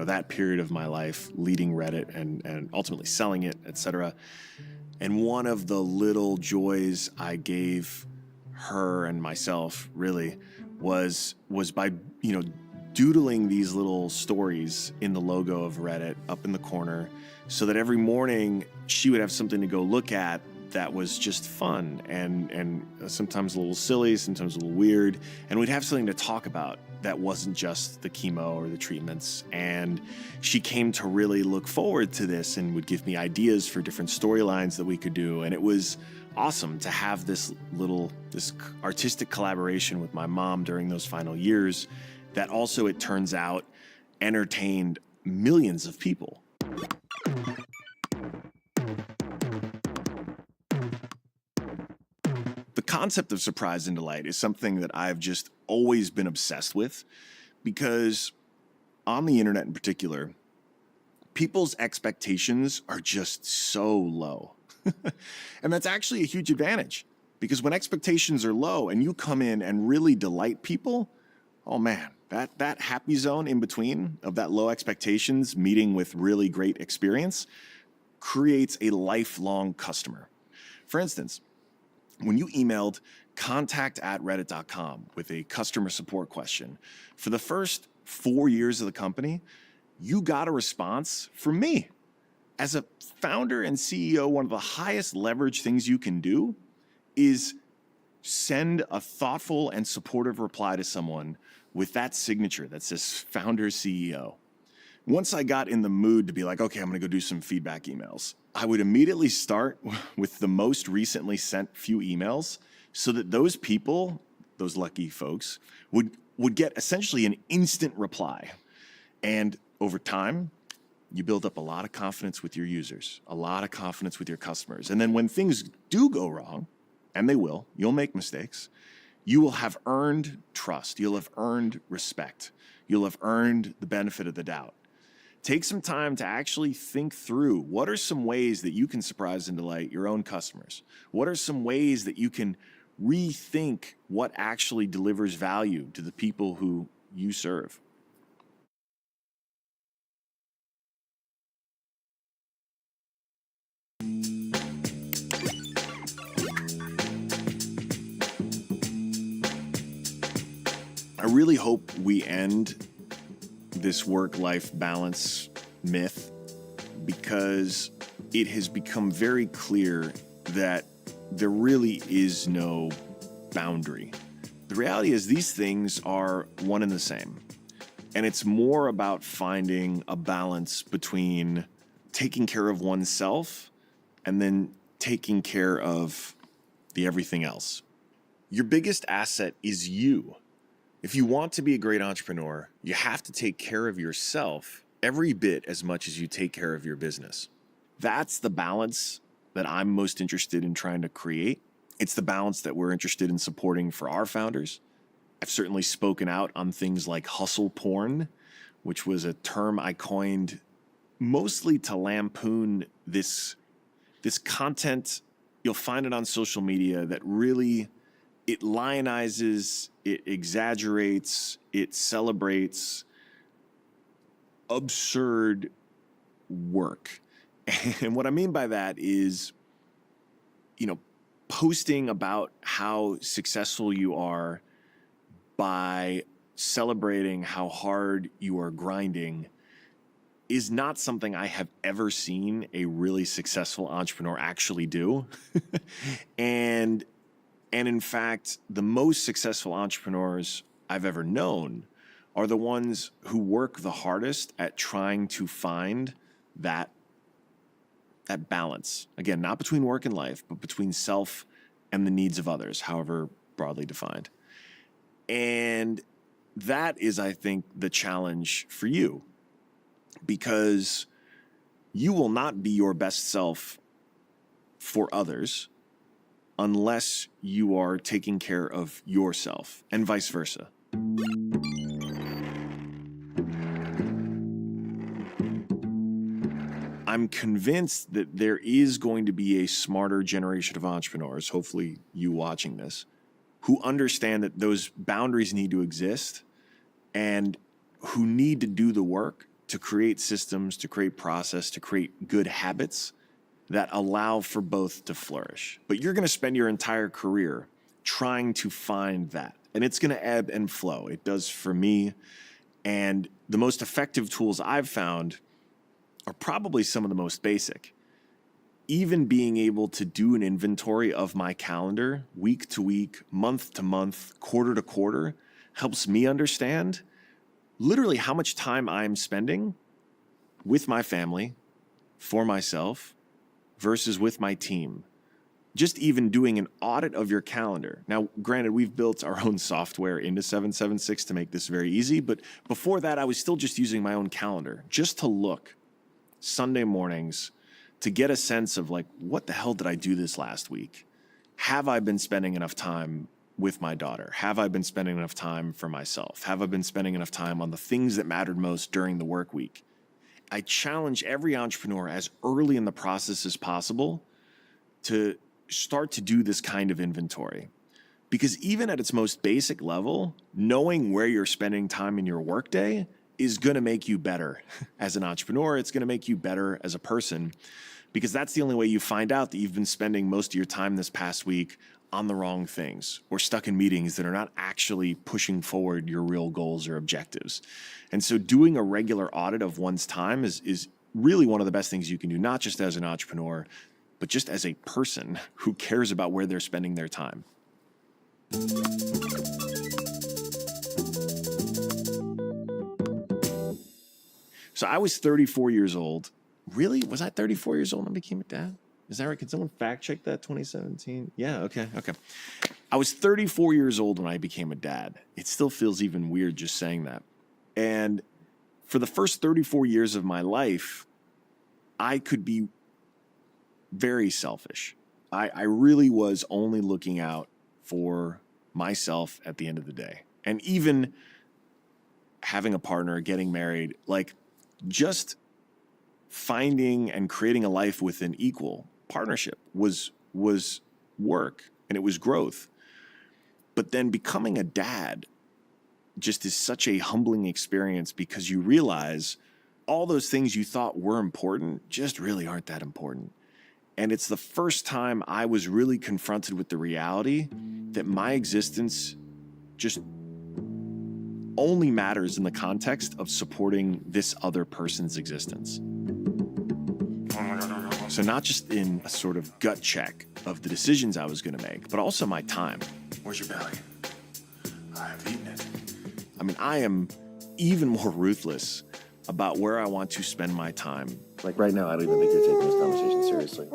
that period of my life leading Reddit and ultimately selling it, etc. And one of the little joys I gave her and myself really was by, doodling these little stories in the logo of Reddit up in the corner so that every morning she would have something to go look at that was just fun and sometimes a little silly, sometimes a little weird. And we'd have something to talk about that wasn't just the chemo or the treatments. And she came to really look forward to this and would give me ideas for different storylines that we could do. And it was awesome to have this artistic collaboration with my mom during those final years that also, it turns out, entertained millions of people. The concept of surprise and delight is something that I've just always been obsessed with, because on the internet in particular, people's expectations are just so low. And that's actually a huge advantage, because when expectations are low and you come in and really delight people, oh man, that happy zone in between of that low expectations meeting with really great experience creates a lifelong customer. For instance, when you emailed contact@reddit.com with a customer support question, for the first 4 years of the company, you got a response from me. As a founder and CEO, one of the highest leverage things you can do is send a thoughtful and supportive reply to someone with that signature that says founder CEO. Once I got in the mood to be like, okay, I'm going to go do some feedback emails, I would immediately start with the most recently sent few emails so that those people, those lucky folks, would get essentially an instant reply. And over time, you build up a lot of confidence with your users, a lot of confidence with your customers. And then when things do go wrong, and they will, you'll make mistakes, you will have earned trust. You'll have earned respect. You'll have earned the benefit of the doubt. take some time to actually think through what are some ways that you can surprise and delight your own customers? What are some ways that you can rethink what actually delivers value to the people who you serve? I really hope we end this work-life balance myth, because it has become very clear that there really is no boundary. The reality is these things are one and the same. And it's more about finding a balance between taking care of oneself and then taking care of the everything else. Your biggest asset is you. If you want to be a great entrepreneur, you have to take care of yourself every bit as much as you take care of your business. That's the balance that I'm most interested in trying to create. It's the balance that we're interested in supporting for our founders. I've certainly spoken out on things like hustle porn, which was a term I coined mostly to lampoon this content. You'll find it on social media that really, it lionizes, it exaggerates, it celebrates absurd work. And what I mean by that is, posting about how successful you are by celebrating how hard you are grinding is not something I have ever seen a really successful entrepreneur actually do. And in fact, the most successful entrepreneurs I've ever known are the ones who work the hardest at trying to find that balance. Again, not between work and life, but between self and the needs of others, however broadly defined. And that is, I think, the challenge for you, because you will not be your best self for others unless you are taking care of yourself, and vice versa. I'm convinced that there is going to be a smarter generation of entrepreneurs, hopefully you watching this, who understand that those boundaries need to exist and who need to do the work to create systems, to create process, to create good habits that allow for both to flourish. But you're going to spend your entire career trying to find that. And it's going to ebb and flow. It does for me. And the most effective tools I've found are probably some of the most basic. Even being able to do an inventory of my calendar week to week, month to month, quarter to quarter helps me understand literally how much time I'm spending with my family, for myself, versus with my team. Just even doing an audit of your calendar. Now, granted, we've built our own software into 776 to make this very easy, but before that, I was still just using my own calendar just to look Sunday mornings to get a sense of like, what the hell did I do this last week? Have I been spending enough time with my daughter? Have I been spending enough time for myself? Have I been spending enough time on the things that mattered most during the work week? I challenge every entrepreneur as early in the process as possible to start to do this kind of inventory. Because even at its most basic level, knowing where you're spending time in your workday is going to make you better as an entrepreneur. It's going to make you better as a person, because that's the only way you find out that you've been spending most of your time this past week on the wrong things or stuck in meetings that are not actually pushing forward your real goals or objectives. And so doing a regular audit of one's time is really one of the best things you can do, not just as an entrepreneur, but just as a person who cares about where they're spending their time. So I was 34 years old. Really? Was I 34 years old when I became a dad? Is that right? Can someone fact check that? 2017? Yeah, okay. I was 34 years old when I became a dad. It still feels even weird just saying that. And for the first 34 years of my life, I could be very selfish. I really was only looking out for myself at the end of the day. And even having a partner, getting married, like, just finding and creating a life with an equal partnership was work, and it was growth. But then becoming a dad just is such a humbling experience, because you realize all those things you thought were important just really aren't that important. And it's the first time I was really confronted with the reality that my existence just only matters in the context of supporting this other person's existence. So not just in a sort of gut check of the decisions I was going to make, but also my time. Where's your belly? I've eaten it. I mean, I am even more ruthless about where I want to spend my time. Like right now, I don't even think you're taking this conversation seriously.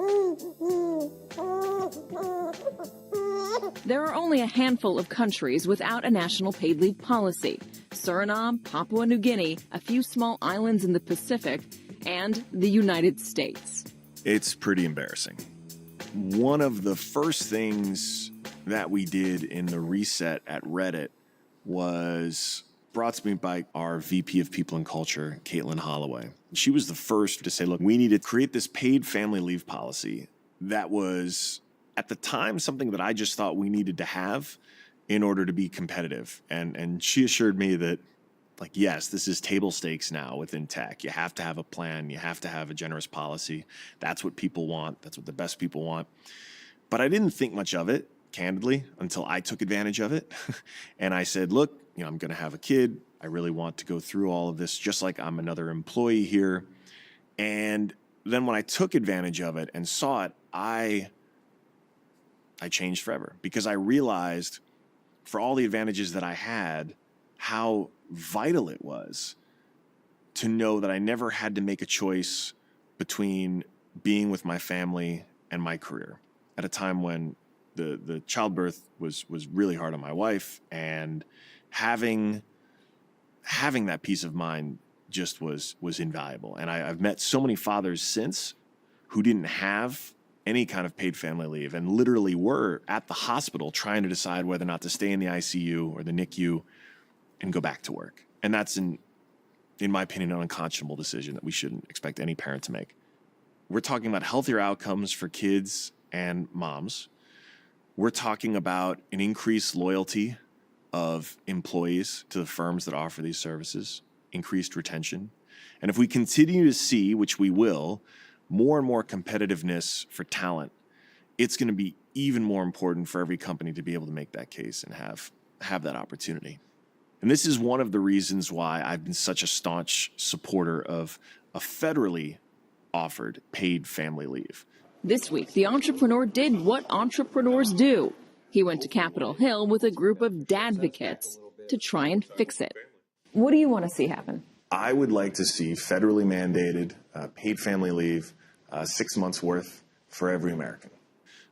There are only a handful of countries without a national paid leave policy. Suriname, Papua New Guinea, a few small islands in the Pacific, and the United States. It's pretty embarrassing. One of the first things that we did in the reset at Reddit was brought to me by our VP of People and Culture, Caitlin Holloway. She was the first to say, look, we need to create this paid family leave policy that was, at the time, something that I just thought we needed to have in order to be competitive. And she assured me that, like, yes, this is table stakes now within tech. You have to have a plan. You have to have a generous policy. That's what people want. That's what the best people want. But I didn't think much of it, candidly, until I took advantage of it. And I said, look, I'm going to have a kid. I really want to go through all of this just like I'm another employee here. And then when I took advantage of it and saw it, I changed forever, because I realized, for all the advantages that I had, how vital it was to know that I never had to make a choice between being with my family and my career at a time when the childbirth was really hard on my wife, and having that peace of mind just was invaluable. And I've met so many fathers since who didn't have any kind of paid family leave and literally were at the hospital trying to decide whether or not to stay in the ICU or the NICU and go back to work. And that's, in my opinion, an unconscionable decision that we shouldn't expect any parent to make. We're talking about healthier outcomes for kids and moms. We're talking about an increased loyalty of employees to the firms that offer these services, increased retention. And if we continue to see, which we will, more and more competitiveness for talent, it's going to be even more important for every company to be able to make that case and have that opportunity. And this is one of the reasons why I've been such a staunch supporter of a federally offered paid family leave. This week, the entrepreneur did what entrepreneurs do. He went to Capitol Hill with a group of dadvocates to try and fix it. What do you want to see happen? I would like to see federally mandated paid family leave, 6 months worth for every American.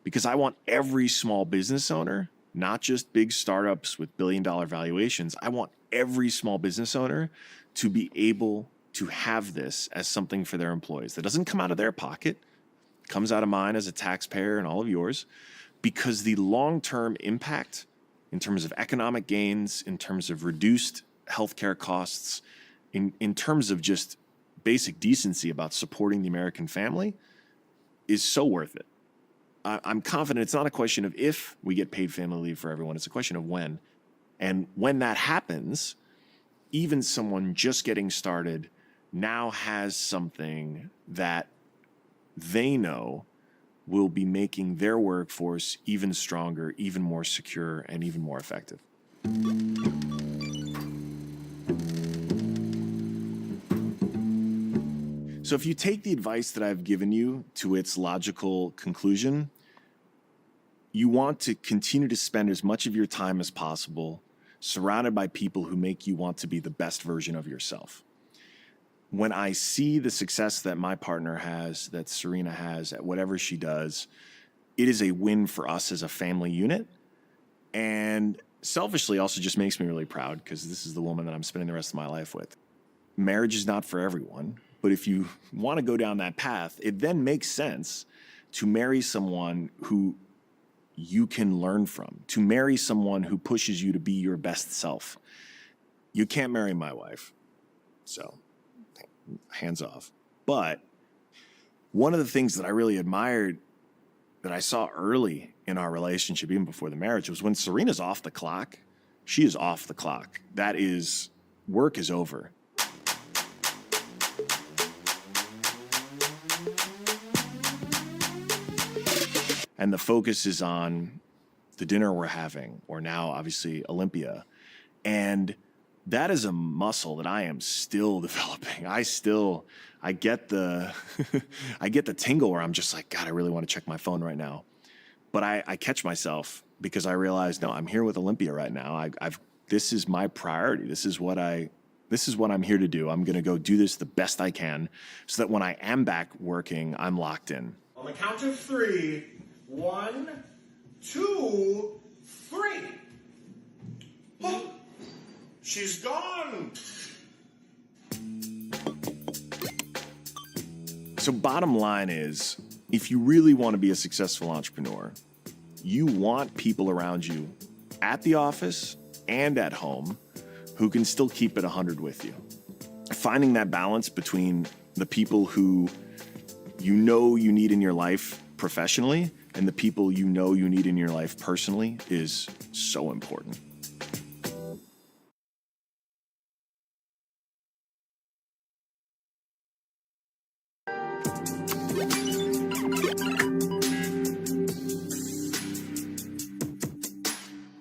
Because I want every small business owner, not just big startups with billion-dollar valuations, I want every small business owner to be able to have this as something for their employees that doesn't come out of their pocket, comes out of mine as a taxpayer and all of yours, because the long-term impact in terms of economic gains, in terms of reduced healthcare costs, in terms of just basic decency about supporting the American family, is so worth it. I'm confident it's not a question of if we get paid family leave for everyone, it's a question of when. And when that happens, even someone just getting started now has something that they know will be making their workforce even stronger, even more secure, and even more effective. So if you take the advice that I've given you to its logical conclusion, you want to continue to spend as much of your time as possible surrounded by people who make you want to be the best version of yourself. When I see the success that my partner has, that Serena has at whatever she does, it is a win for us as a family unit. And selfishly also just makes me really proud, because this is the woman that I'm spending the rest of my life with. Marriage is not for everyone, but if you want to go down that path, it then makes sense to marry someone who you can learn from, to marry someone who pushes you to be your best self. You can't marry my wife, so hands off. But one of the things that I really admired that I saw early in our relationship, even before the marriage, was when Serena's off the clock, she is off the clock. That is, work is over. And the focus is on the dinner we're having, or now obviously Olympia. And that is a muscle that I am still developing. I get the I get the tingle where I'm just like, God, I really want to check my phone right now. But I catch myself because I realize, no, I'm here with Olympia right now. This is my priority. This is what I'm here to do. I'm going to go do this the best I can so that when I am back working, I'm locked in. On the count of 3, 1, 2, 3. Oh, she's gone. So bottom line is, if you really want to be a successful entrepreneur, you want people around you at the office and at home who can still keep it 100 with you. Finding that balance between the people who you know you need in your life professionally and the people you know you need in your life personally is so important.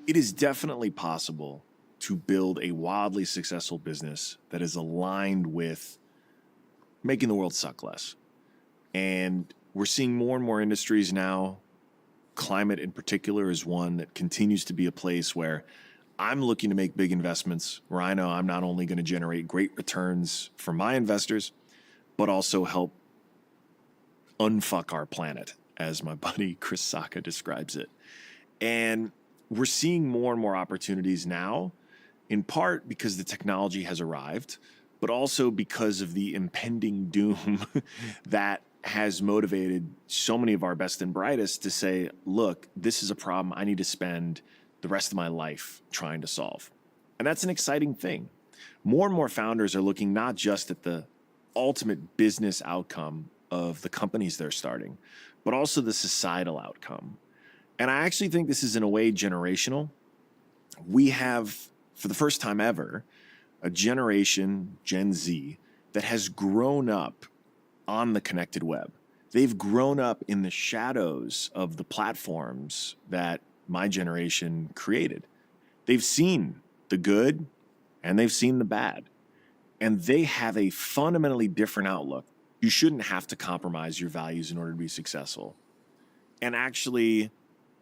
It is definitely possible to build a wildly successful business that is aligned with making the world suck less. And we're seeing more and more industries now. Climate in particular is one that continues to be a place where I'm looking to make big investments, where I know I'm not only going to generate great returns for my investors, but also help unfuck our planet, as my buddy Chris Sacca describes it. And we're seeing more and more opportunities now, in part because the technology has arrived, but also because of the impending doom that has motivated so many of our best and brightest to say, look, this is a problem I need to spend the rest of my life trying to solve. And that's an exciting thing. More and more founders are looking not just at the ultimate business outcome of the companies they're starting, but also the societal outcome. And I actually think this is in a way generational. We have, for the first time ever, a generation, Gen Z, that has grown up on the connected web. They've grown up in the shadows of the platforms that my generation created. They've seen the good and they've seen the bad. And they have a fundamentally different outlook. You shouldn't have to compromise your values in order to be successful. And actually,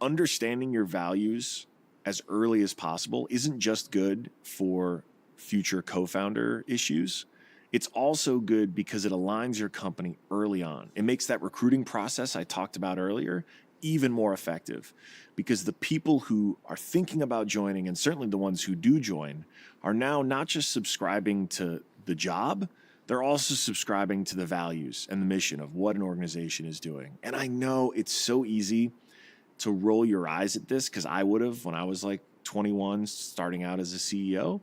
understanding your values as early as possible isn't just good for future co-founder issues. It's also good because it aligns your company early on. It makes that recruiting process I talked about earlier even more effective, because the people who are thinking about joining, and certainly the ones who do join, are now not just subscribing to the job, they're also subscribing to the values and the mission of what an organization is doing. And I know it's so easy to roll your eyes at this, because I would have when I was like 21 starting out as a CEO,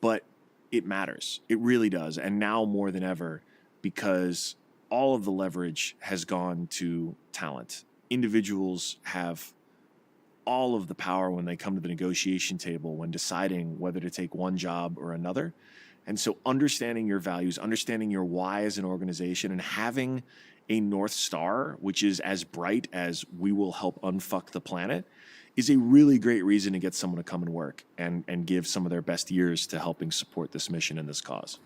but it matters. It really does. And now more than ever, because all of the leverage has gone to talent. Individuals have all of the power when they come to the negotiation table when deciding whether to take one job or another. And so understanding your values, understanding your why as an organization, and having a North Star, which is as bright as we will help unfuck the planet, is a really great reason to get someone to come and work and give some of their best years to helping support this mission and this cause.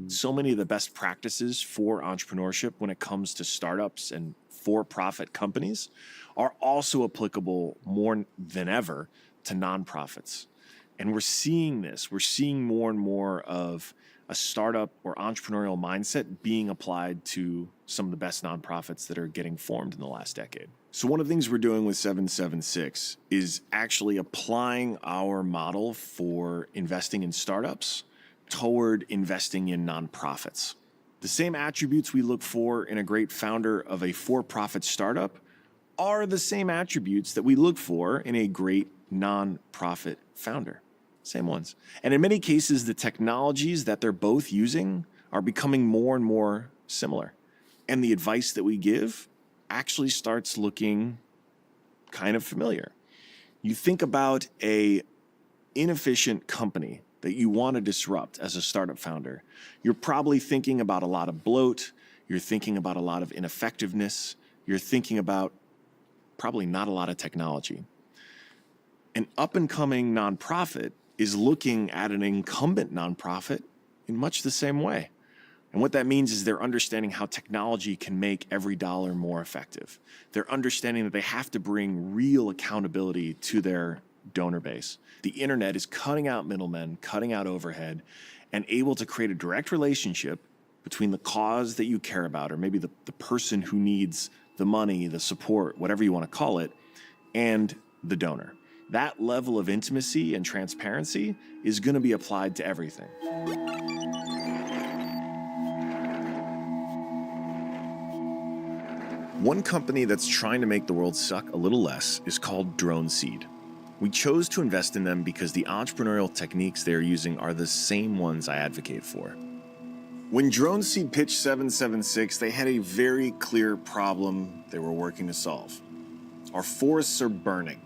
So many of the best practices for entrepreneurship when it comes to startups and for-profit companies are also applicable more than ever to nonprofits. And we're seeing this. We're seeing more and more of a startup or entrepreneurial mindset being applied to some of the best nonprofits that are getting formed in the last decade. So one of the things we're doing with 776 is actually applying our model for investing in startups toward investing in nonprofits. The same attributes we look for in a great founder of a for-profit startup are the same attributes that we look for in a great nonprofit founder. Same ones. And in many cases, the technologies that they're both using are becoming more and more similar. And the advice that we give actually starts looking kind of familiar. You think about a inefficient company that you want to disrupt as a startup founder. You're probably thinking about a lot of bloat. You're thinking about a lot of ineffectiveness. You're thinking about probably not a lot of technology. An up-and-coming nonprofit is looking at an incumbent nonprofit in much the same way. And what that means is they're understanding how technology can make every dollar more effective. They're understanding that they have to bring real accountability to their donor base. The internet is cutting out middlemen, cutting out overhead, and able to create a direct relationship between the cause that you care about, or maybe the person who needs the money, the support, whatever you want to call it, and the donor. That level of intimacy and transparency is going to be applied to everything. One company that's trying to make the world suck a little less is called Drone Seed. We chose to invest in them because the entrepreneurial techniques they're using are the same ones I advocate for. When Drone Seed pitched 776, they had a very clear problem they were working to solve. Our forests are burning.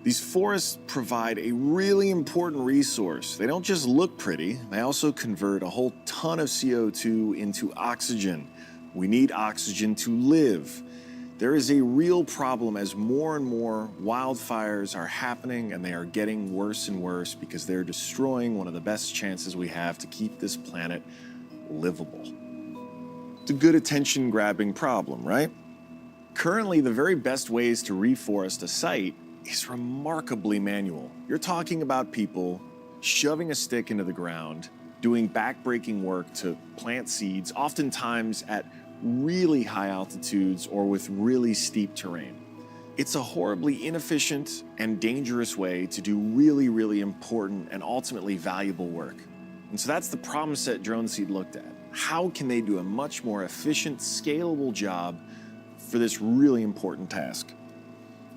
These forests provide a really important resource. They don't just look pretty, they also convert a whole ton of CO2 into oxygen. We need oxygen to live. There is a real problem as more and more wildfires are happening, and they are getting worse and worse because they're destroying one of the best chances we have to keep this planet livable. It's a good attention-grabbing problem, right? Currently, the very best ways to reforest a site is remarkably manual. You're talking about people shoving a stick into the ground, doing backbreaking work to plant seeds, oftentimes at really high altitudes or with really steep terrain. It's a horribly inefficient and dangerous way to do really, really important and ultimately valuable work. And so that's the problem set Drone Seed looked at. How can they do a much more efficient, scalable job for this really important task?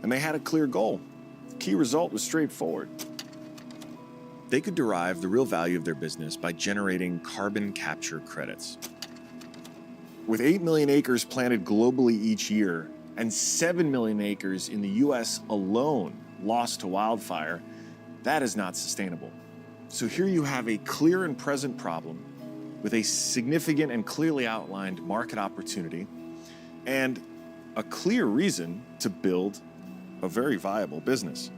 And they had a clear goal. The key result was straightforward. They could derive the real value of their business by generating carbon capture credits. With 8 million acres planted globally each year and 7 million acres in the US alone lost to wildfire, that is not sustainable. So here you have a clear and present problem with a significant and clearly outlined market opportunity and a clear reason to build a very viable business.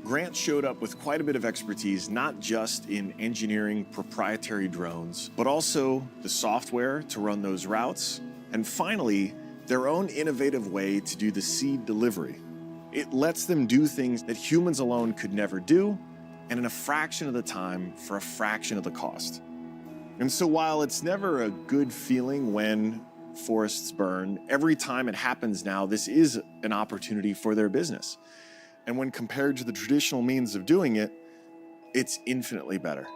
Grant showed up with quite a bit of expertise, not just in engineering proprietary drones, but also the software to run those routes, and finally, their own innovative way to do the seed delivery. It lets them do things that humans alone could never do, and in a fraction of the time for a fraction of the cost. And so while it's never a good feeling when forests burn, every time it happens now, this is an opportunity for their business. And when compared to the traditional means of doing it, it's infinitely better.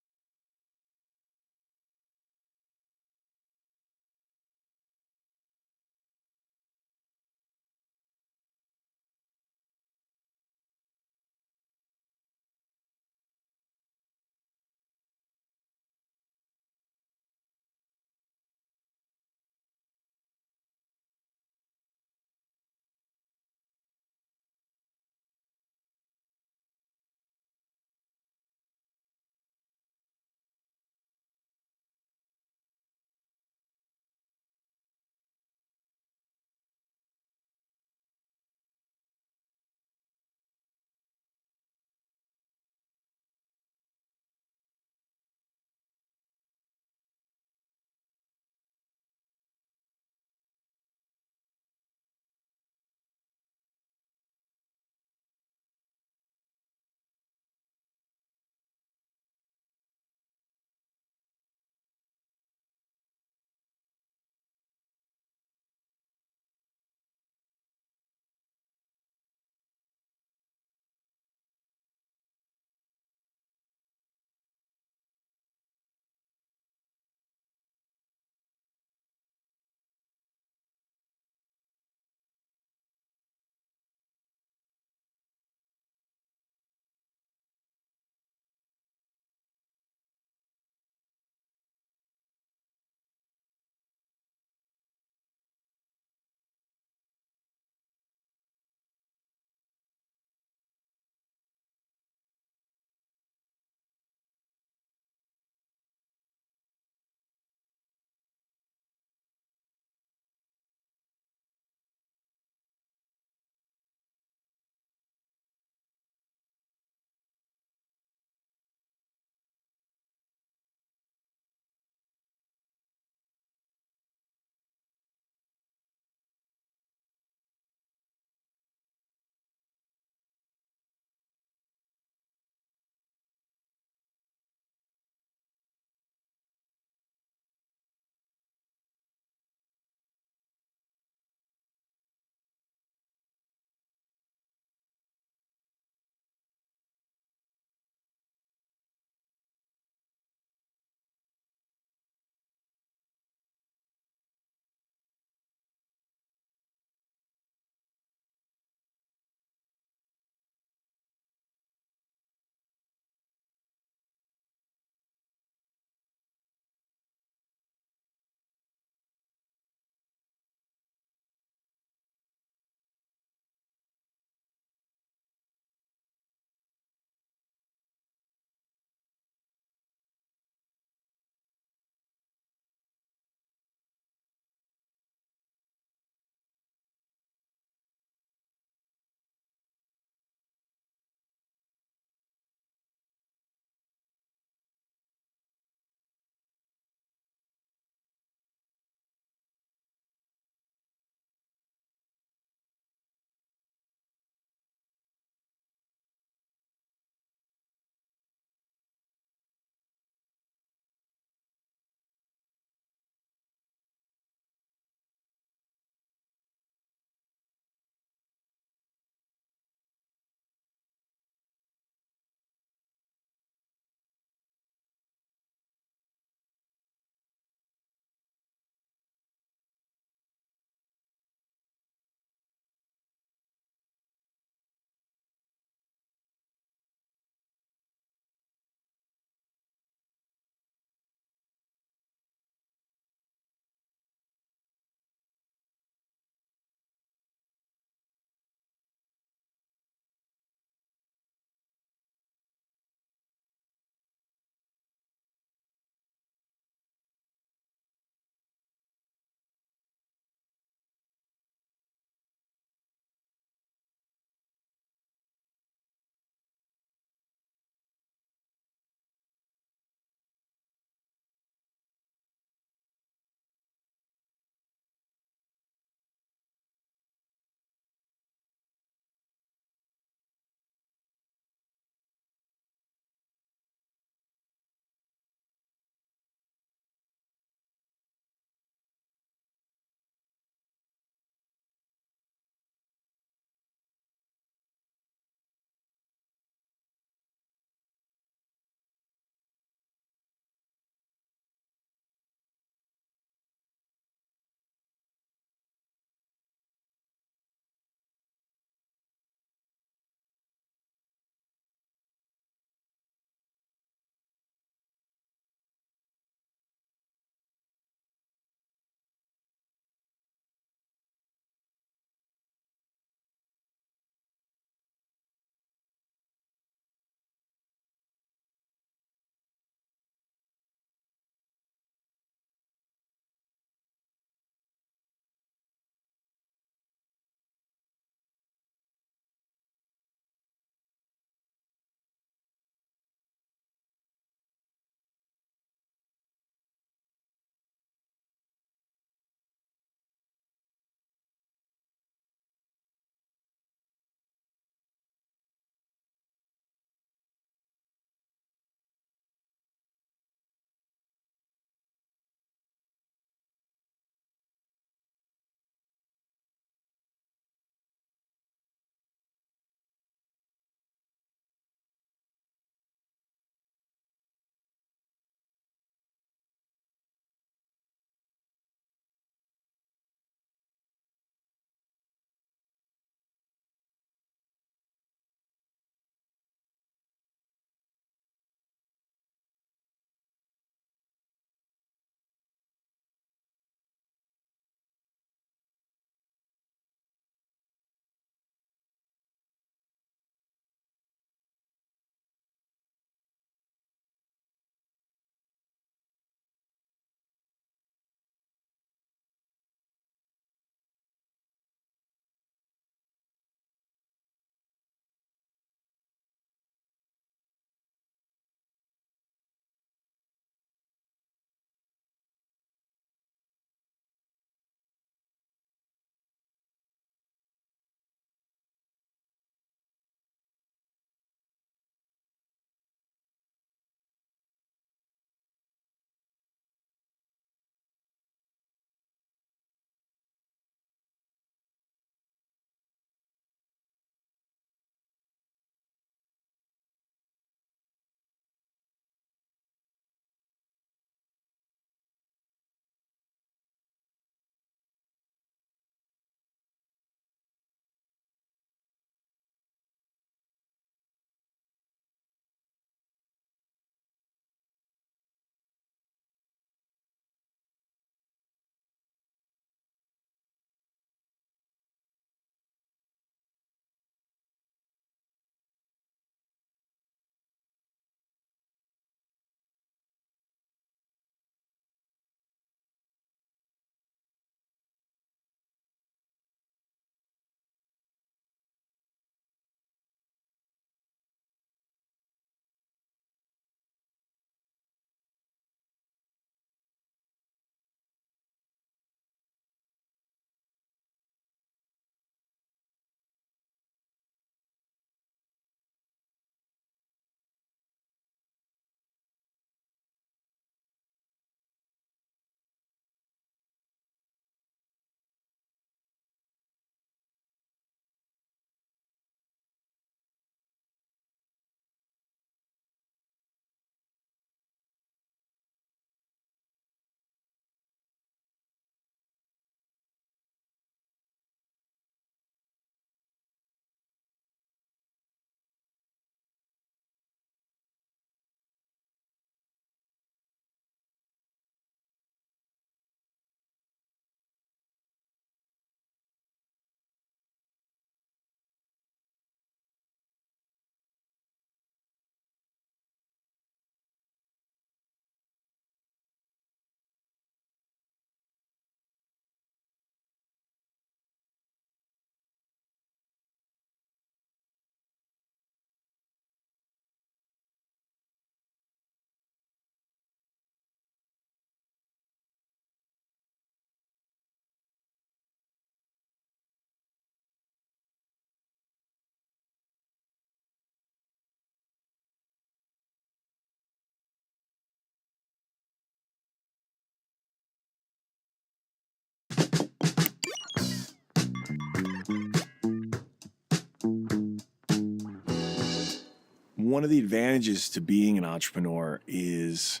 one of the advantages to being an entrepreneur is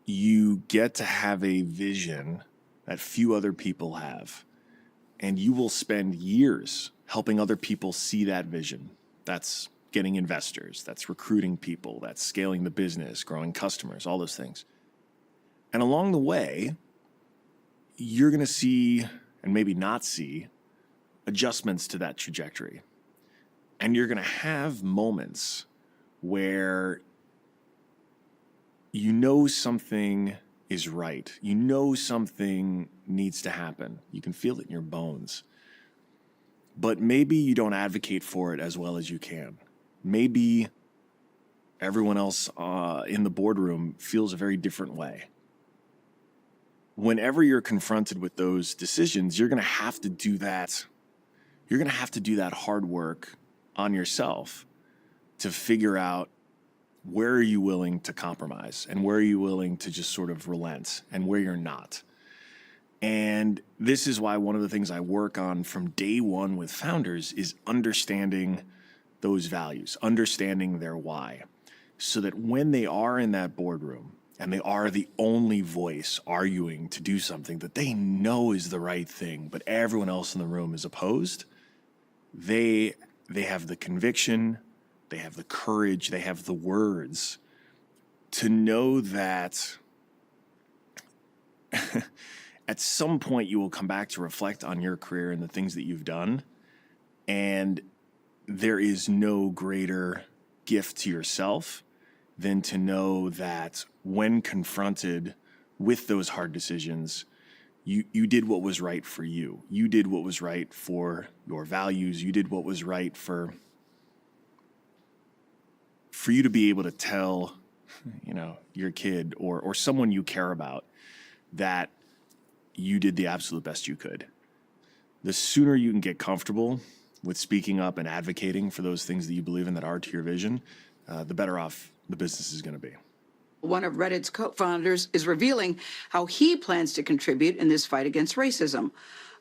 you get to have a vision that few other people have. And you will spend years helping other people see that vision. That's getting investors, that's recruiting people, that's scaling the business, growing customers, all those things. And along the way, you're going to see, and maybe not see, adjustments to that trajectory. And you're going to have moments where you know something is right. You know something needs to happen. You can feel it in your bones. But maybe you don't advocate for it as well as you can. Maybe everyone else in the boardroom feels a very different way. Whenever you're confronted with those decisions, you're going to have to do that. You're going to have to do that hard work on yourself to figure out where are you willing to compromise and where are you willing to just sort of relent and where you're not. And this is why one of the things I work on from day one with founders is understanding those values, understanding their why, so that when they are in that boardroom and they are the only voice arguing to do something that they know is the right thing, but everyone else in the room is opposed, they have the conviction, they have the courage, they have the words to know that at some point you will come back to reflect on your career and the things that you've done, and there is no greater gift to yourself than to know that when confronted with those hard decisions, you did what was right for you. You did what was right for your values. You did what was right for you to be able to tell, your kid or someone you care about that you did the absolute best you could. The sooner you can get comfortable with speaking up and advocating for those things that you believe in that are to your vision, the better off the business is going to be. One of Reddit's co-founders is revealing how he plans to contribute in this fight against racism.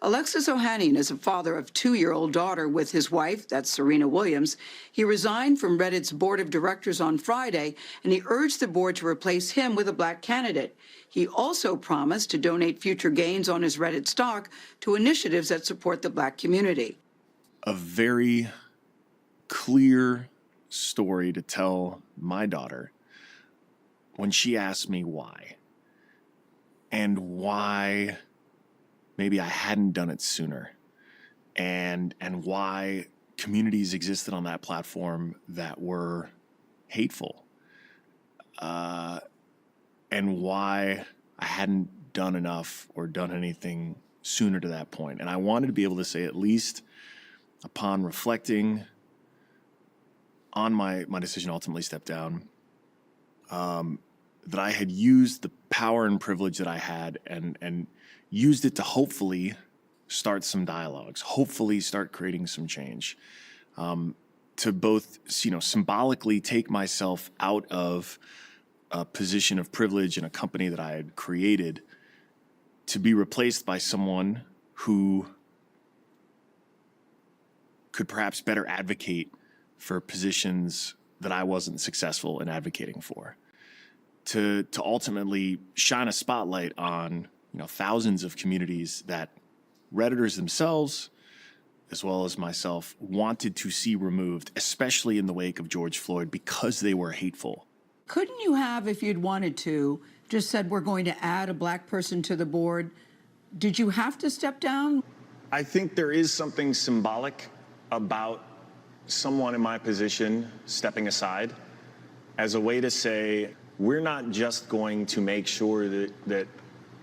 ALEXIS OHANIAN is a father of a 2-year-old daughter with his wife, that's Serena Williams. He resigned from Reddit's board of directors on Friday, and he urged the board to replace him with a black candidate. He also promised to donate future gains on his Reddit stock to initiatives that support the black community. A very clear story to tell my daughter when she asked me why, and why maybe I hadn't done it sooner, and why communities existed on that platform that were hateful, and why I hadn't done enough or done anything sooner to that point. And I wanted to be able to say, at least upon reflecting on my decision to ultimately step down, that I had used the power and privilege that I had and used it to hopefully start some dialogues, hopefully start creating some change, to both, symbolically take myself out of a position of privilege in a company that I had created to be replaced by someone who could perhaps better advocate for positions that I wasn't successful in advocating for, to ultimately shine a spotlight on thousands of communities that Redditors themselves, as well as myself, wanted to see removed, especially in the wake of George Floyd, because they were hateful. Couldn't you have, if you'd wanted to, just said we're going to add a black person to the board? Did you have to step down? I think there is something symbolic about someone in my position stepping aside as a way to say, we're not just going to make sure that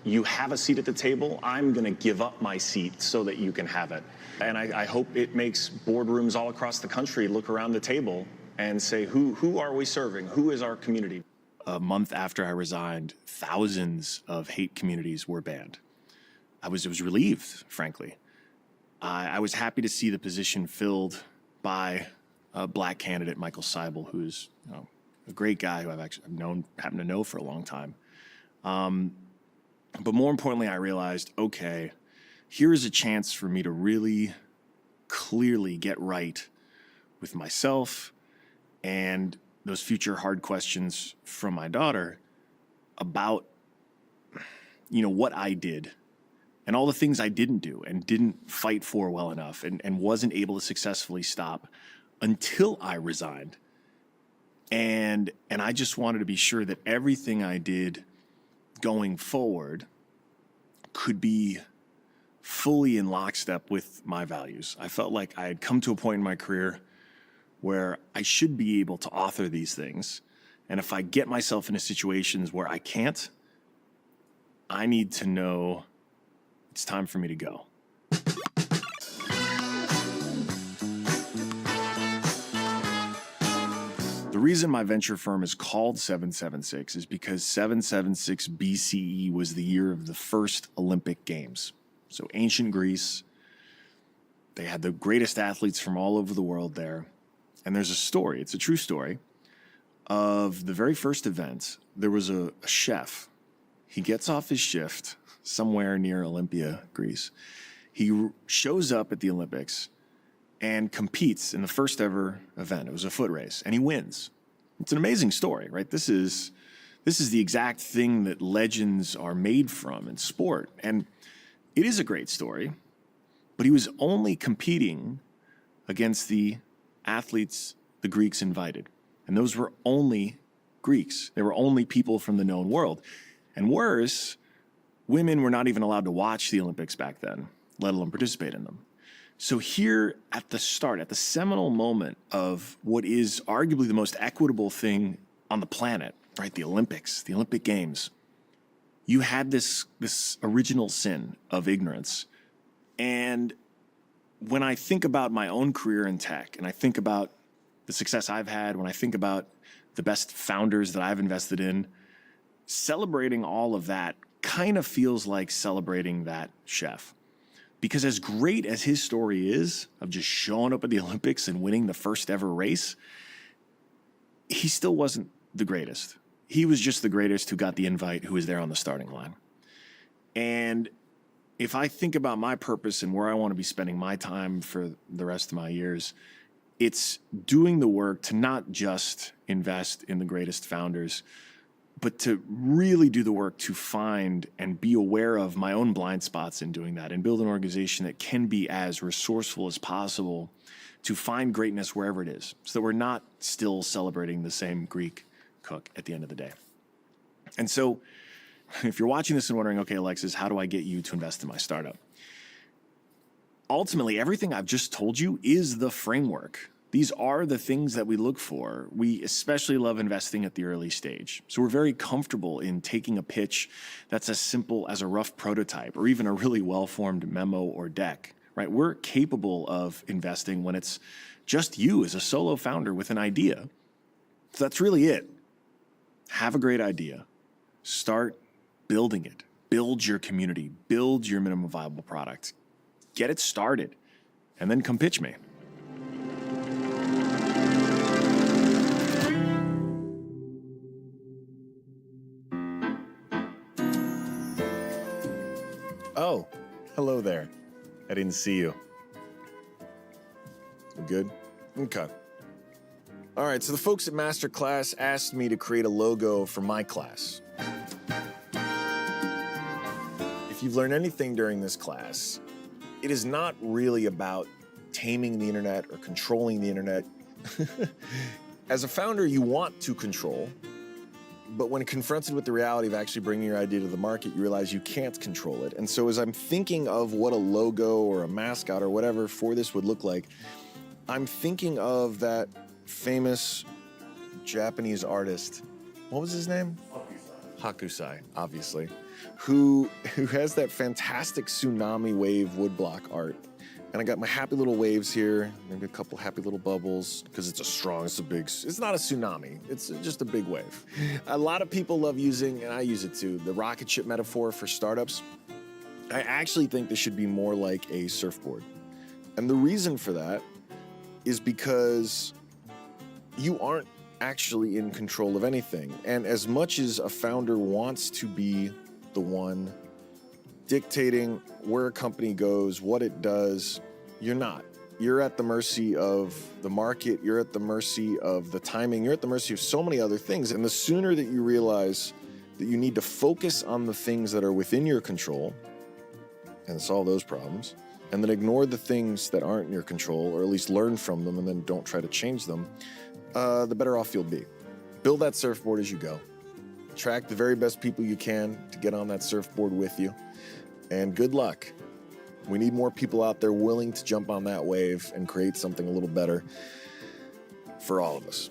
you have a seat at the table. I'm going to give up my seat so that you can have it. And I hope it makes boardrooms all across the country look around the table and say, who are we serving? Who is our community? A month after I resigned, thousands of hate communities were banned. I was relieved, frankly. I was happy to see the position filled by a black candidate, Michael Seibel, who's a great guy who I've happened to know for a long time. But more importantly, I realized, okay, here is a chance for me to really clearly get right with myself and those future hard questions from my daughter about, what I did and all the things I didn't do and didn't fight for well enough and wasn't able to successfully stop until I resigned. And I just wanted to be sure that everything I did going forward could be fully in lockstep with my values. I felt like I had come to a point in my career where I should be able to author these things. And if I get myself into situations where I can't, I need to know it's time for me to go. The reason my venture firm is called 776 is because 776 BCE was the year of the first Olympic Games. So ancient Greece, they had the greatest athletes from all over the world there. And there's a story, it's a true story, of the very first event. There was a chef. He gets off his shift somewhere near Olympia, Greece. He shows up at the Olympics and competes in the first ever event. It was a foot race, and he wins. It's an amazing story, right? This is the exact thing that legends are made from in sport. And it is a great story, but he was only competing against the athletes the Greeks invited. And those were only Greeks. They were only people from the known world. And worse, women were not even allowed to watch the Olympics back then, let alone participate in them. So here at the start, at the seminal moment of what is arguably the most equitable thing on the planet, right? The Olympics, the Olympic Games, you had this original sin of ignorance. And when I think about my own career in tech, and I think about the success I've had, when I think about the best founders that I've invested in, celebrating all of that kind of feels like celebrating that chef. Because as great as his story is of just showing up at the Olympics and winning the first ever race, he still wasn't the greatest. He was just the greatest who got the invite, who was there on the starting line. And if I think about my purpose and where I want to be spending my time for the rest of my years, it's doing the work to not just invest in the greatest founders, but to really do the work to find and be aware of my own blind spots in doing that and build an organization that can be as resourceful as possible to find greatness wherever it is, so that we're not still celebrating the same Greek cook at the end of the day. And so if you're watching this and wondering, okay, Alexis, how do I get you to invest in my startup? Ultimately, everything I've just told you is the framework. These are the things that we look for. We especially love investing at the early stage. So we're very comfortable in taking a pitch that's as simple as a rough prototype or even a really well-formed memo or deck, right? We're capable of investing when it's just you as a solo founder with an idea. So that's really it. Have a great idea. Start building it. Build your community. Build your minimum viable product. Get it started, and then come pitch me. Oh, hello there. I didn't see you. You good? Okay. All right, so the folks at Masterclass asked me to create a logo for my class. If you've learned anything during this class, it is not really about taming the internet or controlling the internet. As a founder, you want to control, but when confronted with the reality of actually bringing your idea to the market, you realize you can't control it. And so as I'm thinking of what a logo or a mascot or whatever for this would look like, I'm thinking of that famous Japanese artist. What was his name? Hakusai, obviously, who has that fantastic tsunami wave woodblock art. And I got my happy little waves here, maybe a couple happy little bubbles, because it's it's not a tsunami, it's just a big wave. A lot of people love using, and I use it too, the rocket ship metaphor for startups. I actually think this should be more like a surfboard. And the reason for that is because you aren't actually in control of anything. And as much as a founder wants to be the one dictating where a company goes, what it does, you're not. you're at the mercy of the market, you're at the mercy of the timing, you're at the mercy of so many other things. And the sooner that you realize that you need to focus on the things that are within your control and solve those problems, and then ignore the things that aren't in your control, or at least learn from them and then don't try to change them, the better off you'll be. Build that surfboard as you go. Attract the very best people you can to get on that surfboard with you. And good luck. We need more people out there willing to jump on that wave and create something a little better for all of us.